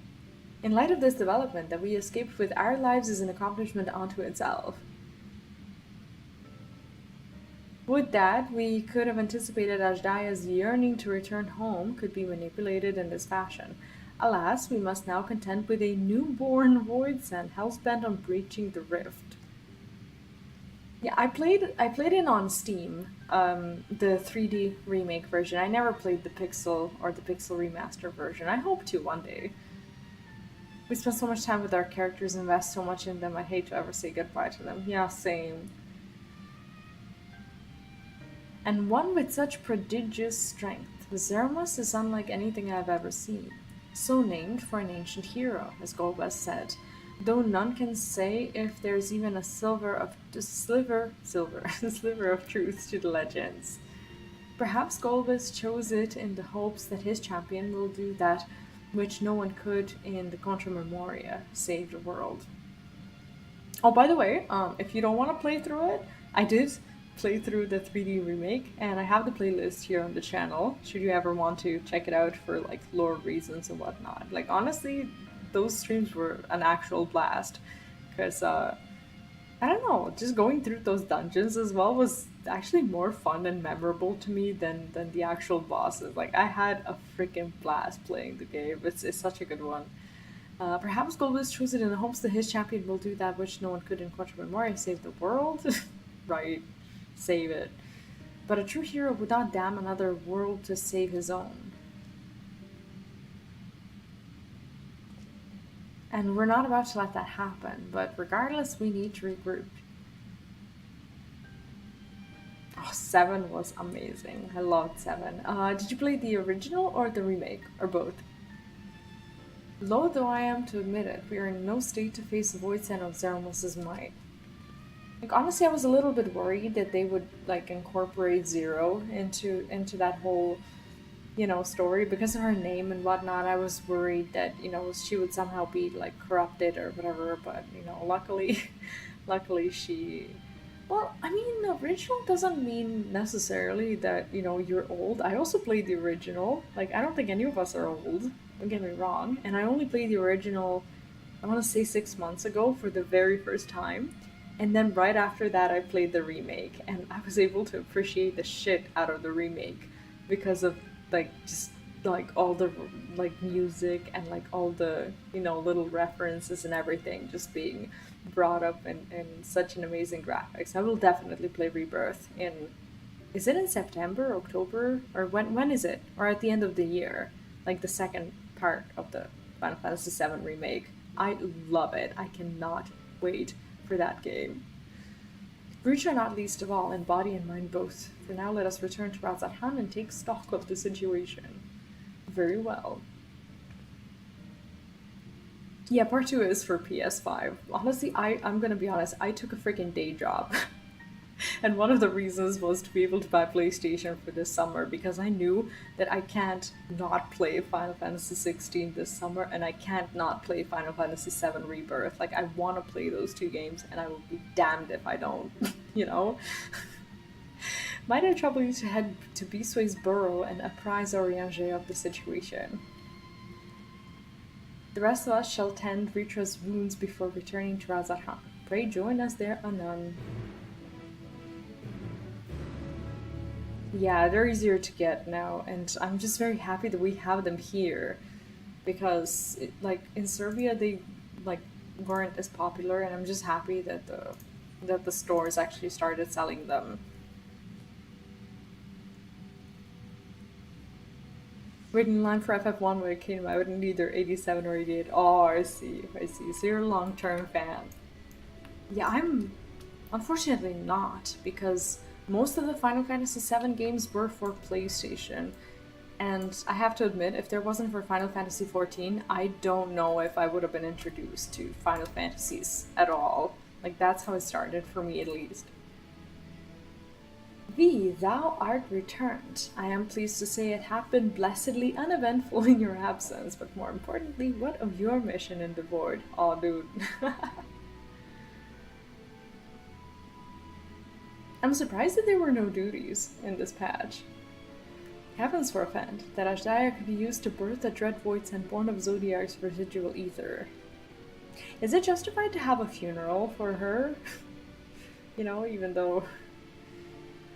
In light of this development, that we escaped with our lives is an accomplishment unto itself. Would that we could have anticipated Ajdaya's yearning to return home could be manipulated in this fashion. Alas, we must now contend with a newborn void sent, hellbent on breaching the rift. Yeah, I played it on Steam, the 3D remake version. I never played the Pixel or the Pixel remaster version. I hope to one day. We spend so much time with our characters, invest so much in them, I hate to ever say goodbye to them. Yeah, same. And one with such prodigious strength. Zeromus is unlike anything I've ever seen. So named for an ancient hero, as Golbez said, though none can say if there's even a sliver of truth to the legends. Perhaps Golbez chose it in the hopes that his champion will do that which no one could in the Contra Memoria, save the world. Oh, by the way, if you don't want to play through it, I did play through the 3D remake, and I have the playlist here on the channel, should you ever want to check it out for like lore reasons and whatnot. Like honestly, those streams were an actual blast, because I don't know, just going through those dungeons as well was actually more fun and memorable to me than the actual bosses. Like I had a freaking blast playing the game. It's such a good one. Perhaps Golbez chose it in the hopes that his champion will do that which no one could in Quattro Memoria, save the world. Right, save it. But a true hero would not damn another world to save his own. And we're not about to let that happen, but regardless, we need to regroup. Oh, 7 was amazing. I loved 7. Did you play the original or the remake, or both? Loath though I am to admit it, we are in no state to face the void send of Zeromos' might. Like honestly, I was a little bit worried that they would like incorporate Zero into that whole, you know, story because of her name and whatnot. I was worried that, you know, she would somehow be like corrupted or whatever, but you know, luckily luckily she, well, I mean, the original doesn't mean necessarily that, you know, you're old. I also played the original. Like I don't think any of us are old. Don't get me wrong. And I only played the original, I want to say 6 months ago for the very first time. And then right after that, I played the remake, and I was able to appreciate the shit out of the remake because of like just like all the like music and like all the, you know, little references and everything just being brought up in such an amazing graphics. I will definitely play Rebirth in, is it in September, October, or when is it? Or at the end of the year? Like the second part of the Final Fantasy VII remake. I love it. I cannot wait for that game. Rucha not least of all, in body and mind both. For now, let us return to Razathan and take stock of the situation. Very well. Yeah, part 2 is for PS5. Honestly, I'm gonna be honest, I took a freaking day job. And one of the reasons was to be able to buy PlayStation for this summer because I knew that I can't not play Final Fantasy 16 this summer and I can't not play Final Fantasy 7 Rebirth. Like I want to play those two games and I will be damned if I don't, you know? Might I trouble you to head to Bisway's burrow and apprise Oriange of the situation? The rest of us shall tend Ritra's wounds before returning to Razathan. Pray join us there anon. Yeah, they're easier to get now, and I'm just very happy that we have them here, because like in Serbia they like weren't as popular, and I'm just happy that the stores actually started selling them. Waiting in line for FF1 when it came out in either 87 or 88. Oh, I see, I see. So you're a long-term fan. Yeah, I'm unfortunately not, because most of the Final Fantasy VII games were for PlayStation, and I have to admit, if there wasn't for Final Fantasy XIV, I don't know if I would have been introduced to Final Fantasies at all. Like, that's how it started, for me at least. V, thou art returned. I am pleased to say it hath been blessedly uneventful in your absence, but more importantly, what of your mission in the void? Aw, dude. I'm surprised that there were no duties in this patch. Heavens forfend that Ashdaya could be used to birth a dread void sent born of Zodiac's residual ether. Is it justified to have a funeral for her? You know, even though...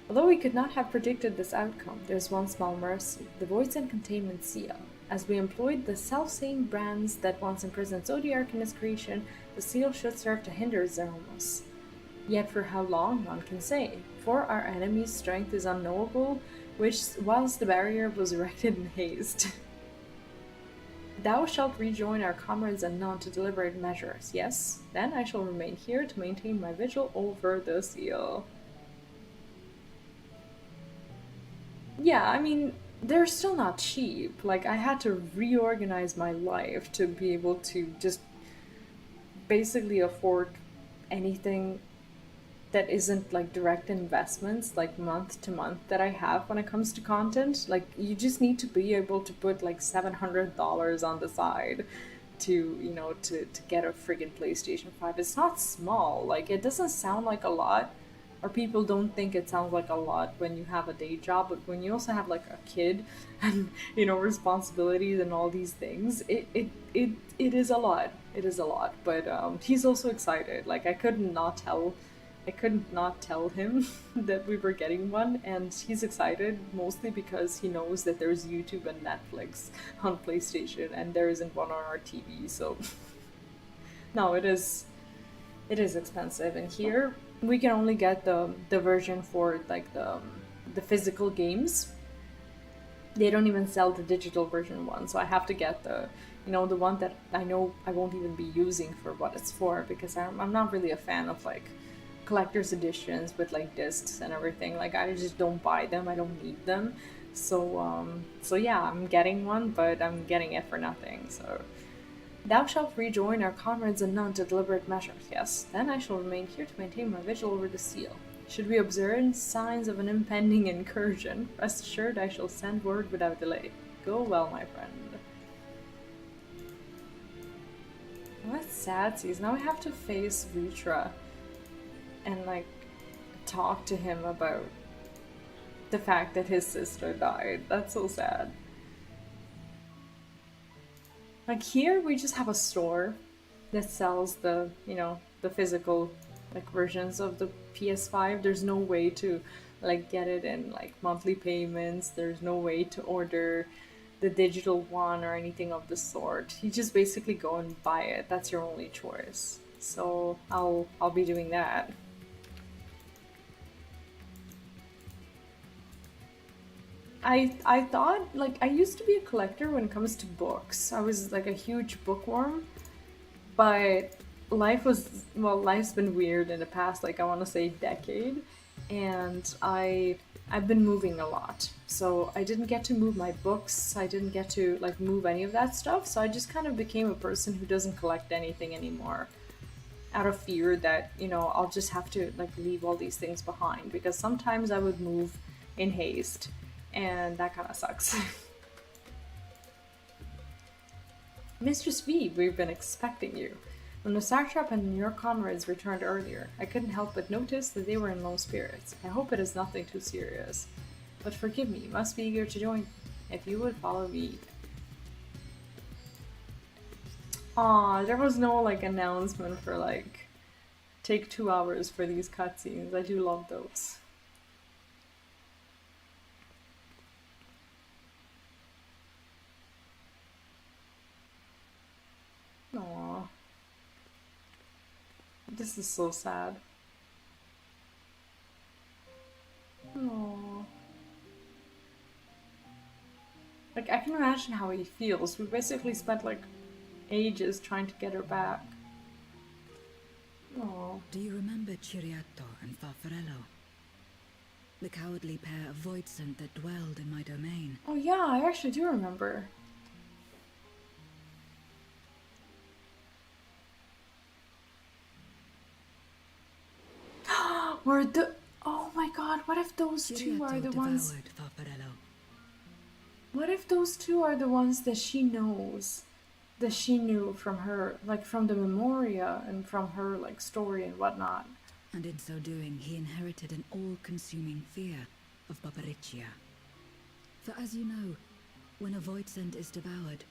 Although we could not have predicted this outcome, there's one small mercy, the void sent containment seal. As we employed the self-same brands that once imprisoned Zodiac in his creation, the seal should serve to hinder Zeromos. Yet for how long, none can say, for our enemy's strength is unknowable, whilst the barrier was erected in haste. Thou shalt rejoin our comrades anon to deliberate measures, yes? Then I shall remain here to maintain my vigil over the seal. Yeah, I mean, they're still not cheap. Like, I had to reorganize my life to be able to just basically afford anything that isn't like direct investments, like month to month, that I have when it comes to content. Like, you just need to be able to put like $700 on the side to, you know, to get a friggin' PlayStation 5. It's not small. Like, it doesn't sound like a lot, or people don't think it sounds like a lot when you have a day job, but when you also have like a kid and responsibilities and all these things, it is a lot. It is a lot. But he's also excited. Like I couldn't not tell him that we were getting one, and he's excited mostly because he knows that there's YouTube and Netflix on PlayStation and there isn't one on our TV. So no, it is expensive, and here we can only get the version for like the physical games. They don't even sell the digital version one, so I have to get the one that I know I won't even be using for what it's for, because I'm not really a fan of like collector's editions with like discs and everything. Like I just don't buy them. I don't need them. So yeah, I'm getting one, but I'm getting it for nothing. So thou shalt rejoin our comrades and none to deliberate measures. Yes, then I shall remain here to maintain my vigil over the seal. Should we observe signs of an impending incursion, rest assured I shall send word without delay. Go well, my friend. Well, that's sad, sees. Now I have to face Vitra and like talk to him about the fact that his sister died. That's so sad. Like here we just have a store that sells the physical like versions of the PS5. There's no way to like get it in like monthly payments. There's no way to order the digital one or anything of the sort. You just basically go and buy it. That's your only choice. So I'll be doing that. I thought, like, I used to be a collector when it comes to books. I was like a huge bookworm, but life's been weird in the past, like I want to say decade, and I've been moving a lot. So I didn't get to move my books. I didn't get to like move any of that stuff. So I just kind of became a person who doesn't collect anything anymore, out of fear that, I'll just have to like leave all these things behind, because sometimes I would move in haste and that kind of sucks. Mistress V, we've been expecting you. When the Satrap and your comrades returned earlier, I couldn't help but notice that they were in low spirits. I hope it is nothing too serious. But forgive me, you must be eager to join. If you would follow me. Aw, there was no like announcement for like take 2 hours for these cutscenes. I do love those. Aw. This is so sad. Aww. Like, I can imagine how he feels. We basically spent, like, ages trying to get her back. Aww.
Do you remember Ciriato and Farfarello? The cowardly pair of Voidsent that dwelled in my domain?
Oh yeah, I actually do remember. Were the... Oh my god, what if those two are the ones... What if those two are the ones that she knows? That she knew from her, like from the Memoria and from her like story and whatnot.
And in so doing, he inherited an all-consuming fear of Barbariccia. For as you know, when a Voidsent is devoured,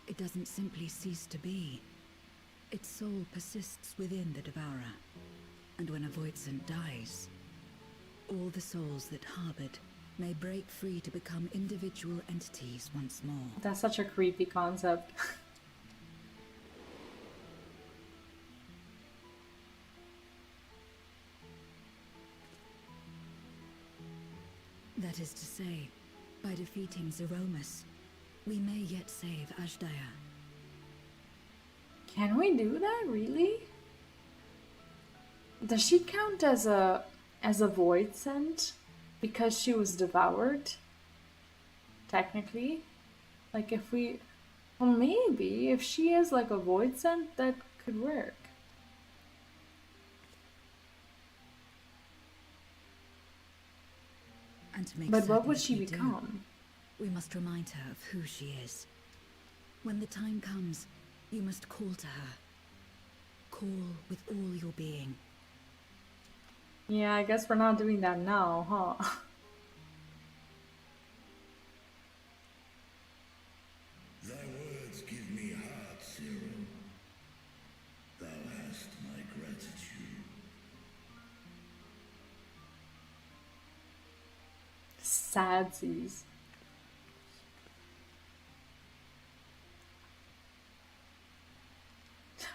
it doesn't simply cease to be. Its soul persists within the devourer. And when a Voidsent dies, all the souls that harbored may break free to become individual entities once more.
That's such a creepy concept.
That is to say, by defeating Zeromus, we may yet save Ashdaya.
Can we do that, really? Does she count as a Voidsent because she was devoured? Technically? Like if we... Well, maybe. If she is like a Voidsent, that could work.
And to make
but what would
certain
she
that we
become?
Do, we must remind her of who she is. When the time comes, you must call to her. Call with all your being.
Yeah, I guess we're not doing that now, huh?
Thy words give me heart, Zero. Thou hast my gratitude.
Sadsies.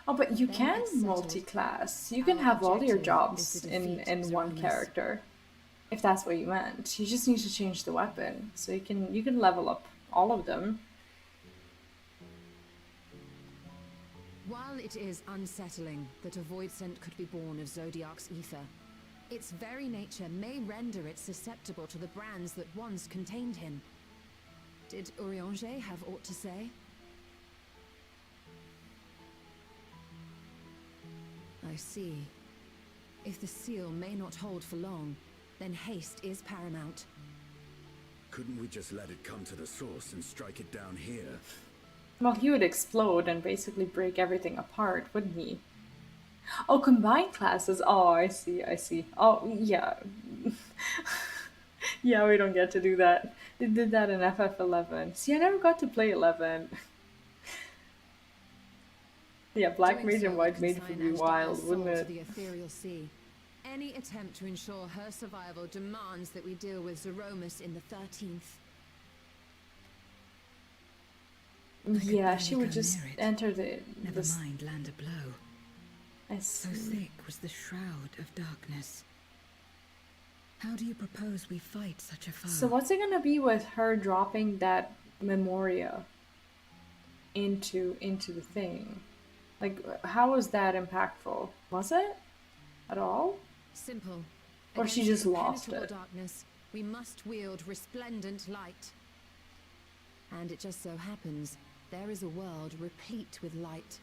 Oh, but you
Then
can
it's settled.
multi-class. You can
Our
have all your
objective
jobs
is to
in
defeat
one
Zeromus.
character. If that's what you meant. You just need to change the weapon. So you can level up all of them.
While it is unsettling that a void scent could be born of Zodiac's ether, its very nature may render it susceptible to the brands that once contained him. Did Urianger have aught to say? I see. If the seal may not hold for long, then haste is paramount.
Couldn't we just let it come to the source and strike it down here?
Well, he would explode and basically break everything apart, wouldn't he? Oh, combined classes. Oh, I see, I see. Oh, yeah. Yeah, we don't get to do that. They did that in FF11. See, I never got to play 11. Yeah, Black
Doing
Mage
so
and
would
White Mage
consign
would be
Ashta's
wild,
soul
wouldn't
to
it?
the ethereal sea. Any attempt to ensure her survival demands that we deal with Zeromus in the 13th.
Yeah, she would just
near it.
enter the...
Never mind land a blow.
I
So
see.
thick was the shroud of darkness. How do you propose we fight such a foe?
So what's it gonna be with her dropping that Memoria into the thing? Like, how was that impactful? Was it? At all?
Simple.
Or she
Against
just lost
impenetrable
it?
darkness, we must wield resplendent light. And it just so happens, there is a world replete with light.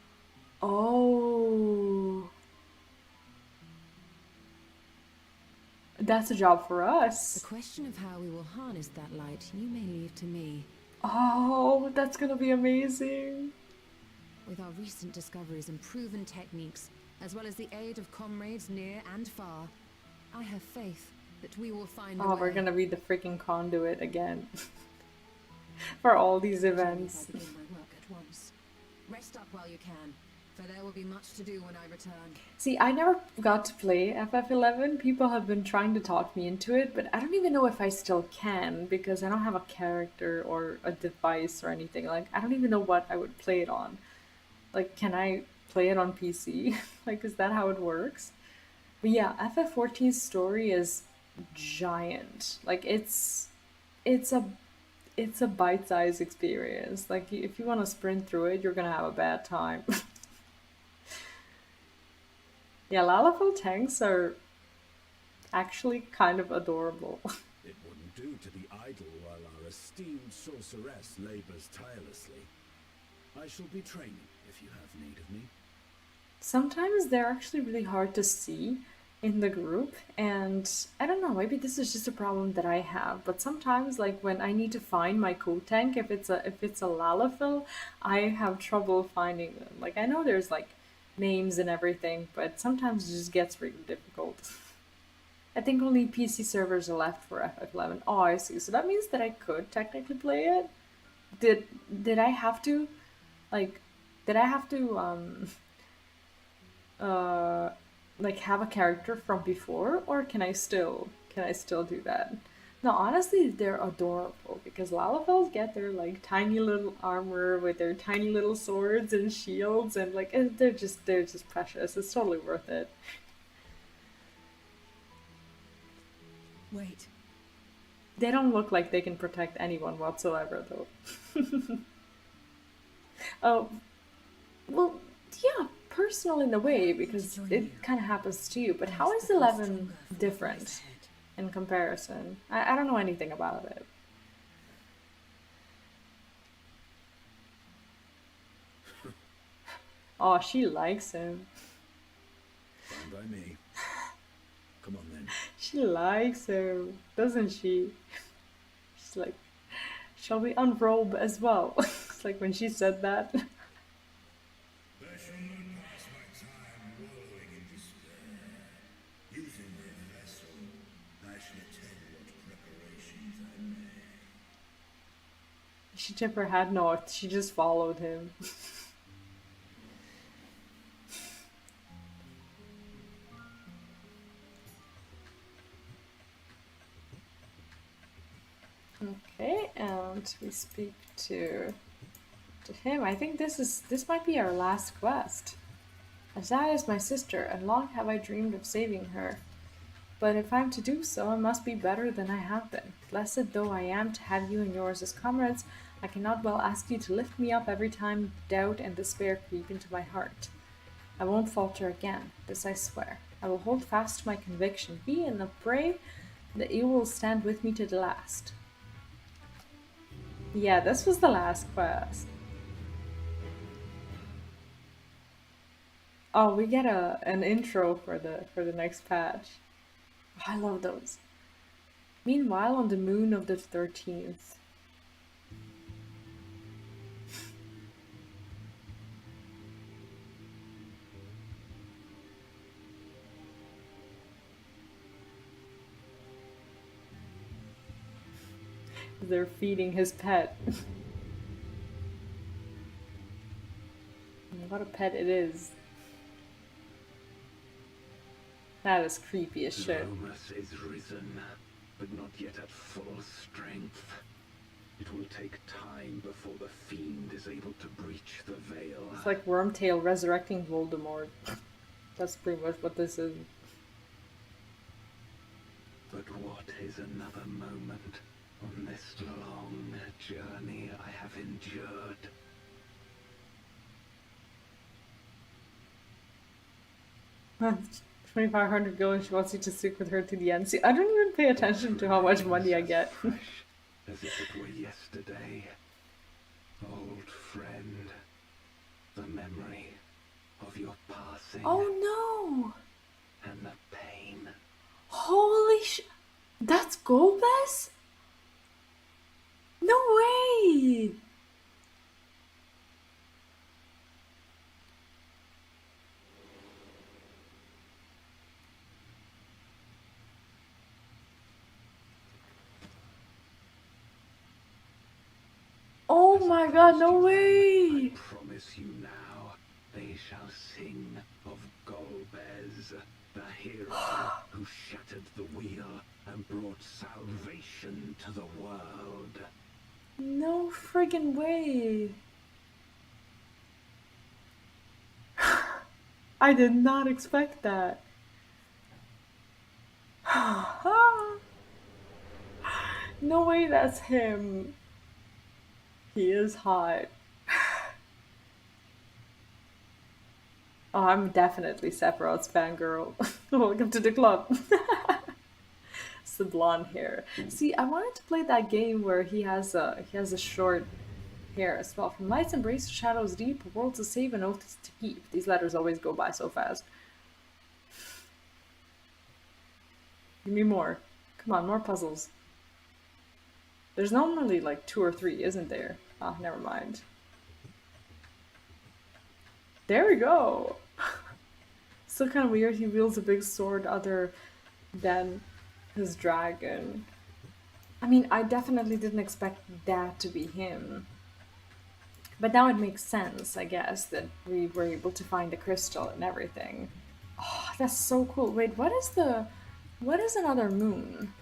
Oh. That's a job for
The
us.
question of how we will harness that light, you may leave to me.
Oh, that's gonna be amazing.
With our recent discoveries and proven techniques, as well as the aid of comrades near and far, I have faith that we will find a
Oh,
way.
we're gonna be the freaking conduit again. For all these events.
If I begin my work at once. Rest up while you can, for there will be much to do when I return.
See, I never got to play FF11. People have been trying to talk me into it, but I don't even know if I still can because I don't have a character or a device or anything. Like, I don't even know what I would play it on. Like, can I play it on PC? Like, is that how it works? But yeah, FF14's story is giant. Like, it's a bite-sized experience. Like, if you want to sprint through it, you're gonna have a bad time. Yeah, Lalafell tanks are actually kind of adorable.
It wouldn't do to be idle while our esteemed sorceress labors tirelessly. I shall be training if you have need of me.
Sometimes they're actually really hard to see in the group, and I don't know, maybe this is just a problem that I have, but sometimes like when I need to find my code tank, if it's a Lalafell, I have trouble finding them. Like I know there's like names and everything, but sometimes it just gets really difficult. I think only PC servers are left for FF11. Oh, I see. So that means that I could technically play it. Did I have to, like, did I have to like have a character from before, or can I still do that? No, honestly, they're adorable because Lalafells get their like tiny little armor with their tiny little swords and shields, and like they're just precious. It's totally worth it.
Wait.
They don't look like they can protect anyone whatsoever, though. Oh, well, yeah, personal in a way, because it kind of happens to you. But how is 11 different in comparison? I don't know anything about it. Oh, she likes him.
Fine by me. Come on then.
She likes him, doesn't she? She's like, shall we unrobe as well? It's like when she said that.
I shall not pass my time wallowing in despair, using their
she tip her hat? No, she just followed him. Okay, and we speak to him. I think this might be our last quest. Azaya is my sister, and long have I dreamed of saving her. But if I'm to do so, I must be better than I have been. Blessed though I am to have you and yours as comrades, I cannot well ask you to lift me up every time doubt and despair creep into my heart. I won't falter again, this I swear. I will hold fast to my conviction, be and pray that you will stand with me to the last. Yeah, this was the last quest. Oh, we get an intro for the next patch. Oh, I love those. Meanwhile, on the moon of the 13th. They're feeding his pet. What a pet it is. That is creepy as shit.
Lomas is risen, but not yet at full strength. It will take time before the fiend is able to breach the veil.
It's like Wormtail resurrecting Voldemort. That's pretty much what this is.
But what is another moment on this long journey I have endured?
That's 2,500 gold and she wants you to stick with her to the end. See, I don't even pay attention to how much money I get.
As if it were yesterday. Old friend, the memory of your passing.
Oh no!
And the pain.
Holy sh... That's Golbez? No way! Oh my god, no way!
I promise you now, they shall sing of Golbez, the hero who shattered the wheel and brought salvation to the world.
No friggin' way! I did not expect that. No way that's him. He is hot. Oh, I'm definitely Sephiroth's fangirl. Welcome to the club. It's the blonde hair. See, I wanted to play that game where he has a short hair as well. From light's embrace to shadows deep, a world to save and oaths to keep. These letters always go by so fast. Give me more. Come on, more puzzles. There's normally like 2 or 3, isn't there? Ah, never mind. There we go! Still kind of weird, he wields a big sword other than his dragon. I mean, I definitely didn't expect that to be him. But now it makes sense, I guess, that we were able to find the crystal and everything. Oh, that's so cool. Wait, what is another moon?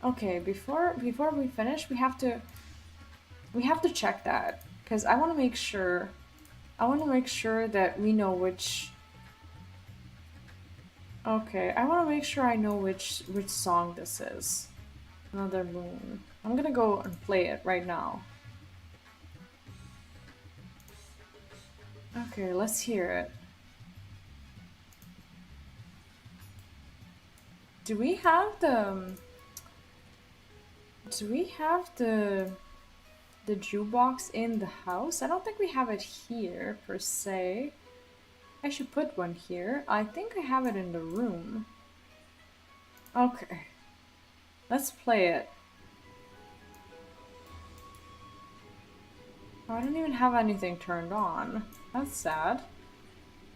Okay, before we finish, we have to check that, because I want to make sure that we know which. Okay, I want to make sure I know which song this is. Another moon. I'm gonna go and play it right now. Okay, let's hear it. Do we have the jukebox in the house? I don't think we have it here per se. I should put one here. I think I have it in the room. Okay. Let's play it. Oh, I don't even have anything turned on. That's sad.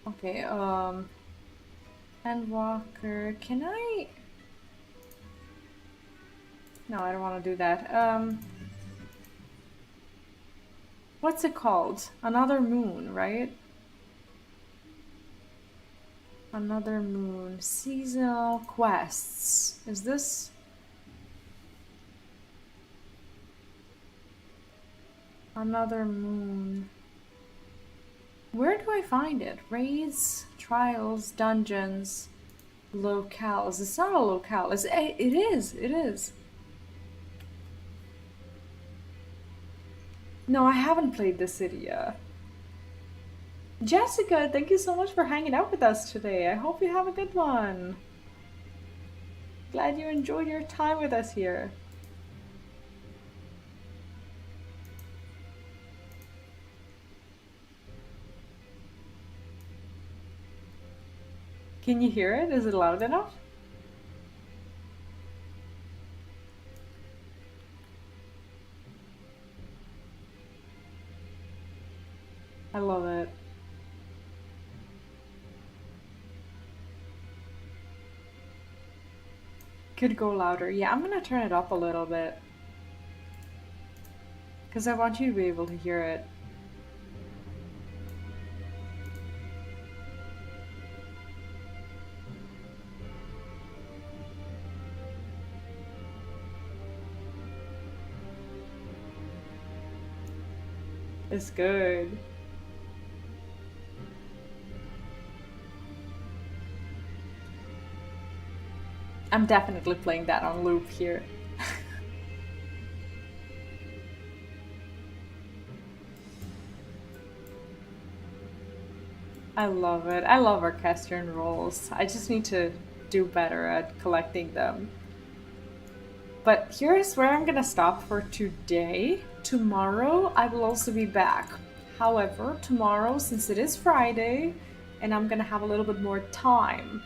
Okay, Endwalker, can I... No, I don't want to do that. What's it called? Another Moon, right? Another Moon. Seasonal quests. Is this? Another Moon. Where do I find it? Raids, trials, dungeons, locales. It's not a locale. It is. It is. No, I haven't played the city yet. Jessica, thank you so much for hanging out with us today. I hope you have a good one. Glad you enjoyed your time with us here. Can you hear it? Is it loud enough? I love it. Could go louder. Yeah, I'm gonna turn it up a little bit. Because I want you to be able to hear it. It's good. I'm definitely playing that on loop here. I love it. I love orchestrion rolls. I just need to do better at collecting them. But here's where I'm gonna stop for today. Tomorrow I will also be back. However, tomorrow, since it is Friday and I'm gonna have a little bit more time,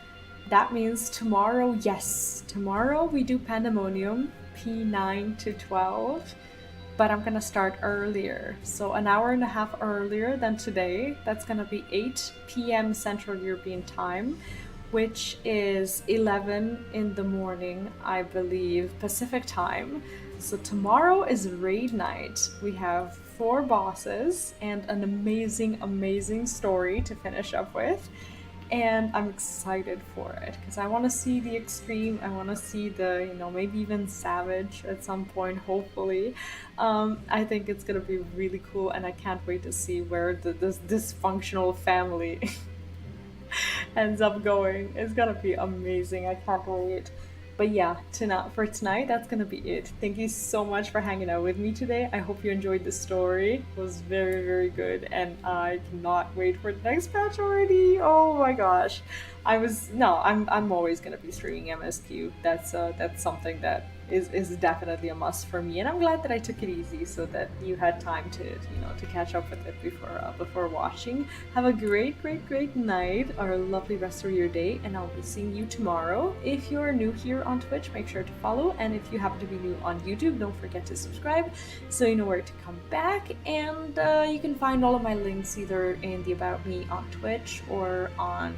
that means tomorrow, yes, tomorrow we do Pandemonium, P9 to 12, but I'm gonna start earlier. So an hour and a half earlier than today. That's gonna be 8 p.m. Central European Time, which is 11 in the morning, I believe, Pacific Time. So tomorrow is raid night. We have 4 bosses and an amazing, amazing story to finish up with. And I'm excited for it because I want to see the extreme. I want to see the, maybe even savage at some point, hopefully. I think it's going to be really cool, and I can't wait to see where this dysfunctional family ends up going. It's going to be amazing. I can't wait. But yeah, for tonight, that's gonna be it. Thank you so much for hanging out with me today. I hope you enjoyed the story. It was very, very good, and I cannot wait for the next patch already. Oh my gosh. I'm always gonna be streaming MSQ. That's something that is definitely a must for me, and I'm glad that I took it easy so that you had time to catch up with it before watching. Have a great, great, great night or a lovely rest of your day, and I'll be seeing you tomorrow. If you're new here on Twitch, make sure to follow, and if you happen to be new on YouTube, don't forget to subscribe so you know where to come back. And you can find all of my links either in the About Me on Twitch or on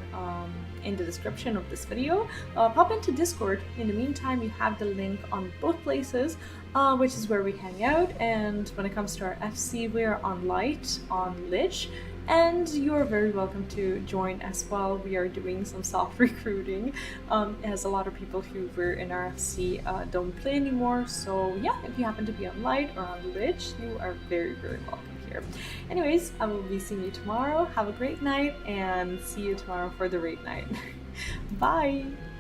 in the description of this video. Pop into Discord. In the meantime, you have the link on both places, which is where we hang out. And when it comes to our FC, we are on Light, on Lich, and you're very welcome to join as well. We are doing some soft recruiting, as a lot of people who were in our FC don't play anymore. So yeah, if you happen to be on Light or on Lich, you are very, very welcome here. Anyways, I will be seeing you tomorrow. Have a great night, and see you tomorrow for the raid night. Bye!